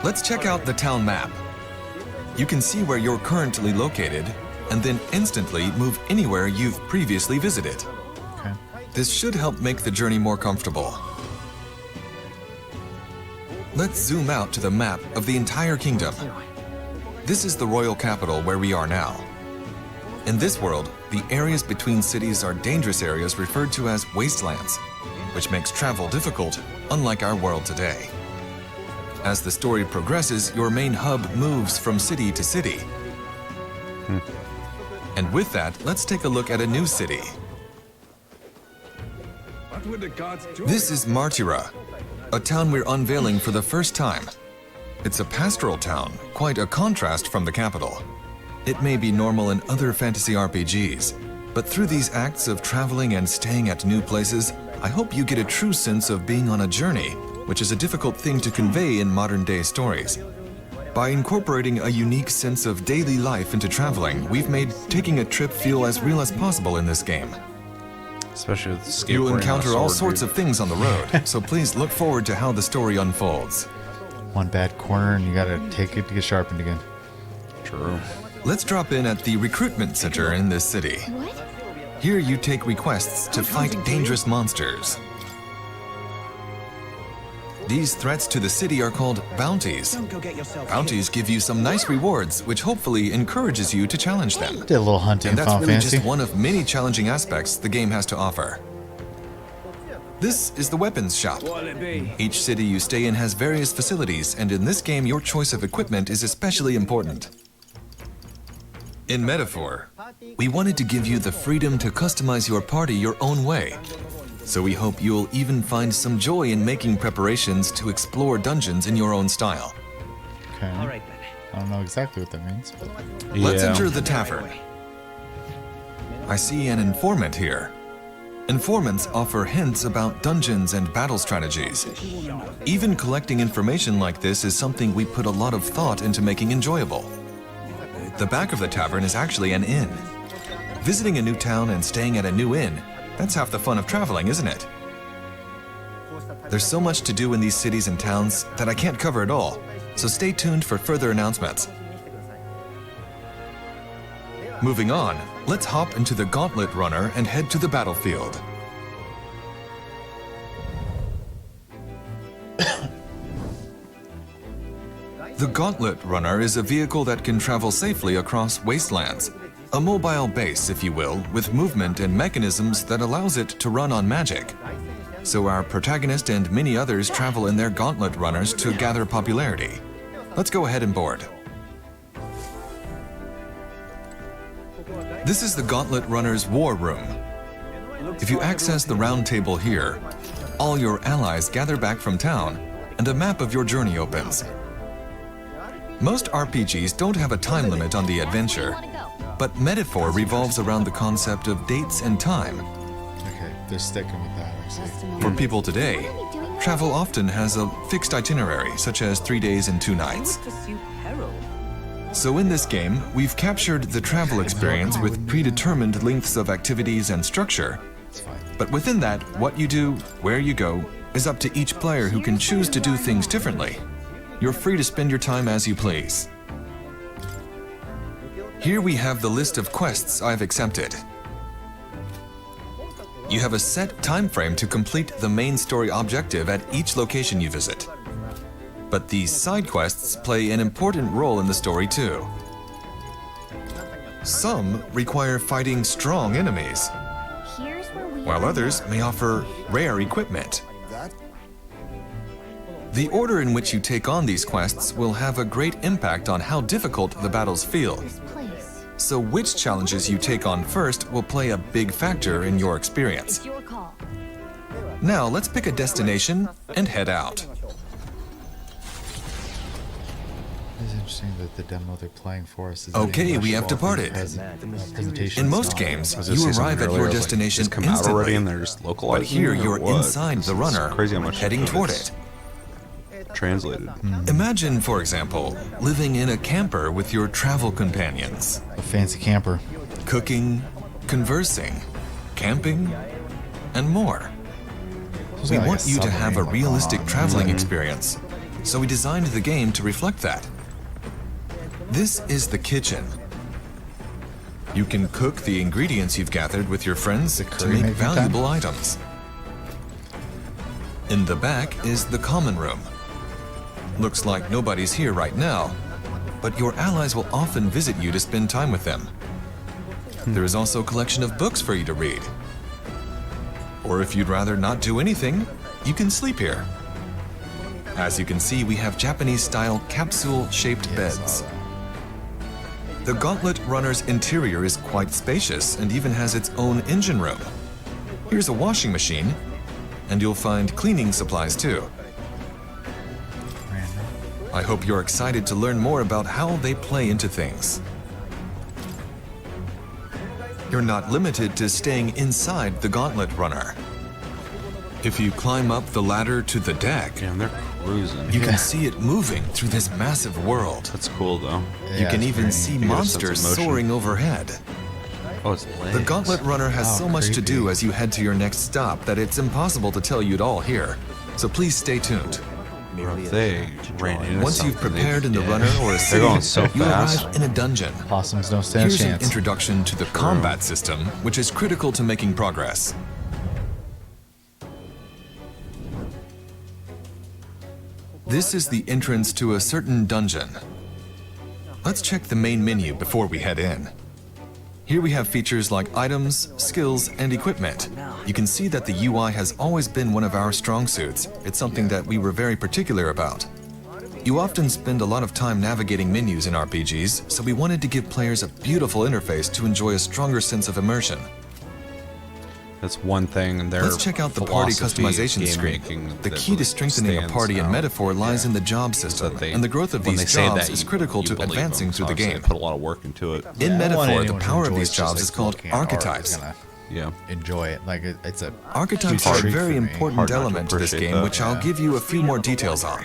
Let's check out the town map. You can see where you're currently located, and then instantly move anywhere you've previously visited. Okay. This should help make the journey more comfortable. Let's zoom out to the map of the entire kingdom. This is the royal capital where we are now. In this world, the areas between cities are dangerous areas referred to as wastelands, which makes travel difficult, unlike our world today. As the story progresses, your main hub moves from city to city. And with that, let's take a look at a new city. This is Martira, a town we're unveiling for the first time. It's a pastoral town, quite a contrast from the capital. It may be normal in other fantasy RPGs, but through these acts of traveling and staying at new places, I hope you get a true sense of being on a journey, which is a difficult thing to convey in modern-day stories. By incorporating a unique sense of daily life into traveling, we've made taking a trip feel as real as possible in this game. Especially with skateboarding. You'll encounter all sorts of things on the road, so please look forward to how the story unfolds. One bad corner and you gotta take it to get sharpened again. True. Let's drop in at the recruitment center in this city. Here you take requests to fight dangerous monsters. These threats to the city are called bounties. Bounties give you some nice rewards, which hopefully encourages you to challenge them. Did a little hunting and that's Final really Fantasy. just one of many challenging aspects the game has to offer. This is the weapons shop. What'll it be? Each city you stay in has various facilities, and in this game, your choice of equipment is especially important. In Metaphor, we wanted to give you the freedom to customize your party your own way. So we hope you'll even find some joy in making preparations to explore dungeons in your own style. Okay. All right, then. I don't know exactly what that means. But... Let's enter the tavern. I see an informant here. Informants offer hints about dungeons and battle strategies. Even collecting information like this is something we put a lot of thought into making enjoyable. The back of the tavern is actually an inn. Visiting a new town and staying at a new inn, that's half the fun of traveling, isn't it? There's so much to do in these cities and towns that I can't cover it all, so stay tuned for further announcements. Moving on, let's hop into the Gauntlet Runner and head to the battlefield. The Gauntlet Runner is a vehicle that can travel safely across wastelands. A mobile base, if you will, with movement and mechanisms that allows it to run on magic. So our protagonist and many others travel in their Gauntlet Runners to gather popularity. Let's go ahead and board. This is the Gauntlet Runner's War Room. If you access the round table here, all your allies gather back from town, and a map of your journey opens. Most RPGs don't have a time limit on the adventure, but Metaphor revolves around the concept of dates and time. Okay, they're sticking with that, I see. For people today, travel often has a fixed itinerary, such as 3 days and 2 nights. So in this game, we've captured the travel experience with predetermined lengths of activities and structure. But within that, what you do, where you go, is up to each player who can choose to do things differently. You're free to spend your time as you please. Here we have the list of quests I've accepted. You have a set time frame to complete the main story objective at each location you visit. But these side quests play an important role in the story too. Some require fighting strong enemies, while others may offer rare equipment. The order in which you take on these quests will have a great impact on how difficult the battles feel. So which challenges you take on first will play a big factor in your experience. Now let's pick a destination and head out. It's interesting that the demo they're playing for us is Okay, we have departed. In most games, you arrive at your destination instantly, and they're just localized. but here you're inside the runner, crazy how much heading toward it. Translated. Imagine, for example, living in a camper with your travel companions. A fancy camper. Cooking, conversing, camping, and more. We like want a you to have a submarine, like, realistic on. traveling experience, so we designed the game to reflect that. This is the kitchen. You can cook the ingredients you've gathered with your friends to make valuable items. In the back is the common room. Looks like nobody's here right now, but your allies will often visit you to spend time with them. There is also a collection of books for you to read. Or if you'd rather not do anything, you can sleep here. As you can see, we have Japanese-style capsule-shaped beds. The Gauntlet Runner's interior is quite spacious and even has its own engine room. Here's a washing machine, and you'll find cleaning supplies too. I hope you're excited to learn more about how they play into things. You're not limited to staying inside the Gauntlet Runner. If you climb up the ladder to the deck, they're cruising. You can see it moving through this massive world. That's cool, though. You can even see monsters soaring overhead. Oh, it's The Gauntlet Runner has so much to do as you head to your next stop that it's impossible to tell you it all here. So please stay tuned. They ran into Once you've prepared in the runner or a city, They're going so you fast. arrive in a dungeon. Possums don't stand a Here's an chance. introduction to the combat system, which is critical to making progress. This is the entrance to a certain dungeon. Let's check the main menu before we head in. Here we have features like items, skills, and equipment. You can see that the UI has always been one of our strong suits. It's something that we were very particular about. You often spend a lot of time navigating menus in RPGs, so we wanted to give players a beautiful interface to enjoy a stronger sense of immersion. That's one thing, and let's check out the party customization screen. The key to strengthening a party in Metaphor lies in the job system, and the growth of these jobs is critical to advancing through the game. Put a lot of work into it. In Metaphor, the power of these jobs is called archetypes. Yeah. Enjoy it. Like it's a archetypes are a very important element to this game, which I'll give you a few more details on.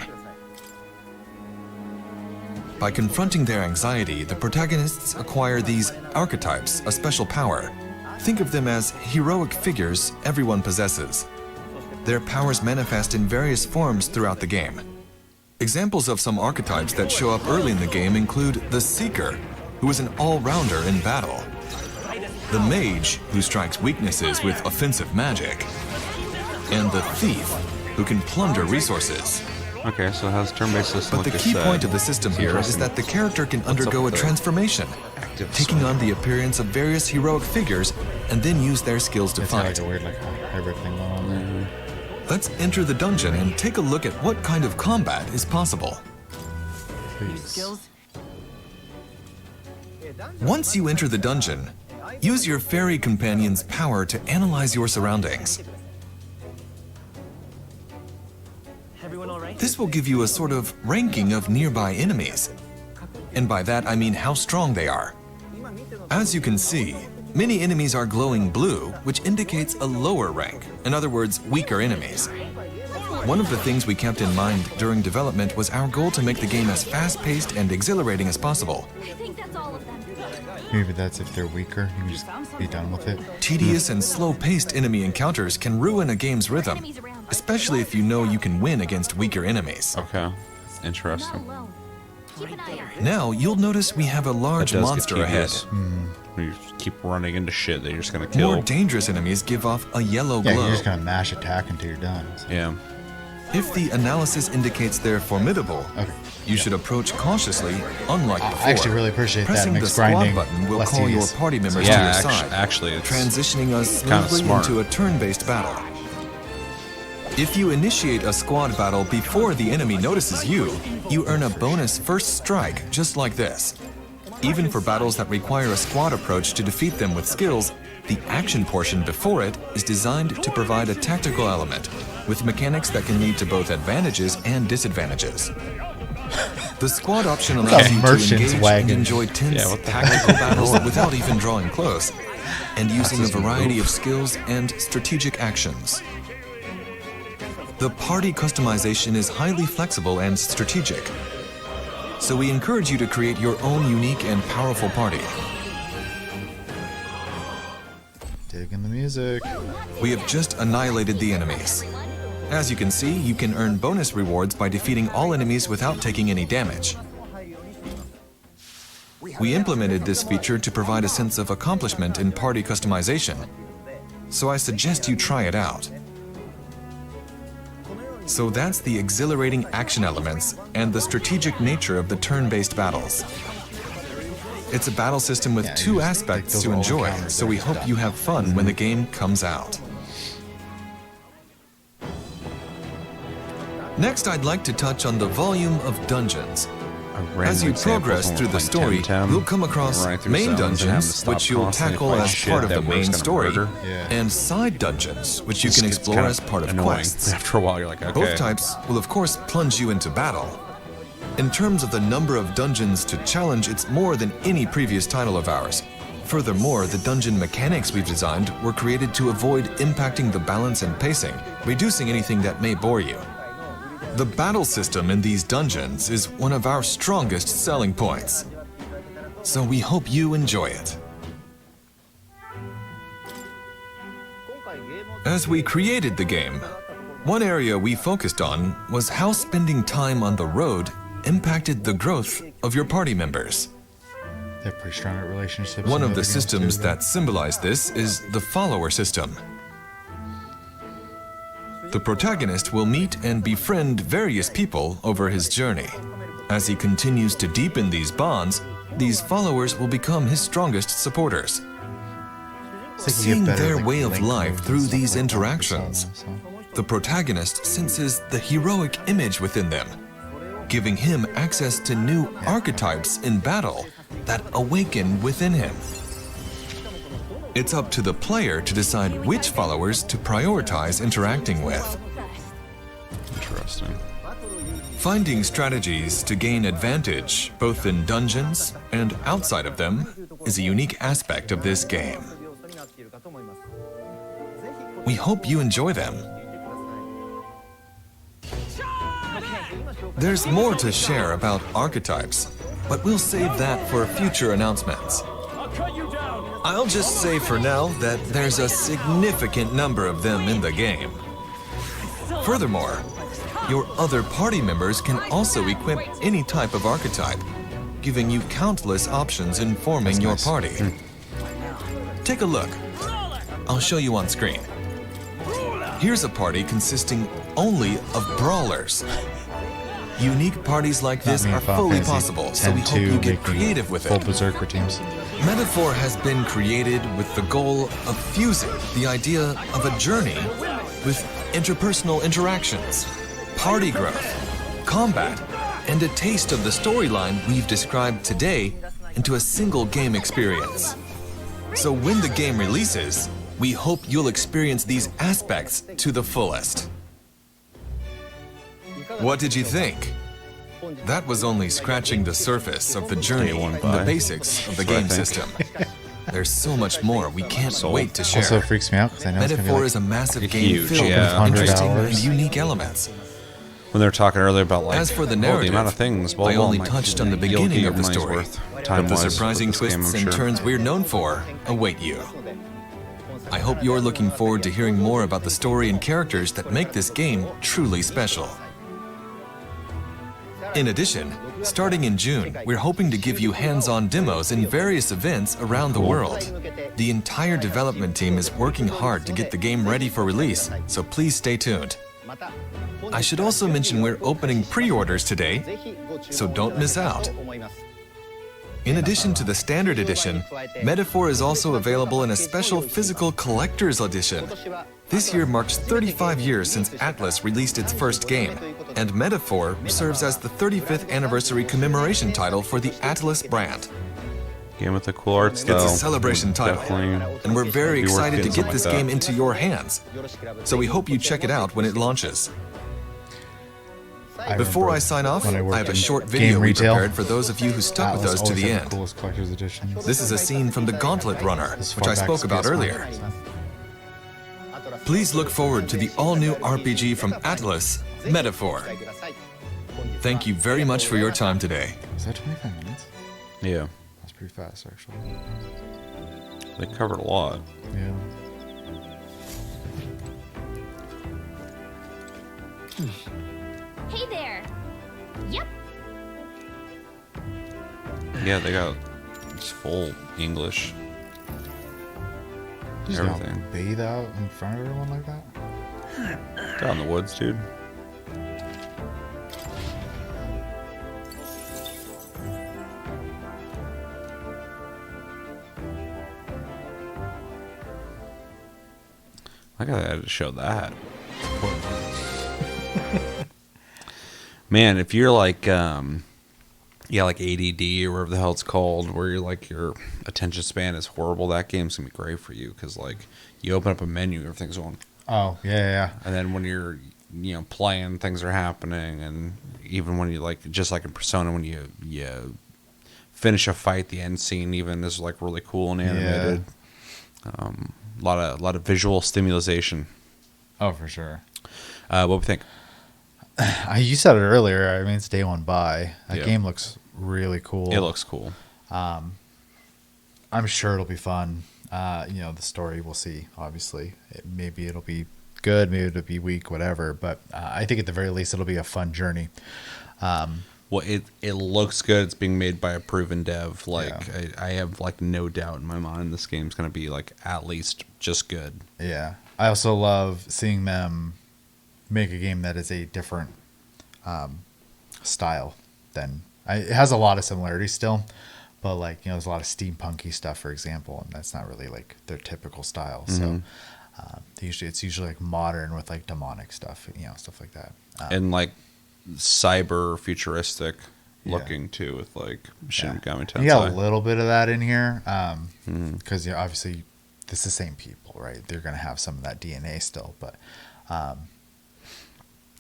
By confronting their anxiety, the protagonists acquire these archetypes, a special power. Think of them as heroic figures everyone possesses. Their powers manifest in various forms throughout the game. Examples of some archetypes that show up early in the game include the Seeker, who is an all-rounder in battle, the Mage, who strikes weaknesses with offensive magic, and the Thief, who can plunder resources. Okay, so it has turn-based system. But the key point of the system here is that the character can undergo a transformation, taking on the appearance of various heroic figures and then use their skills to fight. Like a weird, hybrid thing going on there. Let's enter the dungeon and take a look at what kind of combat is possible. Once you enter the dungeon, use your fairy companion's power to analyze your surroundings. This will give you a sort of ranking of nearby enemies. And by that, I mean how strong they are. As you can see, many enemies are glowing blue, which indicates a lower rank. In other words, weaker enemies. One of the things we kept in mind during development was our goal to make the game as fast-paced and exhilarating as possible. I think that's all of them. Maybe that's if they're weaker, you can just be done with it. Tedious and slow-paced enemy encounters can ruin a game's rhythm, especially if you know you can win against weaker enemies. Okay, interesting. Now, you'll notice we have a large monster ahead. You keep running into shit that you're just gonna kill. More dangerous enemies give off a yellow glow. Yeah, you're just gonna mash attack until you're done. So. Yeah. If the analysis indicates they're formidable, you should approach cautiously, unlike before. I actually really appreciate Pressing that. the squad button will call your party members to your side, actually, it's transitioning us smoothly into a turn-based battle. If you initiate a squad battle before the enemy notices you, you earn a bonus first strike, just like this. Even for battles that require a squad approach to defeat them with skills, the action portion before it is designed to provide a tactical element, with mechanics that can lead to both advantages and disadvantages. The squad option allows you to engage and enjoy tense tactical battles without even drawing close, and using a variety of skills and strategic actions. The party customization is highly flexible and strategic, so we encourage you to create your own unique and powerful party. Digging the music. We have just annihilated the enemies. As you can see, you can earn bonus rewards by defeating all enemies without taking any damage. We implemented this feature to provide a sense of accomplishment in party customization, so I suggest you try it out. So that's the exhilarating action elements and the strategic nature of the turn-based battles. It's a battle system with two aspects to enjoy, so we hope you have fun when the game comes out. Next, I'd like to touch on the volume of dungeons. As you progress through the story, you'll come across main dungeons, which you'll tackle as part of the main story, and side dungeons, which you can explore as part of quests. After a while, you're like, okay. Both types will, of course, plunge you into battle. In terms of the number of dungeons to challenge, it's more than any previous title of ours. Furthermore, the dungeon mechanics we've designed were created to avoid impacting the balance and pacing, reducing anything that may bore you. The battle system in these dungeons is one of our strongest selling points, so we hope you enjoy it. As we created the game, one area we focused on was how spending time on the road impacted the growth of your party members. They're pretty strong at relationships. One of the systems that symbolize this is the follower system. The protagonist will meet and befriend various people over his journey. As he continues to deepen these bonds, these followers will become his strongest supporters. Seeing their way of life through these interactions, the protagonist senses the heroic image within them, giving him access to new archetypes in battle that awaken within him. It's up to the player to decide which followers to prioritize interacting with. Interesting. Finding strategies to gain advantage, both in dungeons and outside of them, is a unique aspect of this game. We hope you enjoy them. There's more to share about archetypes, but we'll save that for future announcements. I'll just say for now that there's a significant number of them in the game. Furthermore, your other party members can also equip any type of archetype, giving you countless options in forming your party. Take a look. I'll show you on screen. Here's a party consisting only of brawlers. Unique parties like this are fully possible, so we hope you get creative with it. Full Berserker teams. Metaphor has been created with the goal of fusing the idea of a journey with interpersonal interactions, party growth, combat, and a taste of the storyline we've described today into a single game experience. So when the game releases, we hope you'll experience these aspects to the fullest. What did you think? That was only scratching the surface of the journey and the basics of the game system. There's so much more we can't wait to share. Also freaks me out because I know Metaphor is a massive game filled with interesting and unique elements. When they were talking earlier about like As for the the narrative, amount of things, I only like, touched on the you'll beginning get of the your money's story, worth, but the time-wise, surprising with this game, twists I'm and sure. turns we're known for await you. I hope you're looking forward to hearing more about the story and characters that make this game truly special. In addition, starting in June, we're hoping to give you hands-on demos in various events around the world. The entire development team is working hard to get the game ready for release, so please stay tuned. I should also mention we're opening pre-orders today, so don't miss out. In addition to the standard edition, Metaphor is also available in a special physical collector's edition. This year marks 35 years since Atlas released its first game, and Metaphor serves as the 35th anniversary commemoration title for the Atlas brand. Game with the cool art style. It's a celebration title, Definitely and we're very be worth excited to getting get this something like game that. into your hands. So we hope you check it out when it launches. Before I sign off, I have a short video we prepared for those of you who stuck with us to the end. This is a scene from the Gauntlet Runner, which I spoke about earlier. Please look forward to the all-new RPG from Atlas, Metaphor. Thank you very much for your time today. Is that 25 minutes? Yeah. That's pretty fast, actually. They covered a lot. Yeah. Hey there. Yep. Yeah, they got it's full English. Just Everything. don't bathe out in front of everyone like that? Down in the woods, dude. I gotta show that. Man, if you're like, like ADD or whatever the hell it's called, where you're like your attention span is horrible, that game's gonna be great for you because like you open up a menu, everything's going. Oh yeah. And then when you're playing, things are happening, and even when you like just like in Persona, when you finish a fight, the end scene even is like really cool and animated. Yeah. A lot of visual stimulation. Oh, for sure. What do we think? You said it earlier. I mean, it's day one buy. That Yeah. game looks really cool. It looks cool. I'm sure it'll be fun. The story we'll see. Obviously, maybe it'll be good, maybe it'll be weak, whatever. But I think at the very least, it'll be a fun journey. Well, it looks good. It's being made by a proven dev. Like I have like no doubt in my mind this game's gonna be like at least just good. Yeah. I also love seeing them make a game that is a different style than it has a lot of similarities still, but like, you know, there's a lot of steampunky stuff, for example, and that's not really like their typical style. So it's usually like modern with like demonic stuff, you know, stuff like that. And like cyber futuristic looking too, with like Shin Megami Tensei. You got a little bit of that in here, because you know, obviously it's the same people, right? They're gonna have some of that DNA still, but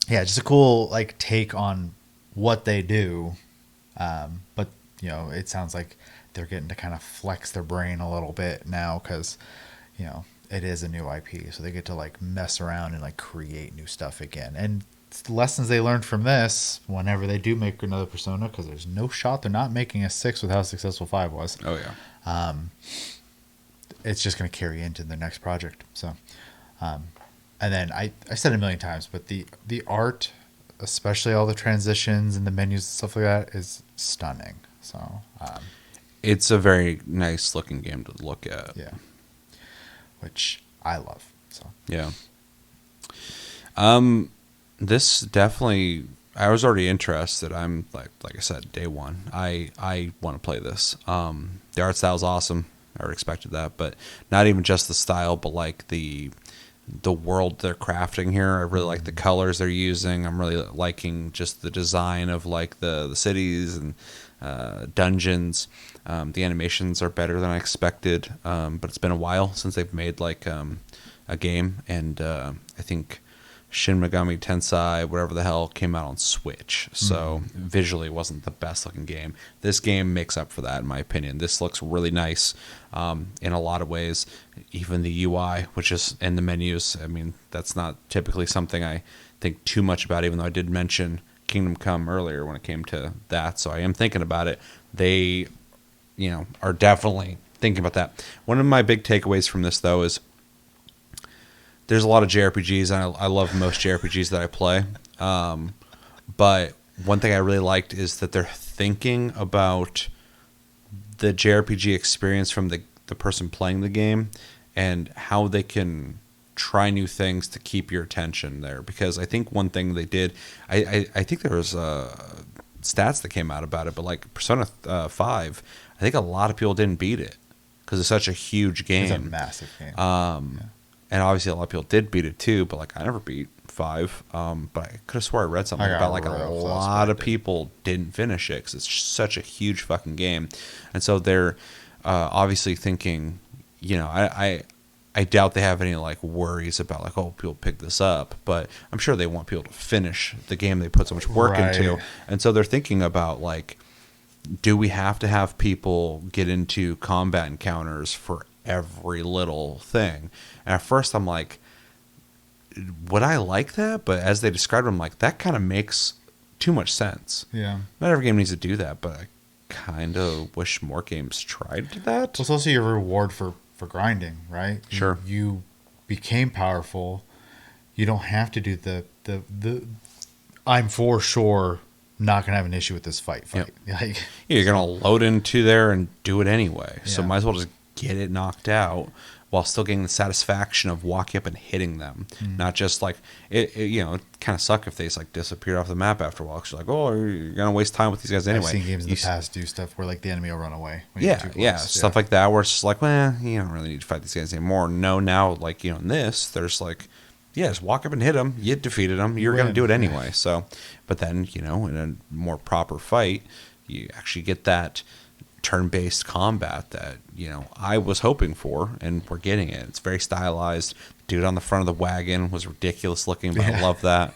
yeah, just a cool like take on what they do. But you know, it sounds like they're getting to kind of flex their brain a little bit now, because you know, it is a new IP, so they get to like mess around and like create new stuff again. And it's the lessons they learned from this, whenever they do make another Persona, because there's no shot they're not making a 6 with how successful 5 was. Oh yeah. It's just going to carry into the next project. So, and then I said it a million times, but the art, especially all the transitions and the menus and stuff like that, is stunning. So, it's a very nice looking game to look at. Yeah. Which I love. So yeah. This definitely, I was already interested. I'm like I said, day one. I want to play this. The art style is awesome. I already expected that, but not even just the style, but like the world they're crafting here. I really like the colors they're using. I'm really liking just the design of like the cities and dungeons. The animations are better than I expected, but it's been a while since they've made like a game, and I think Shin Megami Tensei, whatever the hell, came out on Switch, so visually it wasn't the best looking game. This game makes up for that, in my opinion. This looks really nice in a lot of ways. Even the UI, which is in the menus, I mean, that's not typically something I think too much about, even though I did mention Kingdom Come earlier when it came to that, so I am thinking about it. They, you know, are definitely thinking about that. One of my big takeaways from this, though, is there's a lot of JRPGs, and I love most JRPGs that I play. But one thing I really liked is that they're thinking about the JRPG experience from the person playing the game and how they can try new things to keep your attention there. Because I think one thing they did, I think there was stats that came out about it, but like Persona 5, I think a lot of people didn't beat it because it's such a huge game. It's a massive game. And obviously a lot of people did beat it too, but like I never beat 5. But I could have swore I read something about like a lot of people didn't finish it because it's such a huge fucking game. And so they're obviously thinking, you know, I doubt they have any like worries about like, oh, people pick this up, but I'm sure they want people to finish the game they put so much work into. And so they're thinking about like, do we have to have people get into combat encounters for every little thing? And at first I'm like, would I like that? But as they described it, I'm like, that kind of makes too much sense. Yeah. Not every game needs to do that, but I kind of wish more games tried that. Well, it's also your reward for grinding, right? Sure. You became powerful. You don't have to do the I'm for sure not going to have an issue with this fight. Yep. Like, you're going to load into there and do it anyway. So might as well just get it knocked out while still getting the satisfaction of walking up and hitting them. Not just like, it you know, it kind of suck if they just like disappear off the map after a while. Because you're like, oh, you're going to waste time with these guys anyway. I've seen games in the past do stuff where like the enemy will run away. When Stuff like that where it's just like, well, you don't really need to fight these guys anymore. No, now, like, you know, in this, there's like, just walk up and hit them. You defeated them. You're going to do it anyway. So, but then, you know, in a more proper fight, you actually get that turn-based combat that, you know, I was hoping for, and we're getting it. It's very stylized. Dude on the front of the wagon was ridiculous looking, but I love that.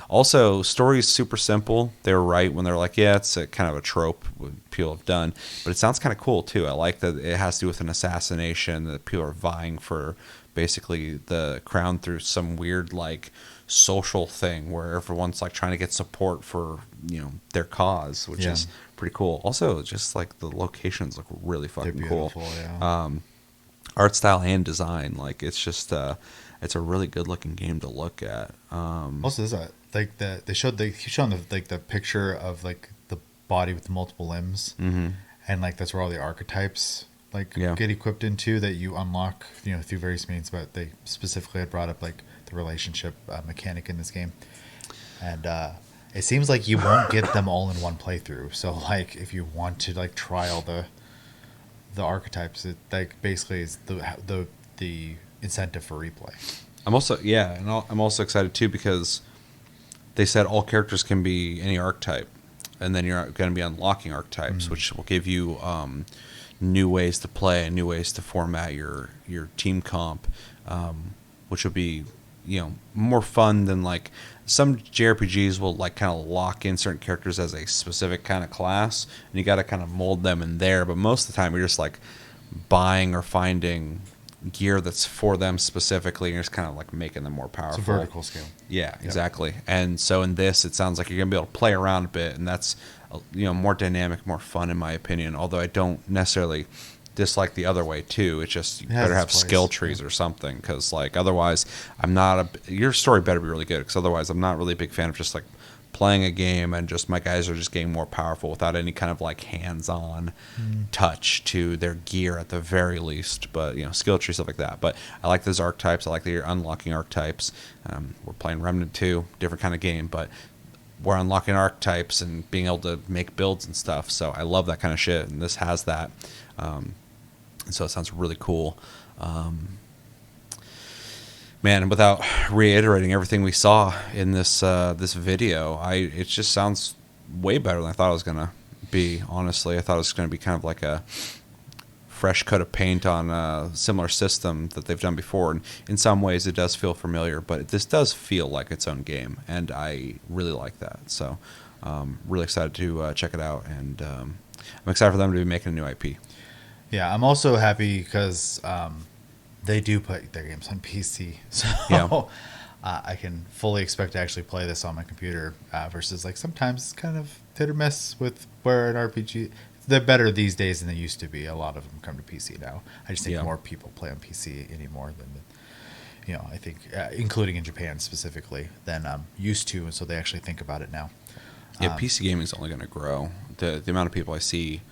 Also, story's super simple. They were right when they're like, it's a kind of a trope what people have done, but it sounds kind of cool too. I like that it has to do with an assassination, that people are vying for basically the crown through some weird like social thing where everyone's like trying to get support for, you know, their cause, which is pretty cool. Also, just like the locations look really fucking cool. Art style and design, like it's just it's a really good looking game to look at. Also, there's a like they showed the picture of like the body with the multiple limbs, and like that's where all the archetypes get equipped into that you unlock, you know, through various means. But they specifically had brought up like the relationship mechanic in this game, and It seems like you won't get them all in one playthrough. So like if you want to like trial the archetypes, it like basically is the incentive for replay. I'm also excited too because they said all characters can be any archetype, and then you're going to be unlocking archetypes, which will give you new ways to play and new ways to format your team comp, which will be more fun than like some JRPGs will like kind of lock in certain characters as a specific kind of class, and you got to kind of mold them in there. But most of the time, you're just like buying or finding gear that's for them specifically, and you're just kind of like making them more powerful. It's a vertical scale. Yeah, exactly. And so in this, it sounds like you're gonna be able to play around a bit, and that's more dynamic, more fun in my opinion. Although I don't necessarily dislike the other way too. It's just you better have skill trees or something, because like otherwise, your story better be really good, because otherwise, I'm not really a big fan of just like playing a game and just my guys are just getting more powerful without any kind of like hands-on touch to their gear at the very least. But skill tree, stuff like that. But I like those archetypes. I like that you're unlocking archetypes. We're playing Remnant 2, different kind of game, but we're unlocking archetypes and being able to make builds and stuff. So I love that kind of shit, and this has that. So it sounds really cool. Man, and without reiterating everything we saw in this video, it just sounds way better than I thought it was gonna be. Honestly, I thought it was gonna be kind of like a fresh coat of paint on a similar system that they've done before. And in some ways, it does feel familiar, but this does feel like its own game, and I really like that. So, really excited to check it out, and I'm excited for them to be making a new IP. Yeah, I'm also happy because they do put their games on PC, so I can fully expect to actually play this on my computer versus like sometimes it's kind of hit or miss with where an RPG. They're better these days than they used to be. A lot of them come to PC now. I just think more people play on PC anymore than I think, including in Japan specifically, than used to, and so they actually think about it now. Yeah, PC gaming is only going to grow. The amount of people I see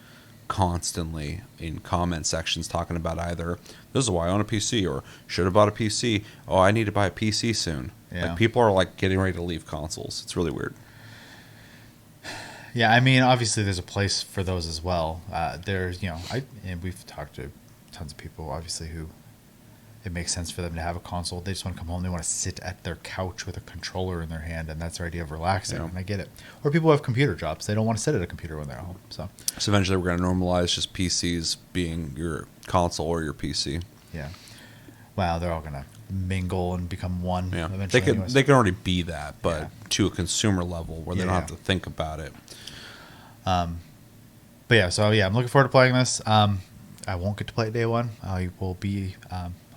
constantly in comment sections talking about either this is why I own a PC or should have bought a PC. Oh, I need to buy a PC soon. Yeah. Like people are like getting ready to leave consoles. It's really weird. Yeah, I mean, obviously there's a place for those as well. There's and we've talked to tons of people obviously who it makes sense for them to have a console. They just want to come home. They want to sit at their couch with a controller in their hand, and that's their idea of relaxing. And I get it. Or people who have computer jobs. They don't want to sit at a computer when they're at home. So eventually we're going to normalize just PCs being your console or your PC. Yeah. Wow, they're all going to mingle and become one. Yeah. Eventually They can already be that, but to a consumer level where they don't have to think about it. But yeah, so I'm looking forward to playing this. I won't get to play it day one. I will be...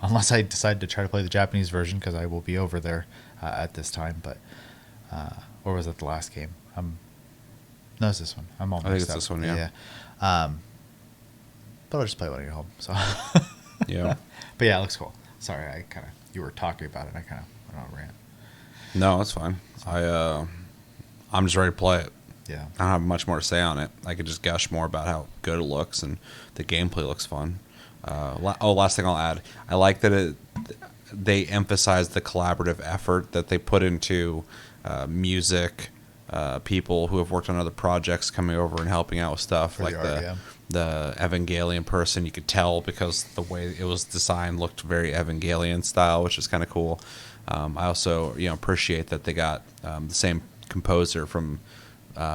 unless I decide to try to play the Japanese version, because I will be over there at this time. But or was it the last game? No, it's this one. I'm all mixed up. I think it's this one. Yeah. But I'll just play it when I get home. So yeah. But yeah, it looks cool. Sorry, you were talking about it. I kind of went on a rant. No, that's fine. I'm just ready to play it. Yeah. I don't have much more to say on it. I could just gush more about how good it looks, and the gameplay looks fun. Last thing I'll add, I like that they emphasize the collaborative effort that they put into music, people who have worked on other projects coming over and helping out with stuff. Like the Evangelion person, you could tell because the way it was designed looked very Evangelion style, which is kind of cool. I also appreciate that they got the same composer from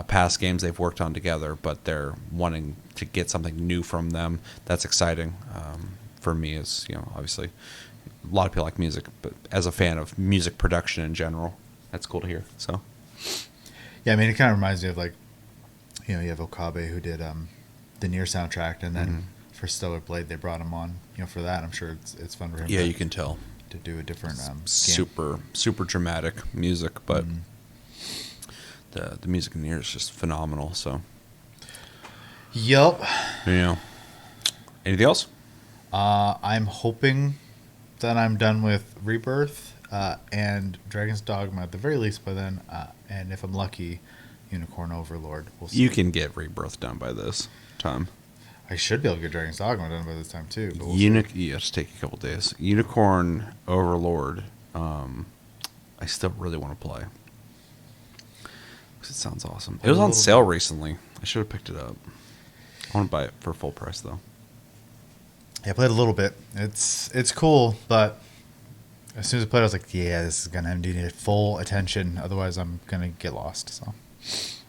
past games they've worked on together, but they're wanting to get something new from them. That's exciting for me. As obviously a lot of people like music, but as a fan of music production in general, that's cool to hear. So yeah, I mean, it kind of reminds me of like you have Okabe who did the Nier soundtrack, and then for Stellar Blade they brought him on for that. I'm sure it's fun for him. Yeah, you can tell to do a different super dramatic music, but the music in Nier is just phenomenal. So Yup. Anything else? I'm hoping that I'm done with Rebirth and Dragon's Dogma at the very least by then, and if I'm lucky, Unicorn Overlord. We'll see. You can get Rebirth done by this time. I should be able to get Dragon's Dogma done by this time too. But just take a couple days. Unicorn Overlord, I still really want to play. It sounds awesome. It was on sale recently. I should have picked it up. I want to buy it for full price though. Yeah, I played a little bit. It's cool, but as soon as I played, I was like, yeah, this is gonna need full attention. Otherwise, I'm gonna get lost. So,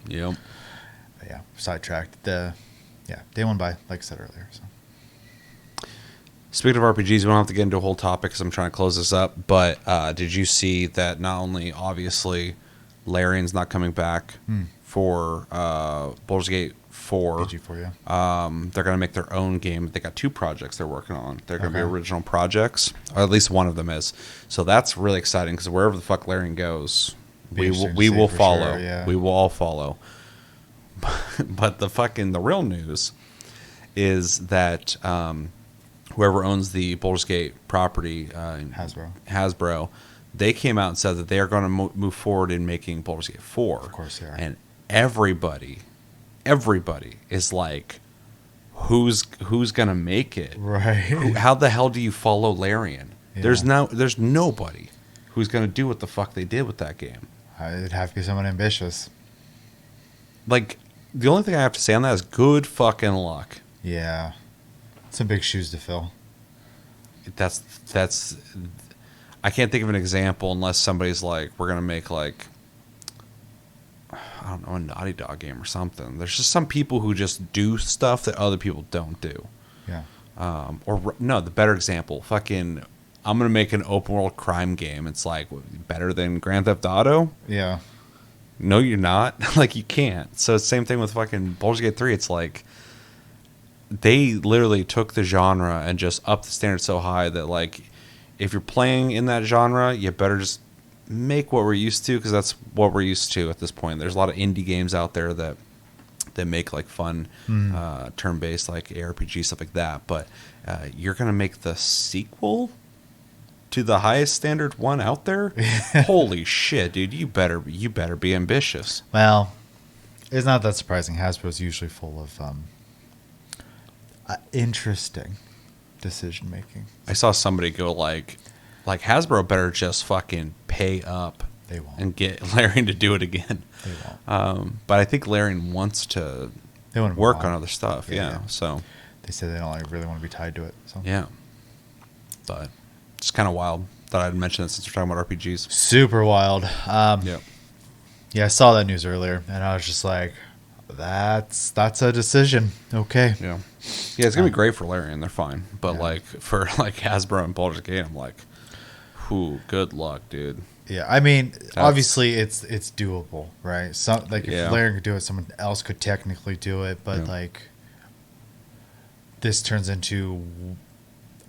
yep. But yeah, sidetracked. Day one buy, like I said earlier. So. Speaking of RPGs, we don't have to get into a whole topic because I'm trying to close this up. But did you see that not only obviously Larian's not coming back for Baldur's Gate 4. BG4, yeah. They're going to make their own game. They got 2 projects they're working on. They're going to be original projects, or at least one of them is. So that's really exciting because wherever the fuck Larian goes, we will follow. Sure, yeah. We will all follow. But the real news is that whoever owns the Baldur's Gate property, Hasbro, they came out and said that they are going to move forward in making Baldur's Gate 4. Of course they are. And everybody is like, who's gonna make it? Right. How the hell do you follow Larian? Yeah. There's nobody who's gonna do what the fuck they did with that game. It'd have to be someone ambitious. Like, the only thing I have to say on that is good fucking luck. Yeah. Some big shoes to fill. That's I can't think of an example unless somebody's like, we're gonna make like, I don't know, a Naughty Dog game or something. There's just some people who just do stuff that other people don't do. Yeah. The better example, fucking, I'm going to make an open world crime game. It's like, better than Grand Theft Auto? Yeah. No, you're not. Like, you can't. So, same thing with fucking Baldur's Gate 3. It's like, they literally took the genre and just upped the standard so high that, like, if you're playing in that genre, you better just make what we're used to, because that's what we're used to at this point. There's a lot of indie games out there that make like fun turn-based like ARPG stuff like that, but you're gonna make the sequel to the highest standard one out there? Holy shit, dude, you better be ambitious. Well, it's not that surprising. Hasbro's usually full of interesting decision making. I saw somebody go like Hasbro better just fucking pay up. They won't. And get Larian to do it again. They won't. But I think Larian wants to work on other stuff. Yeah. So they said they don't really want to be tied to it. So yeah. But it's kind of wild that I'd mention that since we're talking about RPGs. Super wild. Yeah. Yeah, I saw that news earlier, and I was just like, that's a decision. Okay. Yeah. Yeah, it's gonna be great for Larian. They're fine, but like for like Hasbro and Baldur's Gate, I'm like, good luck, dude. Yeah, I mean, obviously it's doable, right? So like if Larian could do it, someone else could technically do it, but like this turns into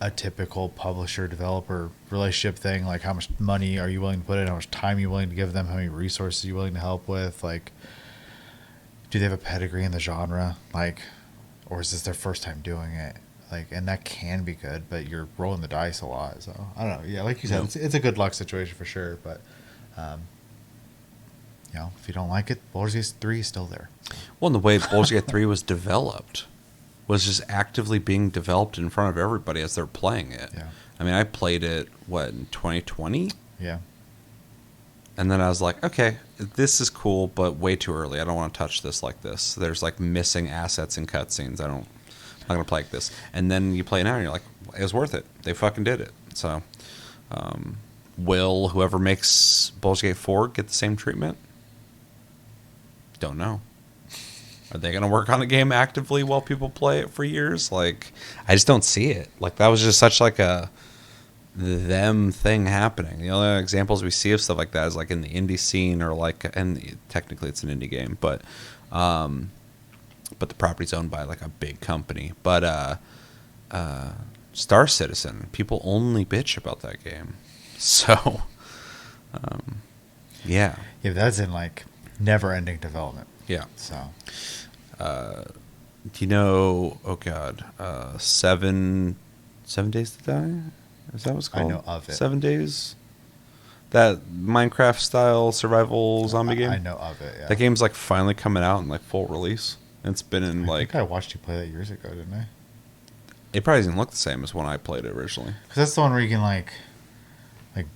a typical publisher developer relationship thing. Like, how much money are you willing to put in? How much time are you willing to give them? How many resources are you willing to help with? Like, do they have a pedigree in the genre? Like, or is this their first time doing it? Like, and that can be good, but you're rolling the dice a lot. So I don't know. Yeah, like you said, it's a good luck situation for sure. But if you don't like it, Baldur's Gate 3 is still there. Well, and the way Baldur's Gate 3 was developed was just actively being developed in front of everybody as they're playing it. Yeah. I mean, I played it in 2020. Yeah. And then I was like, okay, this is cool, but way too early. I don't want to touch this like this. There's like missing assets and cutscenes. I'm not going to play like this. And then you play it now and you're like, it was worth it. They fucking did it. So, will whoever makes Baldur's Gate 4 get the same treatment? Don't know. Are they going to work on the game actively while people play it for years? Like, I just don't see it. Like, that was just such like a them thing happening. The only examples we see of stuff like that is like in the indie scene, or like, and technically it's an indie game, but the property's owned by like a big company. But Star Citizen, people only bitch about that game. So yeah, that's in like never-ending development. Yeah. So do you know, 7 Days to Die? Is that what it's called? I know of it. 7 Days? That Minecraft style survival zombie game? I know of it, yeah. That game's like finally coming out in like full release. It's been in I think I watched you play that years ago, didn't I? It probably doesn't look the same as when I played it originally. Because that's the one where you can like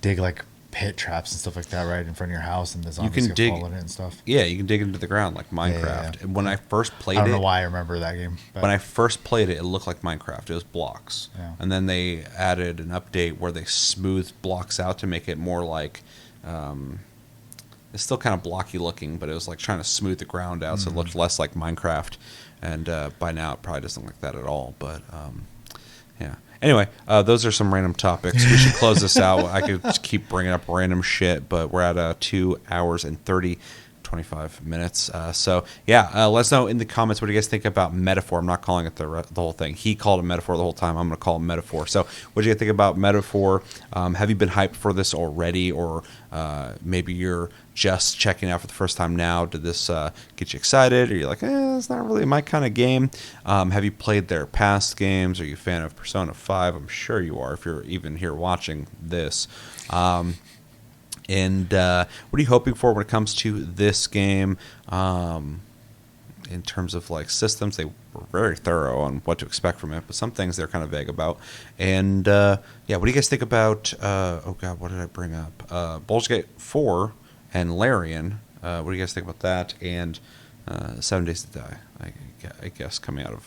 dig like pit traps and stuff like that right in front of your house, and the You zombies can dig fall in it and stuff. Yeah, you can dig into the ground like Minecraft. And when I first played I don't know why I remember that game. But when I first played it, it looked like Minecraft. It was blocks. Yeah. And then they added an update where they smoothed blocks out to make it more like it's still kind of blocky looking, but it was like trying to smooth the ground out so it looked less like Minecraft. And by now it probably doesn't look like that at all. But yeah. Anyway, those are some random topics. We should close this out. I could just keep bringing up random shit, but we're at 2 hours and 25 minutes. So, yeah, let us know in the comments what do you guys think about Metaphor. I'm not calling it the whole thing. He called it Metaphor the whole time. I'm going to call it Metaphor. So, what do you guys think about Metaphor? Have you been hyped for this already, or maybe you're just checking out for the first time now? Did this get you excited? Or you're like, it's not really my kind of game? Have you played their past games? Are you a fan of Persona 5? I'm sure you are if you're even here watching this. And what are you hoping for when it comes to this game? In terms of like systems, they were very thorough on what to expect from it, but some things they're kind of vague about. And yeah, what do you guys think about? Oh God, what did I bring up? Baldur's Gate 4 and Larian. What do you guys think about that? And 7 Days to Die. I guess coming out of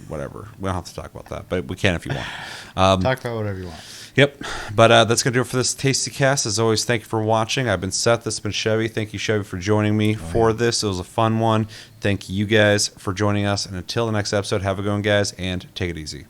whatever. We don't have to talk about that, but we can if you want. Talk about whatever you want. Yep. But that's going to do it for this Tasty Cast. As always, thank you for watching. I've been Seth. This has been Chevy. Thank you, Chevy, for joining me for this. It was a fun one. Thank you guys for joining us. And until the next episode, have a good one, guys, and take it easy.